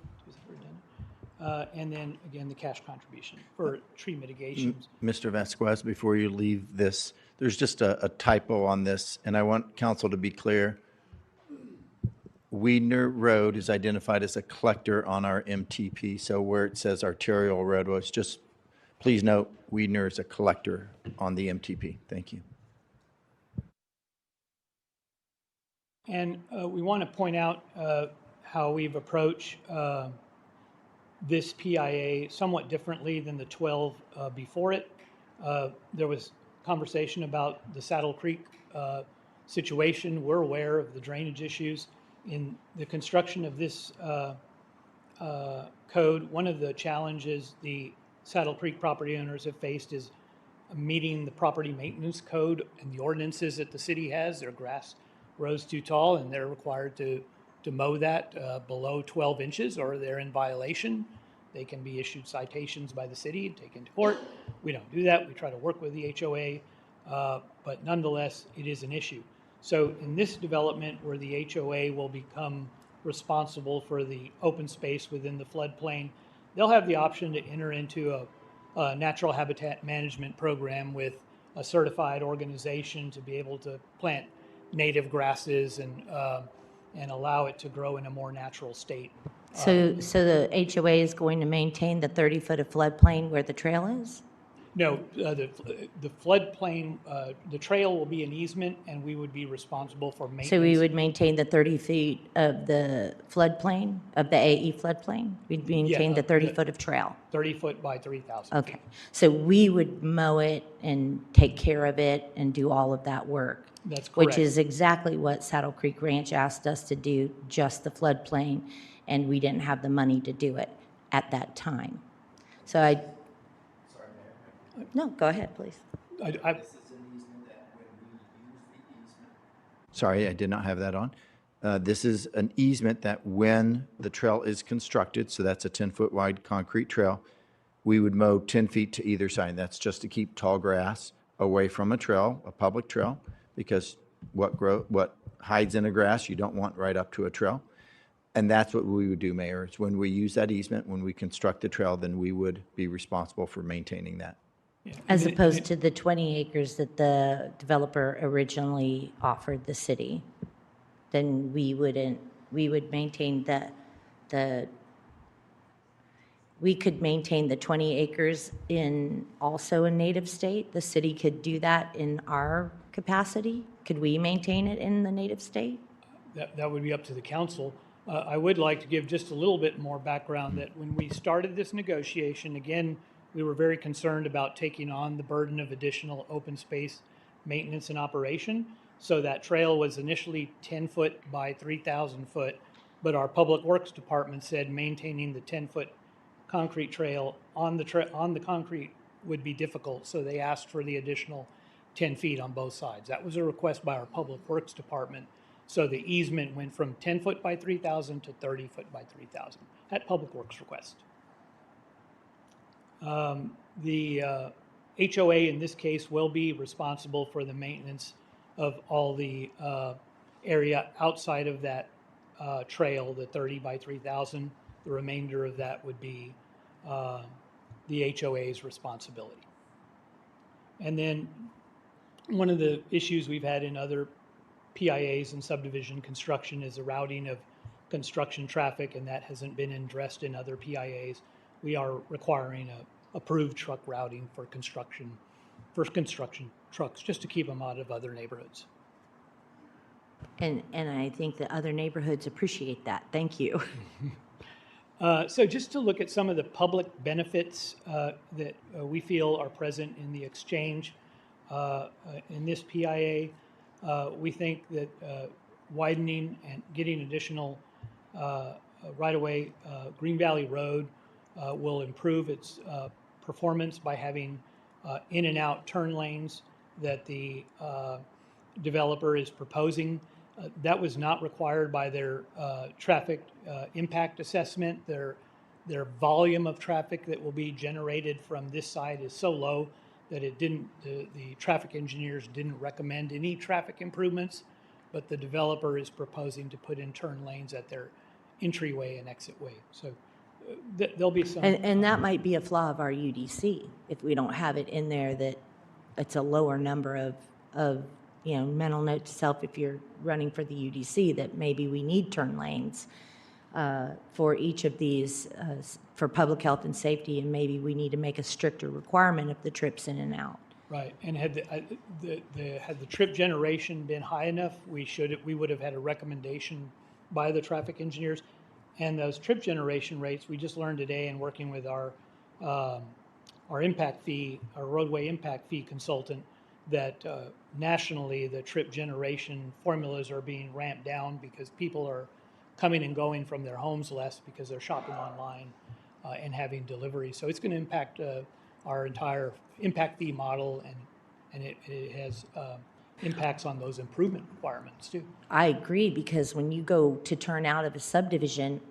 And then, again, the cash contribution for tree mitigations. Mr. Vasquez, before you leave this, there's just a typo on this, and I want council to be clear. Weidner Road is identified as a collector on our MTP, so where it says arterial roadways, just please note Weidner is a collector on the MTP. Thank you. And we want to point out how we've approached this PIA somewhat differently than the 12 before it. There was conversation about the Saddle Creek situation. We're aware of the drainage issues. In the construction of this code, one of the challenges the Saddle Creek property owners have faced is meeting the property maintenance code and the ordinances that the city has. Their grass grows too tall and they're required to mow that below 12 inches or they're in violation. They can be issued citations by the city and taken to court. We don't do that. We try to work with the HOA, but nonetheless, it is an issue. So in this development where the HOA will become responsible for the open space within the floodplain, they'll have the option to enter into a natural habitat management program with a certified organization to be able to plant native grasses and allow it to grow in a more natural state. So the HOA is going to maintain the 30-foot of floodplain where the trail is? No, the floodplain, the trail will be an easement, and we would be responsible for maintenance. So we would maintain the 30 feet of the floodplain, of the AE floodplain? We'd maintain the 30 foot of trail? 30 foot by 3,000 Okay. So we would mow it and take care of it and do all of that work? That's correct. Which is exactly what Saddle Creek Ranch asked us to do, just the floodplain, and we didn't have the money to do it at that time. So no, go ahead, please. Sorry, I did not have that on. This is an easement that when the trail is constructed, so that's a 10-foot wide concrete trail, we would mow 10 feet to either side. That's just to keep tall grass away from a trail, a public trail, because what hides in the grass you don't want right up to a trail. And that's what we would do, Mayor. It's when we use that easement, when we construct the trail, then we would be responsible for maintaining that. As opposed to the 20 acres that the developer originally offered the city, then we would maintain we could maintain the 20 acres in also a native state. The city could do that in our capacity. Could we maintain it in the native state? That would be up to the council. I would like to give just a little bit more background that when we started this negotiation, again, we were very concerned about taking on the burden of additional open space maintenance and operation. So that trail was initially 10 foot by 3,000 foot, but our Public Works Department said maintaining the 10-foot concrete trail on the concrete would be difficult. So they asked for the additional 10 feet on both sides. That was a request by our Public Works Department. So the easement went from 10 foot by 3,000 to 30 foot by 3,000 at Public Works request. The HOA in this case will be responsible for the maintenance of all the area outside of that trail, the 30 by 3,000. The remainder of that would be the HOA's responsibility. And then one of the issues we've had in other PIAs and subdivision construction is the routing of construction traffic, and that hasn't been addressed in other PIAs. We are requiring approved truck routing for construction trucks, just to keep them out of other neighborhoods. And I think that other neighborhoods appreciate that. Thank you. So just to look at some of the public benefits that we feel are present in the exchange in this PIA, we think that widening and getting additional right-of-way, Green Valley Road will improve its performance by having in and out turn lanes that the developer is proposing. That was not required by their traffic impact assessment. Their volume of traffic that will be generated from this side is so low that it didn't, the traffic engineers didn't recommend any traffic improvements, but the developer is proposing to put in turn lanes at their entryway and exit way. So there'll be some. And that might be a flaw of our UDC, if we don't have it in there that it's a lower number of mental note to self if you're running for the UDC, that maybe we need turn lanes for each of these for public health and safety, and maybe we need to make a stricter requirement of the trips in and out. Right, and had the trip generation been high enough, we would have had a recommendation by the traffic engineers. And those trip generation rates, we just learned today in working with our impact fee, our roadway impact fee consultant, that nationally the trip generation formulas are being ramped down because people are coming and going from their homes less because they're shopping online and having delivery. So it's going to impact our entire impact fee model, and it has impacts on those improvement requirements too. I agree, because when you go to turn out of a subdivision,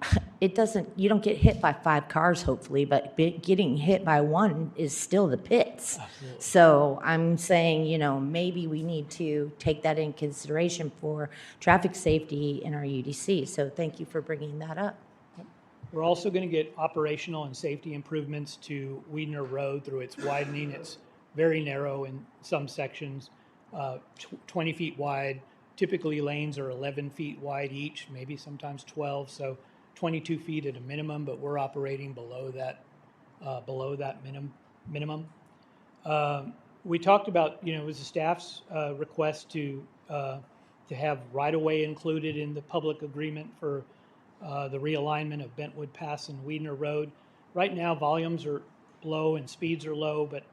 you don't get hit by 5 cars, hopefully, but getting hit by one is still the pits. Absolutely. So I'm saying, maybe we need to take that in consideration for traffic safety in our UDC. So thank you for bringing that up. We're also going to get operational and safety improvements to Wiedner Road through its widening. It's very narrow in some sections, 20 feet wide. Typically lanes are 11 feet wide each, maybe sometimes 12, so 22 feet at a minimum, but we're operating below that minimum. We talked about, it was the staff's request to have right-of-way included in the public agreement for the realignment of Bentwood Pass and Wiedner Road. Right now, volumes are low and speeds are low, but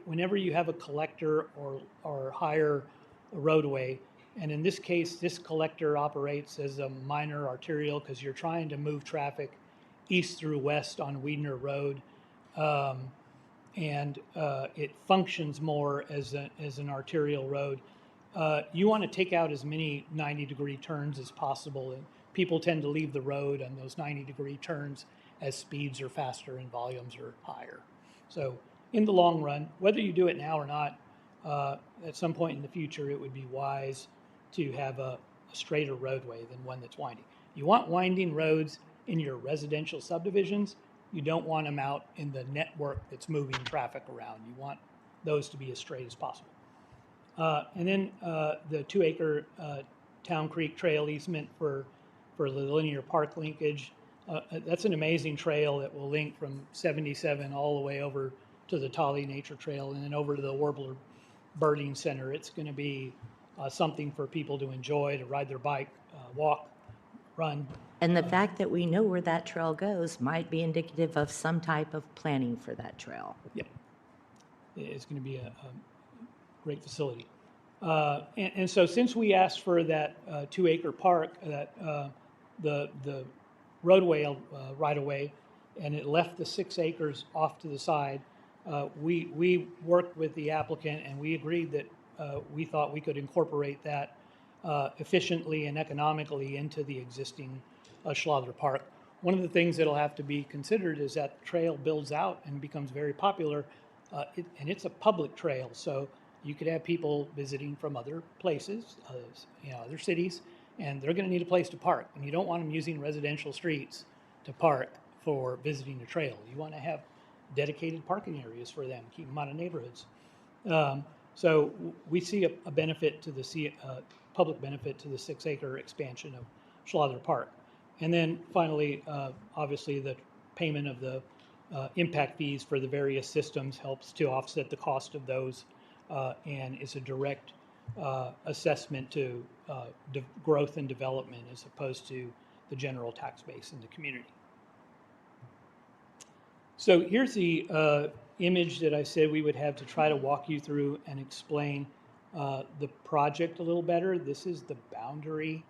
whenever you have a collector or higher roadway, and in this case, this collector operates as a minor arterial because you're trying to move traffic east through west on Wiedner Road, and it functions more as an arterial road. You want to take out as many 90-degree turns as possible, and people tend to leave the road on those 90-degree turns as speeds are faster and volumes are higher. So in the long run, whether you do it now or not, at some point in the future, it would be wise to have a straighter roadway than one that's winding. You want winding roads in your residential subdivisions. You don't want them out in the network that's moving traffic around. You want those to be as straight as possible. And then the 2-acre Town Creek Trail easement for the linear park linkage. That's an amazing trail that will link from 77 all the way over to the Tolly Nature Trail and then over to the Warbler Birding Center. It's going to be something for people to enjoy, to ride their bike, walk, run. And the fact that we know where that trail goes might be indicative of some type of planning for that trail. Yeah, it's going to be a great facility. And so since we asked for that 2-acre park, that the roadway right-of-way, and it left the 6 acres off to the side, we worked with the applicant and we agreed that we thought we could incorporate that efficiently and economically into the existing Schlother Park. One of the things that'll have to be considered is that the trail builds out and becomes very popular, and it's a public trail, so you could have people visiting from other places, other cities, and they're going to need a place to park, and you don't want them using residential streets to park for visiting the trail. You want to have dedicated parking areas for them, keep them out of neighborhoods. So we see a benefit to the public benefit to the 6-acre expansion of Schlother Park. And then finally, obviously, the payment of the impact fees for the various systems helps to offset the cost of those, and is a direct assessment to growth and development as opposed to the general tax base in the community. So here's the image that I said we would have to try to walk you through and explain the project a little better. This is the boundary,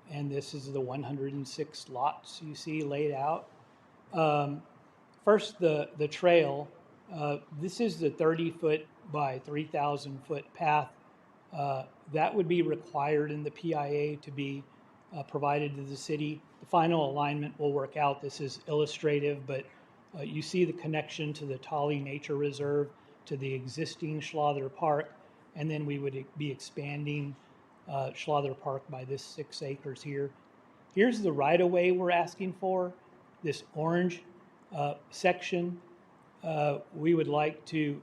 and this is the 106 lots you see laid out. First, the trail. This is the 30-foot by 3,000-foot path That would be required in the PIA to be provided to the city. The final alignment will work out. This is illustrative, but you see the connection to the Tolly Nature Reserve, to the existing Schlother Park, and then we would be expanding Schlother Park by this 6 acres here. Here's the right-of-way we're asking for, this orange section. We would like to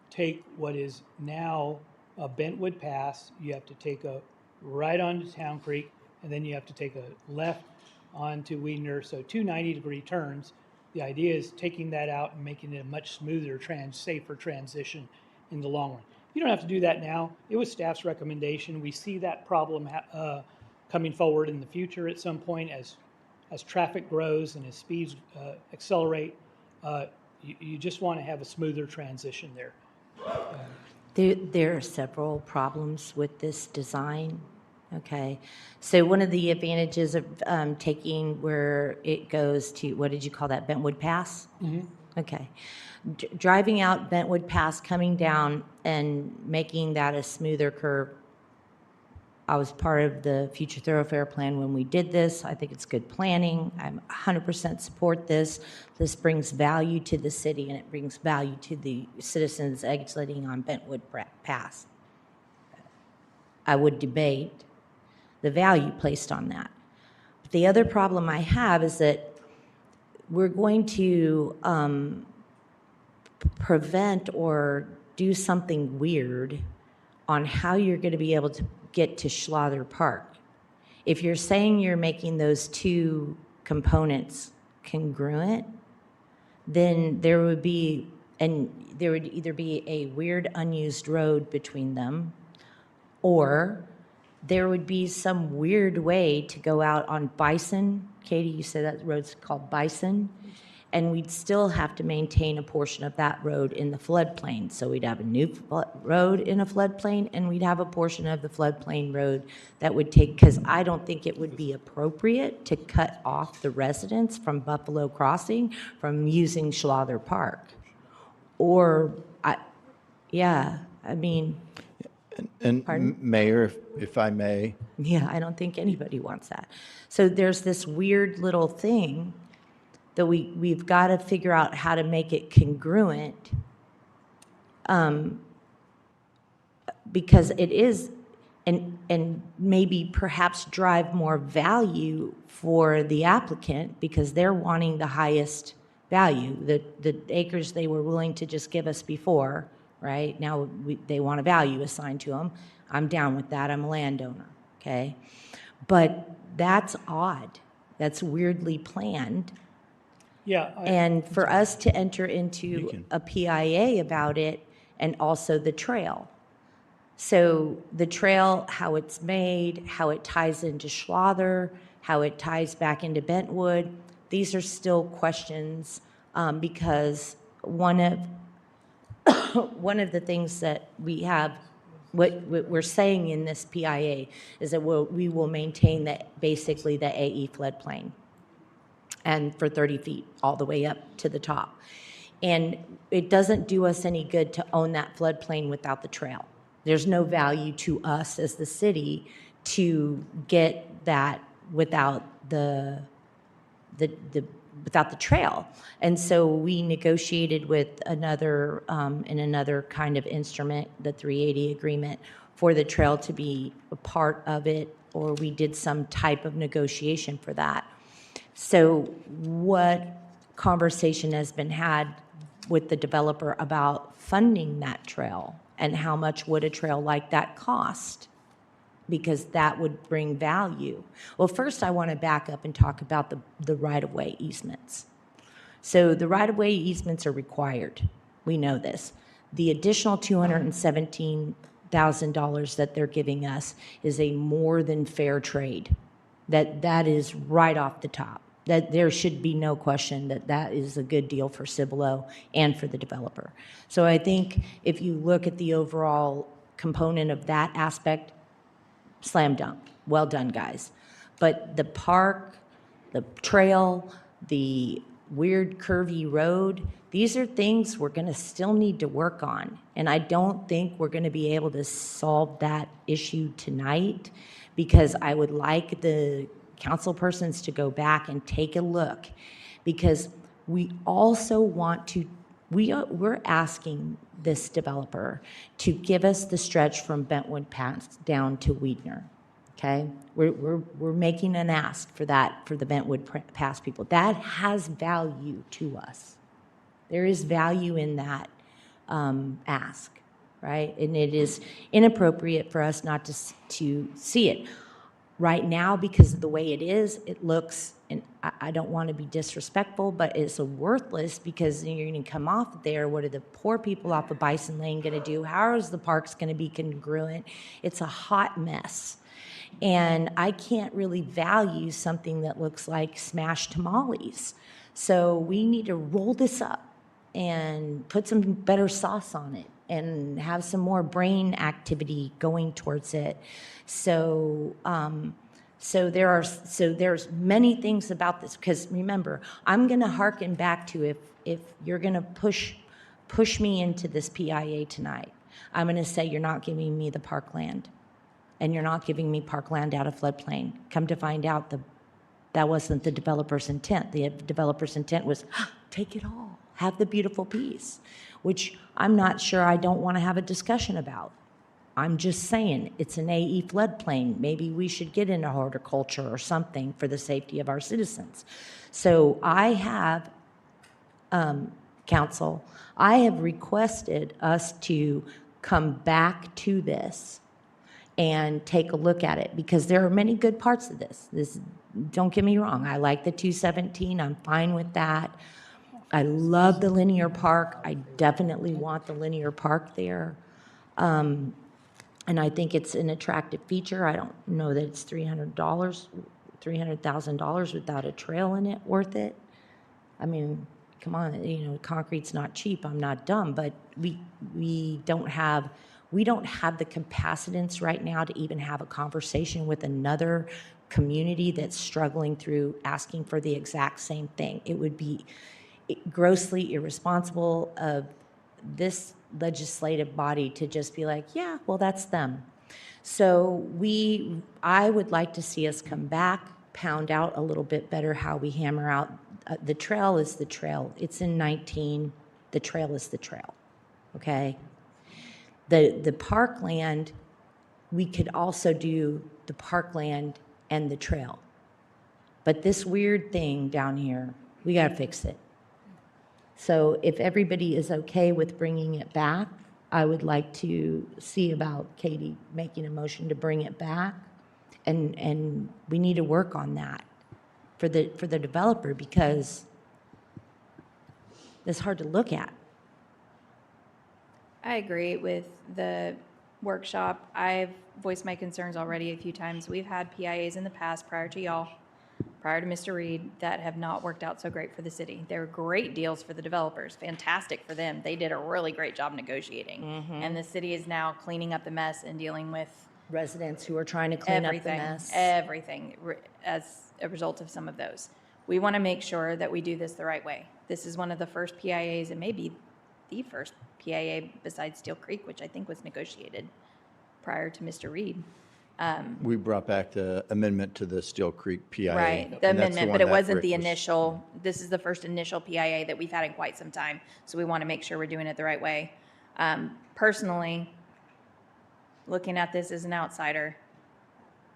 take what is now a Bentwood Pass. You have to take a right onto Town Creek, and then you have to take a left onto Weidner, so 2 90-degree turns. The idea is taking that out and making it a much smoother, safer transition in the long run. You don't have to do that now. It was staff's recommendation. We see that problem coming forward in the future at some point as traffic grows and as speeds accelerate. You just want to have a smoother transition there. There are several problems with this design. Okay, so one of the advantages of taking where it goes to, what did you call that, Bentwood Pass? Mm-hmm. Okay. Driving out Bentwood Pass, coming down and making that a smoother curve. I was part of the future thoroughfare plan when we did this. I think it's good planning. I'm 100% support this. This brings value to the city and it brings value to the citizens exiting on Bentwood Pass. I would debate the value placed on that. But the other problem I have is that we're going to prevent or do something weird on how you're going to be able to get to Schlother Park. If you're saying you're making those two components congruent, then there would either be a weird unused road between them, or there would be some weird way to go out on Bison. Katie, you said that road's called Bison, and we'd still have to maintain a portion of that road in the floodplain. So we'd have a new road in a floodplain, and we'd have a portion of the floodplain road that would take, because I don't think it would be appropriate to cut off the residents from Buffalo Crossing from using Schlother Park. Or, And Mayor, if I may. Yeah, I don't think anybody wants that. So there's this weird little thing that we've got to figure out how to make it congruent, because it is, and maybe perhaps drive more value for the applicant because they're wanting the highest value. The acres they were willing to just give us before, right? Now they want a value assigned to them. I'm down with that. I'm a landowner, okay? But that's odd. That's weirdly planned. Yeah. And for us to enter into a PIA about it, and also the trail. So the trail, how it's made, how it ties into Schlother, how it ties back into Bentwood, these are still questions, because one of the things that we have, what we're saying in this PIA is that we will maintain basically the AE floodplain, and for 30 feet all the way up to the top. And it doesn't do us any good to own that floodplain without the trail. There's no value to us as the city to get that without the trail. And so we negotiated with another, in another kind of instrument, the 380 agreement, for the trail to be a part of it, or we did some type of negotiation for that. So what conversation has been had with the developer about funding that trail, and how much would a trail like that cost? Because that would bring value. Well, first I want to back up and talk about the right-of-way easements. So the right-of-way easements are required. We know this. The additional $217,000 that they're giving us is a more than fair trade. That is right off the top. That there should be no question that is a good deal for Cibolo and for the developer. So I think if you look at the overall component of that aspect, slam dunk. Well done, guys. But the park, the trail, the weird curvy road. These are things we're going to still need to work on. And I don't think we're going to be able to solve that issue tonight, because I would like the council persons to go back and take a look, because we also want to, we're asking this developer to give us the stretch from Bentwood Pass down to Weidner. Okay, we're making an ask for that, for the Bentwood Pass people. That has value to us. There is value in that ask, right? And it is inappropriate for us not to see it. Right now, because of the way it is, it looks, and I don't want to be disrespectful, but it's worthless, because you're going to come off there. What are the poor people off of Bison Lane going to do? How is the parks going to be congruent? It's a hot mess. And I can't really value something that looks like smashed tamales. So we need to roll this up and put some better sauce on it and have some more brain activity going towards it. So, there's many things about this, because remember, I'm going to hearken back to, if you're going to push me into this PIA tonight, I'm going to say you're not giving me the parkland. And you're not giving me parkland out of floodplain. Come to find out, that wasn't the developer's intent. The developer's intent was, take it all, have the beautiful piece, which I'm not sure I don't want to have a discussion about. I'm just saying, it's an AE floodplain. Maybe we should get into horticulture or something for the safety of our citizens. So I have, council, I have requested us to come back to this and take a look at it, because there are many good parts of this. Don't get me wrong, I like the 217, I'm fine with that. I love the linear park. I definitely want the linear park there. And I think it's an attractive feature. I don't know that it's $300,000 without a trail in it worth it. I mean, come on, concrete's not cheap. I'm not dumb, but we don't have the capacitance right now to even have a conversation with another community that's struggling through asking for the exact same thing. It would be grossly irresponsible of this legislative body to just be like, yeah, well, that's them. So I would like to see us come back, pound out a little bit better how we hammer out. The trail is the trail. It's in 19. The trail is the trail, okay? The parkland, we could also do the parkland and the trail. But this weird thing down here, we got to fix it. So if everybody is okay with bringing it back, I would like to see about Katie making a motion to bring it back. And we need to work on that for the developer, because it's hard to look at. I agree with the workshop. I've voiced my concerns already a few times. We've had PIAs in the past prior to y'all, prior to Mr. Reed, that have not worked out so great for the city. They were great deals for the developers, fantastic for them. They did a really great job negotiating. And the city is now cleaning up the mess and dealing with Residents who are trying to clean up the mess. everything as a result of some of those. We want to make sure that we do this the right way. This is one of the first PIAs, and maybe the first PIA besides Steel Creek, which I think was negotiated prior to Mr. Reed. We brought back the amendment to the Steel Creek PIA. Right, the and that's amendment, one but it that wasn't Rick the was- initial, this is the first initial PIA that we've had in quite some time. So we want to make sure we're doing it the right way. Personally, looking at this as an outsider,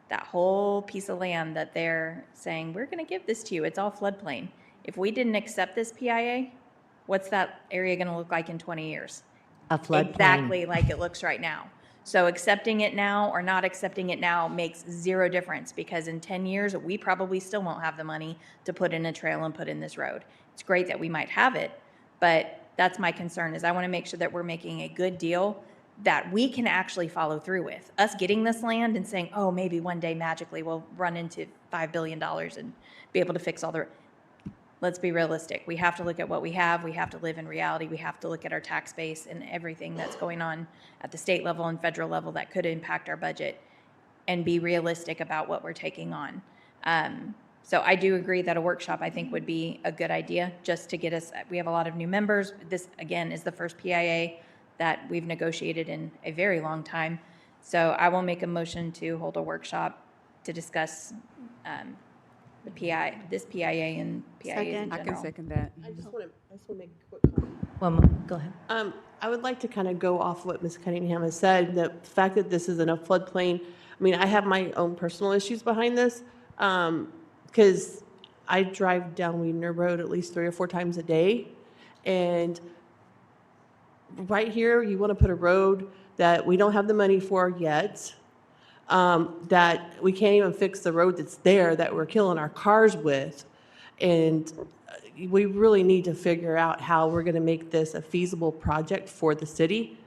that whole piece of land that they're saying, we're going to give this to you, it's all floodplain. If we didn't accept this PIA, what's that area going to look like in 20 years? A floodplain. Exactly like it looks right now. So accepting it now or not accepting it now makes zero difference, because in 10 years, we probably still won't have the money to put in a trail and put in this road. It's great that we might have it, but that's my concern, is I want to make sure that we're making a good deal that we can actually follow through with. Us getting this land and saying, oh, maybe one day magically we'll run into $5 billion and be able to fix all the... Let's be realistic. We have to look at what we have. We have to live in reality. We have to look at our tax base and everything that's going on at the state level and federal level that could impact our budget, and be realistic about what we're taking on. So I do agree that a workshop, I think, would be a good idea, just to get us, we have a lot of new members. This, again, is the first PIA that we've negotiated in a very long time. So I will make a motion to hold a workshop to discuss this PIA and PIAs in Second. general. I can second that. I just want to make a quick comment. Well, go ahead. I would like to kind of go off what Ms. Cunningham has said, the fact that this is in a floodplain. I mean, I have my own personal issues behind this, because I drive down Weidner Road at least 3 or 4 times a day. And right here, you want to put a road that we don't have the money for yet, that we can't even fix the road that's there that we're killing our cars with. And we really need to figure out how we're going to make this a feasible project for the city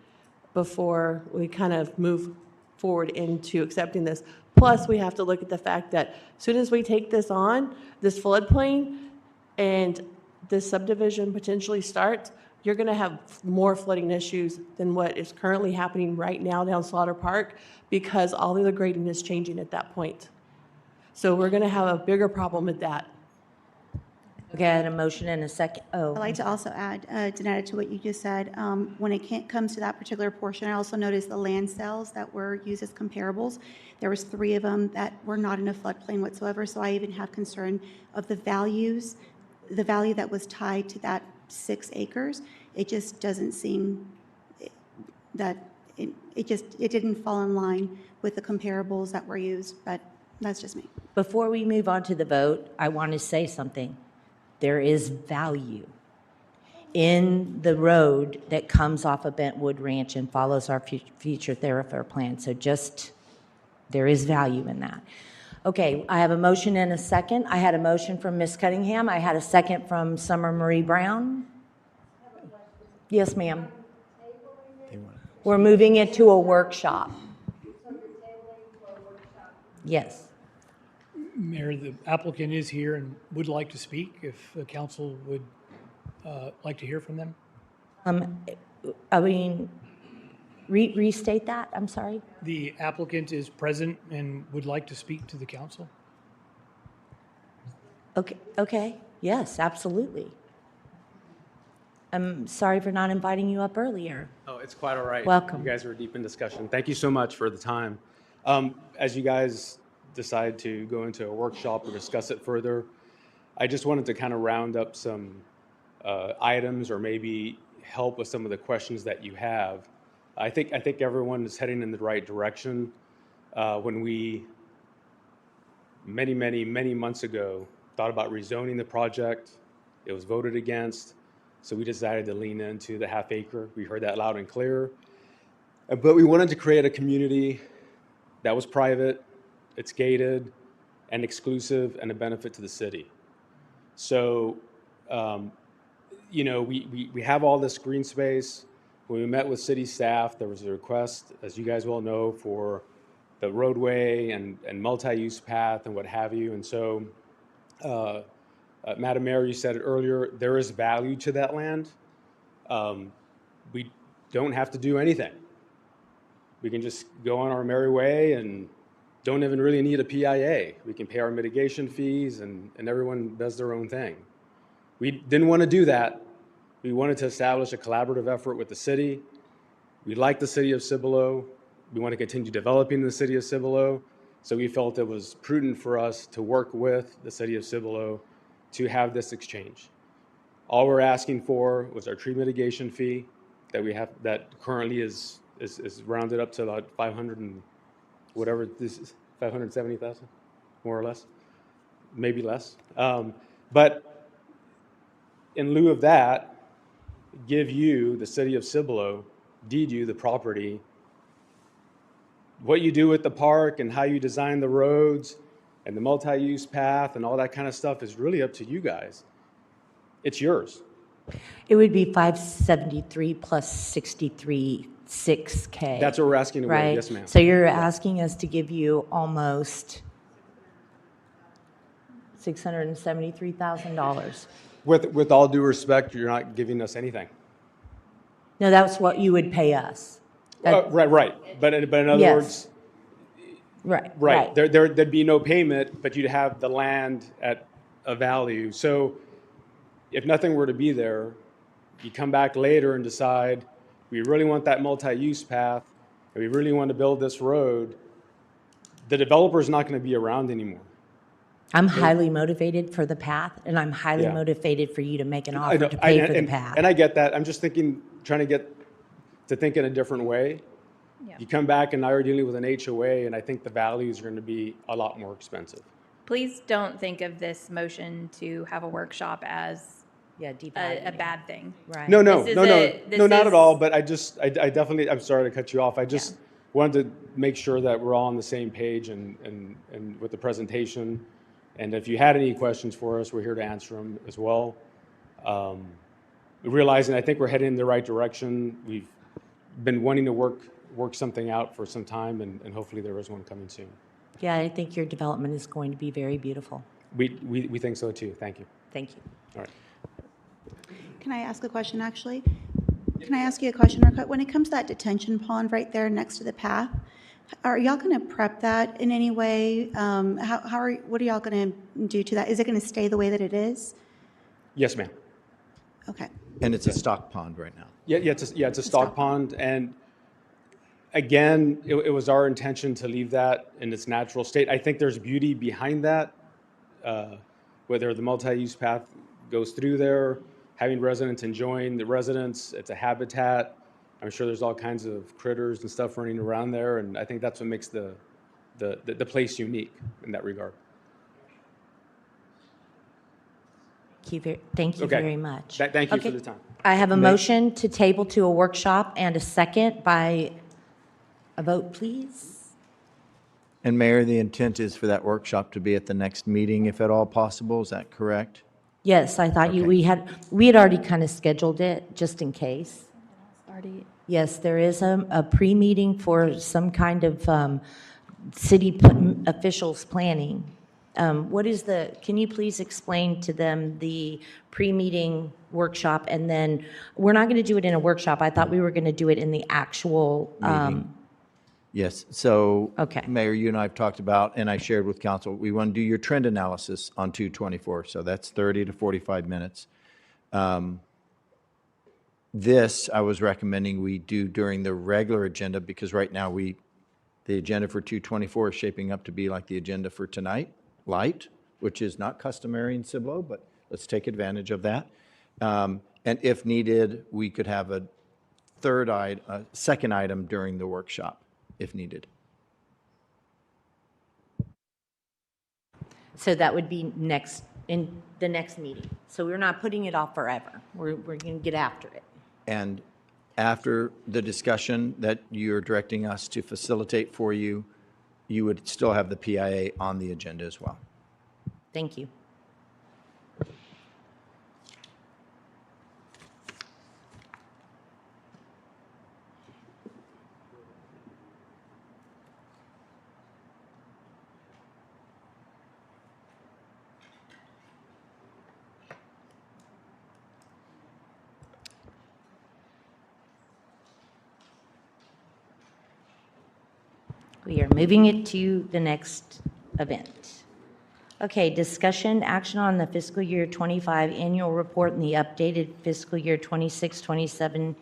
before we kind of move forward into accepting this. Plus, we have to look at the fact that as soon as we take this on, this floodplain, and this subdivision potentially starts, you're going to have more flooding issues than what is currently happening right now down Slaughter Park, because all of the grading is changing at that point. So we're going to have a bigger problem with that. Okay, I had a motion and a second. Oh, I'd like to also add, Danetta, to what you just said. When it comes to that particular portion, I also noticed the land sales that were used as comparables. There was 3 of them that were not in a floodplain whatsoever, so I even have concern of the values, the value that was tied to that 6 acres. It just doesn't seem that, it didn't fall in line with the comparables that were used, but that's just me. before we move on to the vote, I want to say something. There is value in the road that comes off of Bentwood Ranch and follows our future thoroughfare plan. So just, there is value in that. Okay, I have a motion and a second. I had a motion from Ms. Cunningham. I had a second from Summer Marie Brown. Yes, ma'am. We're moving it to a workshop. Yes. Mayor, the applicant is here and would like to speak, if the council would like to hear from them. I mean, restate that, I'm sorry. The applicant is present and would like to speak to the council. Okay, yes, absolutely. I'm sorry for not inviting you up earlier. Oh, it's quite all right. Welcome. You guys were deep in discussion. Thank you so much for the time. As you guys decide to go into a workshop or discuss it further, I just wanted to kind of round up some items or maybe help with some of the questions that you have. I think everyone is heading in the right direction. When we, many months ago, thought about rezoning the project, it was voted against. So we decided to lean into the half acre. We heard that loud and clear. But we wanted to create a community that was private, it's gated, and exclusive, and a benefit to the city. So, you know, we have all this green space. When we met with city staff, there was a request, as you guys well know, for the roadway and multi-use path and what have you. And so, Madam Mayor, you said it earlier, there is value to that land. We don't have to do anything. We can just go on our merry way and don't even really need a PIA. We can pay our mitigation fees and everyone does their own thing. We didn't want to do that. We wanted to establish a collaborative effort with the city. We like the city of Cibolo. We want to continue developing the city of Cibolo. So we felt it was prudent for us to work with the city of Cibolo to have this exchange. All we're asking for was our tree mitigation fee that we have, that currently is rounded up to about 500 and whatever this is, 570,000, more or less, maybe less. But in lieu of that, give you, the city of Cibolo, deed you the property. What you do with the park and how you design the roads and the multi-use path and all that kind of stuff is really up to you guys. It's yours. It would be 573 plus 63, 6K. That's what we're asking to waive. Right? Yes, ma'am. So you're asking us to give you almost $673,000. With all due respect, you're not giving us anything. No, that's what you would pay us. Right. But in other Yes. words, Right. There'd be no payment, but you'd have the land at a value. So if nothing were to be there, you come back later and decide, we really want that multi-use path, and we really want to build this road, the developer's not going to be around anymore. I'm highly motivated for the path, and I'm highly Yeah. motivated for you to make an I offer know, to pay for the and path. I get that. I'm just trying to get to think in a different way. Yeah. You come back and now you're dealing with an HOA, and I think the values are going to be a lot more expensive. Please don't think of this motion to have a workshop as a bad thing. Right. No, This is not at is- all. But I definitely, I'm sorry to cut you off. I just wanted to make sure that we're all on the same page and with the presentation. And if you had any questions for us, we're here to answer them as well. Realizing I think we're heading in the right direction. We've been wanting to work something out for some time, and hopefully there is one coming soon. Yeah, I think your development is going to be very beautiful. We think so too. Thank you. Thank you. All right. Can I ask a question, actually? Can I ask you a question, real quick? When it comes to that detention pond right there next to the path, are y'all going to prep that in any way? What are y'all going to do to that? Is it going to stay the way that it is? Yes, ma'am. Okay. And it's a stock pond right now. Yeah, it's a stock pond, and again, it was our intention to leave that in its natural state. I think there's beauty behind that, whether the multi-use path goes through there, having residents enjoying the residents. It's a habitat. I'm sure there's all kinds of critters and stuff running around there, and I think that's what makes the place unique in that regard. Thank you Okay. very much. Thank you for Okay. the time. I have a motion to table to a workshop and a second by a vote, please. And Mayor, the intent is for that workshop to be at the next meeting, if at all possible. Is that correct? Yes, I thought Okay. we had already kind of scheduled it, just in case. Yes, there is a pre-meeting for some kind of city officials planning. Can you please explain to them the pre-meeting workshop, and then, we're not going to do it in a workshop. I thought we were going to do it in the actual, Meeting. Yes, so Okay. Mayor, you and I have talked about, and I shared with council, we want to do your trend analysis on 224, so that's 30 to 45 minutes. This, I was recommending we do during the regular agenda, because right now the agenda for 224 is shaping up to be like the agenda for tonight, light, which is not customary in Cibolo, but let's take advantage of that. And if needed, we could have a second item during the workshop, if needed. so that would be in the next meeting. So we're not putting it off forever. We're going to get after it. And after the discussion that you're directing us to facilitate for you, you would still have the PIA on the agenda as well. Thank you. We are moving it to the next event. Okay, discussion, action on the fiscal year 25 annual report and the updated fiscal year 26-27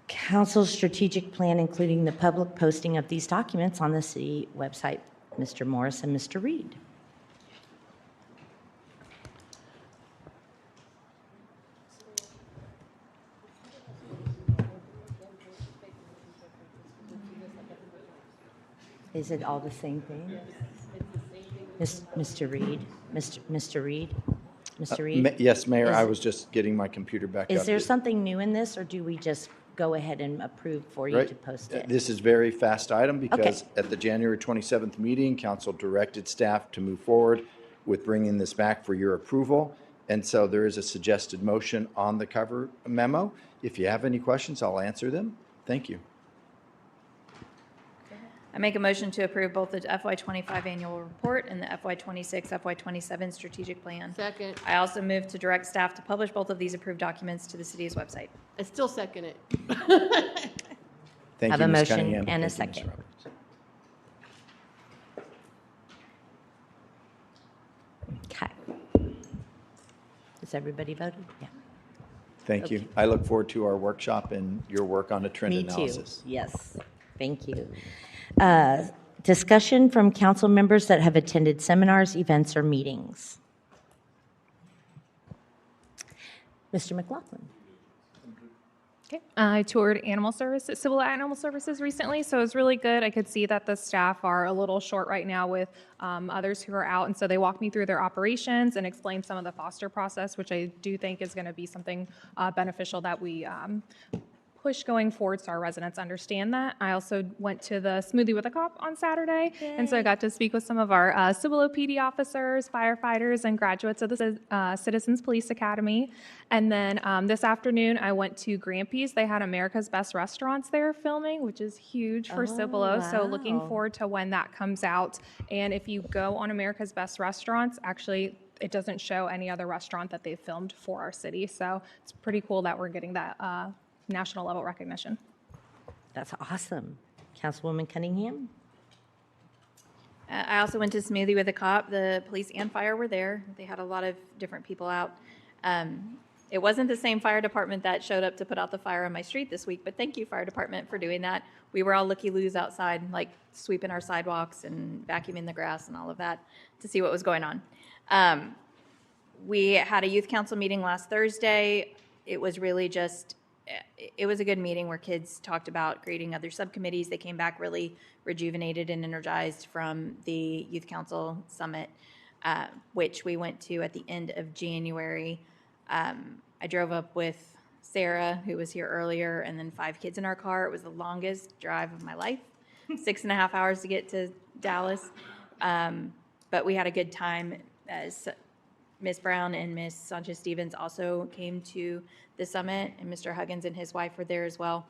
council strategic plan, including the public posting of these documents on the city website. Mr. Morris and Mr. Reed. Is it all the same thing? Mr. Reed, Mr. Reed, Mr. Reed? Yes, Mayor, I Is- was just getting my computer back up. Is there something new in this, or do we just go ahead and approve for you Right. to post it? This is very fast item because at the January 27th meeting, council directed staff to move forward with bringing this back for your approval. And so there is a suggested motion on the cover memo. If you have any questions, I'll answer them. Thank you. I make a motion to approve both the FY25 annual report and the FY26, FY27 strategic plan. Second. I also move to direct staff to publish both of these approved documents to the city's website. I still second it. Thank Have you, a Ms. motion Cunningham. and a Thank you, Ms. second. Roberts. Has everybody voted? Yeah. Thank you. I look forward to our workshop and your work on the trend Me analysis. too. Yes. Thank you. Discussion from council members that have attended seminars, events, or meetings. Mr. McLaughlin. Okay. I toured animal services, Cibolo Animal Services recently, so it was really good. I could see that the staff are a little short right now with others who are out, and so they walked me through their operations and explained some of the foster process, which I do think is going to be something beneficial that we push going forward so our residents understand that. I also went to the Smoothie with a Cop on Saturday, and so I got to speak with some of our Cibolo PD officers, firefighters, and graduates of the Citizens Police Academy. And then this afternoon, I went to Grampy's. They had America's Best Restaurants there filming, which is huge for Cibolo, so looking forward to when that comes out. And if you go on America's Best Restaurants, actually, it doesn't show any other restaurant that they've filmed for our city, so it's pretty cool that we're getting that national level recognition. That's awesome. Councilwoman Cunningham? I also went to Smoothie with a Cop. The police and fire were there. They had a lot of different people out. It wasn't the same fire department that showed up to put out the fire on my street this week, but thank you, fire department, for doing that. We were all looky-loos outside, like sweeping our sidewalks and vacuuming the grass and all of that to see what was going on. We had a youth council meeting last Thursday. It was really just, it was a good meeting where kids talked about creating other subcommittees. They came back really rejuvenated and energized from the youth council summit, which we went to at the end of January. I drove up with Sarah, who was here earlier, and then 5 kids in our car. It was the longest drive of my life, 6.5 hours to get to Dallas. But we had a good time. Ms. Brown and Ms. Sanchez-Stevens also came to the summit, and Mr. Huggins and his wife were there as well.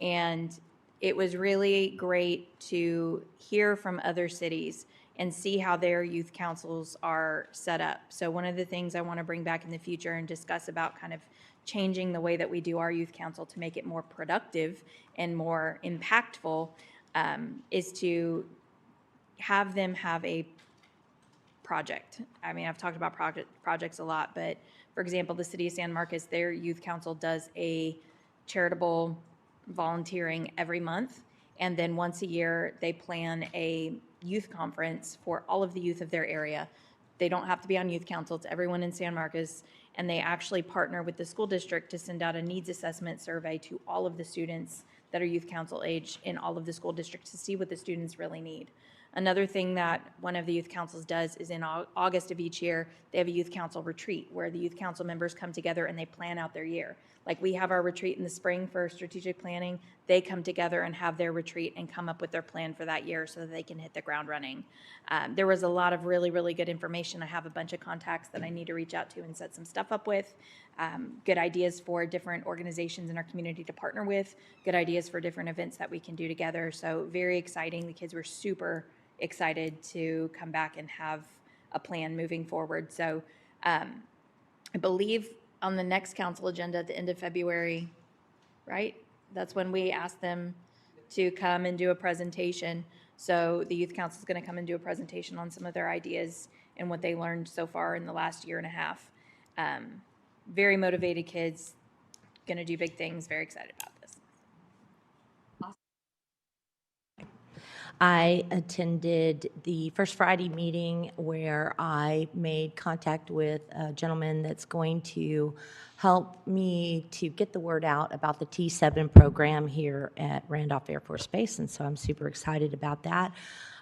And it was really great to hear from other cities and see how their youth councils are set up. So one of the things I want to bring back in the future and discuss about kind of changing the way that we do our youth council to make it more productive and more impactful is to have them have a project. I mean, I've talked about projects a lot, but for example, the city of San Marcos, their youth council does a charitable volunteering every month, and then once a year they plan a youth conference for all of the youth of their area. They don't have to be on youth council, it's everyone in San Marcos, and they actually partner with the school district to send out a needs assessment survey to all of the students that are youth council age in all of the school districts to see what the students really need. Another thing that one of the youth councils does is in August of each year, they have a youth council retreat where the youth council members come together and they plan out their year. Like we have our retreat in the spring for strategic planning, they come together and have their retreat and come up with their plan for that year so that they can hit the ground running. There was a lot of really, really good information. I have a bunch of contacts that I need to reach out to and set some stuff up with. Good ideas for different organizations in our community to partner with, good ideas for different events that we can do together. So very exciting. The kids were super excited to come back and have a plan moving forward. So I believe on the next council agenda at the end of February, right? That's when we asked them to come and do a presentation. So the youth council is going to come and do a presentation on some of their ideas and what they learned so far in the last year and a half. Very motivated kids, going to do big things, very excited about this. I attended the First Friday meeting where I made contact with a gentleman that's going to help me to get the word out about the T7 program here at Randolph Air Force Base, and so I'm super excited about that.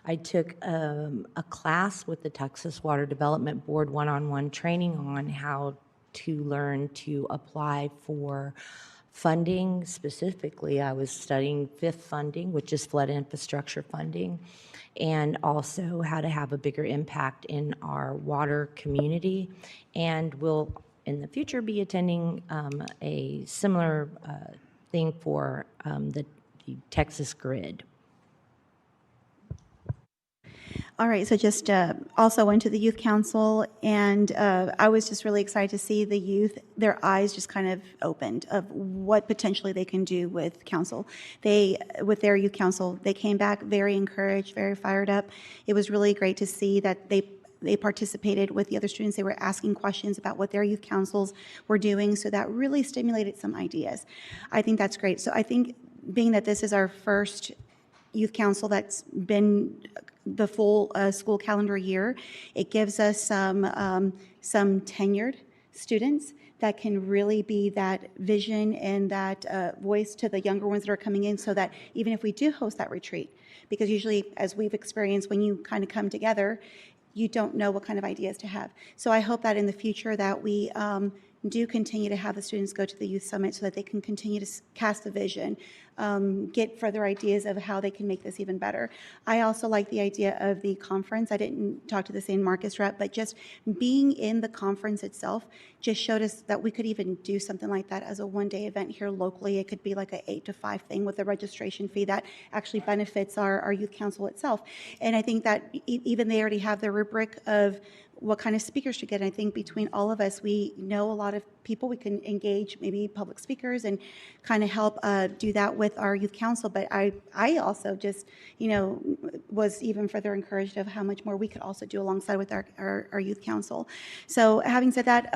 I took a class with the Texas Water Development Board one-on-one training on how to learn to apply for funding. Specifically, I was studying FIF funding, which is flood infrastructure funding, and also how to have a bigger impact in our water community. And we'll, in the future, be attending a similar thing for the Texas grid. All right, so just also went to the youth council, and I was just really excited to see the youth, their eyes just kind of opened of what potentially they can do with council. With their youth council, they came back very encouraged, very fired up. It was really great to see that they they participated with the other students. They were asking questions about what their youth councils were doing, so that really stimulated some ideas. I think that's great. So I think being that this is our first youth council that's been the full school calendar year, it gives us some tenured students that can really be that vision and that voice to the younger ones that are coming in, so that even if we do host that retreat, because usually, as we've experienced, when you kind of come together, you don't know what kind of ideas to have. So I hope that in the future that we do continue to have the students go to the youth summit so that they can continue to cast the vision, get further ideas of how they can make this even better. I also like the idea of the conference. I didn't talk to the St. Marcus rep, but just being in the conference itself just showed us that we could even do something like that as a one-day event here locally. It could be like a 8 to 5 thing with a registration fee that actually benefits our youth council itself. And I think that even they already have the rubric of what kind of speakers to get. I think between all of us, we know a lot of people. We can engage maybe public speakers and kind of help do that with our youth council. But I also just, was even further encouraged of how much more we could also do alongside with our youth council. So having said that,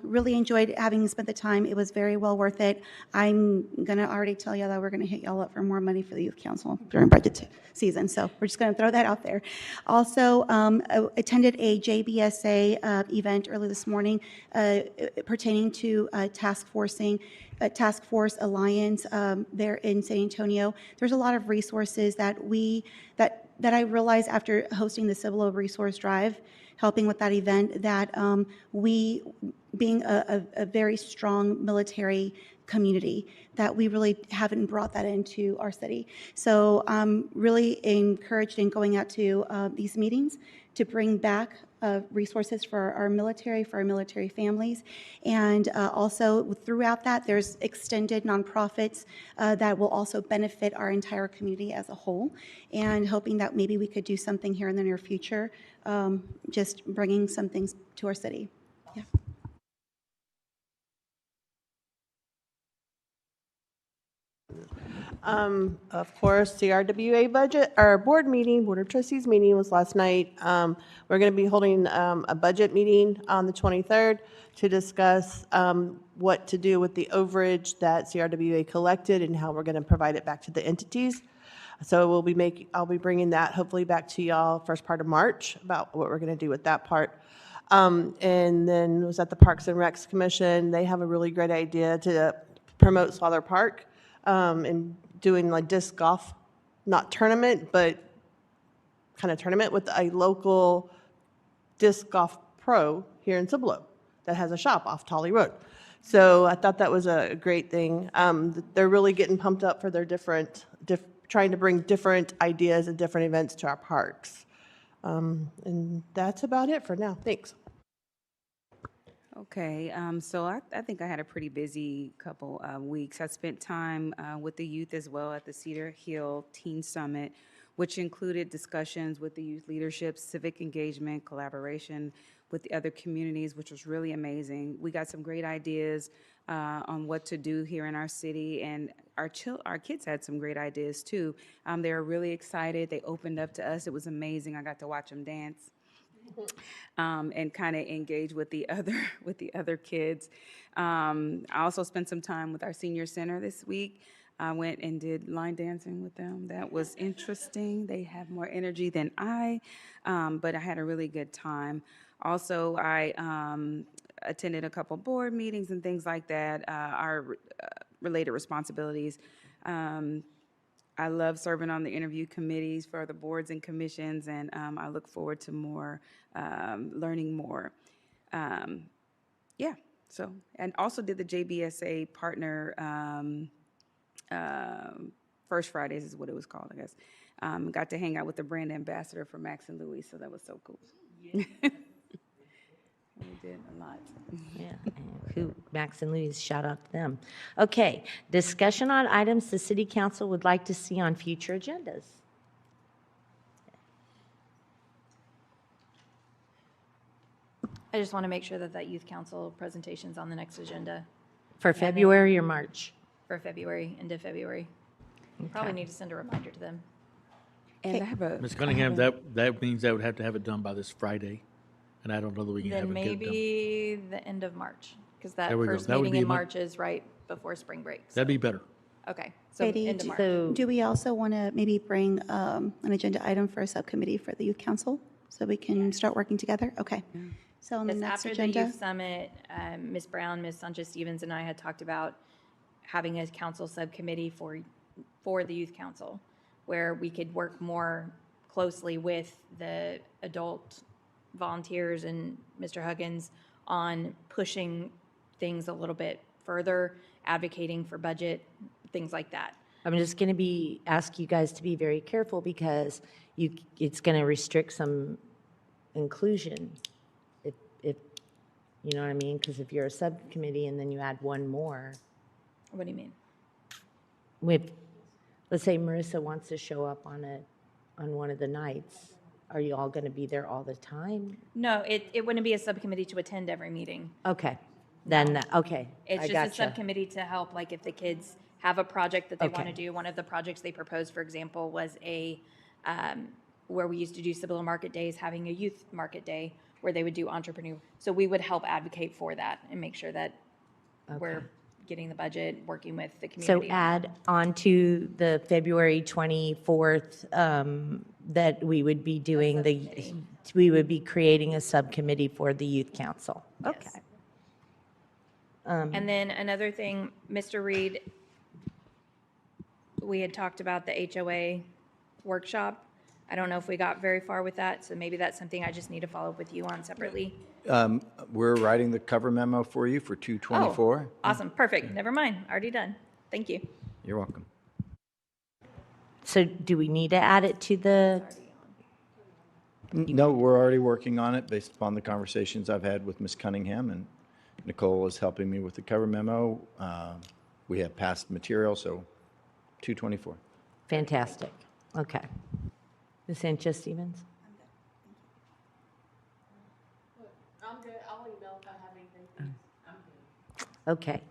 really enjoyed having spent the time. It was very well worth it. I'm going to already tell you that we're going to hit y'all up for more money for the youth council during budget season. So we're just going to throw that out there. Also, attended a JBSA event early this morning pertaining to task force alliance there in San Antonio. There's a lot of resources that I realized after hosting the Cibolo Resource Drive, helping with that event, that we, being a very strong military community, that we really haven't brought that into our city. So I'm really encouraged in going out to these meetings to bring back resources for our military families. And also throughout that, there's extended nonprofits that will also benefit our entire community as a whole, and hoping that maybe we could do something here in the near future, just bringing some things to our city. Yeah. Of course, CRWA budget, our board of trustees meeting was last night. We're going to be holding a budget meeting on the 23rd to discuss what to do with the overage that CRWA collected and how we're going to provide it back to the entities. So I'll be bringing that hopefully back to y'all first part of March about what we're going to do with that part. And then was at the Parks and Recs Commission. They have a really great idea to promote Swaller Park and doing like disc golf, not tournament, but kind of tournament with a local disc golf pro here in Cibolo that has a shop off Tolly Road. So I thought that was a great thing. They're really getting pumped up for their trying to bring different ideas and different events to our parks. And that's about it for now. Thanks. Okay, so I think I had a pretty busy couple weeks. I spent time with the youth as well at the Cedar Hill Teen Summit, which included discussions with the youth leadership, civic engagement, collaboration with the other communities, which was really amazing. We got some great ideas on what to do here in our city, and our kids had some great ideas too. They were really excited. They opened up to us. It was amazing. I got to watch them dance. And kind of engage with the other kids. I also spent some time with our senior center this week. I went and did line dancing with them. That was interesting. They have more energy than I, but I had a really good time. Also, I attended a couple board meetings and things like that, our related responsibilities. I love serving on the interview committees for the boards and commissions, and I look forward to more, learning more. Yeah, so, and also did the JBSA partner, First Fridays is what it was called, I guess. Got to hang out with the brand ambassador for Max and Louis, so that was so cool. Yeah. We did a lot. Yeah, Max and Louise, shout out to them. Okay, discussion on items the city council would like to see on future agendas. I just want to make sure that youth council presentation's on the next agenda. For February or March? For February, into February. Probably need to send a reminder to them. And I have a Ms. Cunningham, that means that would have to have it done by this Friday. and I don't know that we can have Then it get it done. maybe the end of March, because that There we go. first That would meeting be in a mon- March is right before spring break. That'd be better. Okay, so Katie, end of March. do we also want to maybe bring an agenda item for a subcommittee for the youth council so we can start working together? Okay. So on the Yes, next after the agenda, youth summit, Ms. Brown, Ms. Sanchez-Stevens, and I had talked about having a council subcommittee for the youth council, where we could work more closely with the adult volunteers and Mr. Huggins on pushing things a little bit further, advocating for budget, things like that. I'm just going to ask you guys to be very careful because it's going to restrict some inclusion. If you know what I mean? Because if you're a subcommittee and then you add one more, What do you mean? let's say Marissa wants to show up on one of the nights, are you all going to be there all the time? No, it wouldn't be a subcommittee to attend every meeting. Okay, then, okay, It's I just a gotcha. subcommittee to help, like if the kids have a project that they want to Okay. do. One of the projects they proposed, for example, was where we used to do Cibolo Market Days, having a youth market day where they would do entrepreneur. So we would help advocate for that and make sure that we're getting the budget, working with the So community. add on to the February 24th, that we would be doing we would be creating a subcommittee for the youth council. Okay. And then another thing, Mr. Reed, we had talked about the HOA workshop. I don't know if we got very far with that, so maybe that's something I just need to follow up with you on separately. We're writing the cover memo for you for 224. Oh, awesome, perfect. Never mind, already done. Thank you. You're welcome. So do we need to add it to the, No, we're already working on it based upon the conversations I've had with Ms. Cunningham, and Nicole is helping me with the cover memo. We have past material, so 224. fantastic, okay. Ms. Sanchez-Stevens? I'm good. I'll email if I have anything. Okay.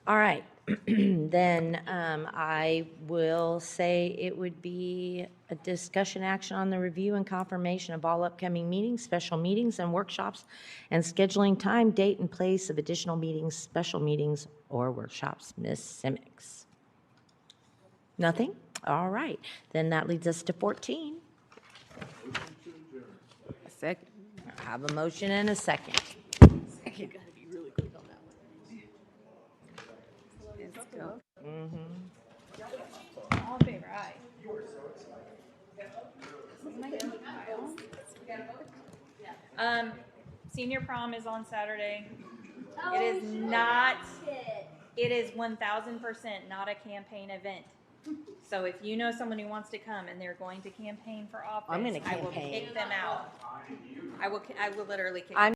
All right. Then I will say it would be a discussion action on the review and confirmation of all upcoming meetings, special meetings, and workshops, and scheduling time, date, and place of additional meetings, special meetings, or workshops. Ms. Simics? Nothing? All right. Then that leads us to 14. Second. I have a motion and a second. You gotta be really quick on that one. Let's go. All in favor, aye. Senior prom is on Saturday. It is not, it is 1,000% not a campaign event. So if you know someone who wants to come and they're going to campaign for office, I'm gonna I will campaign. kick them out. I will literally kick I'm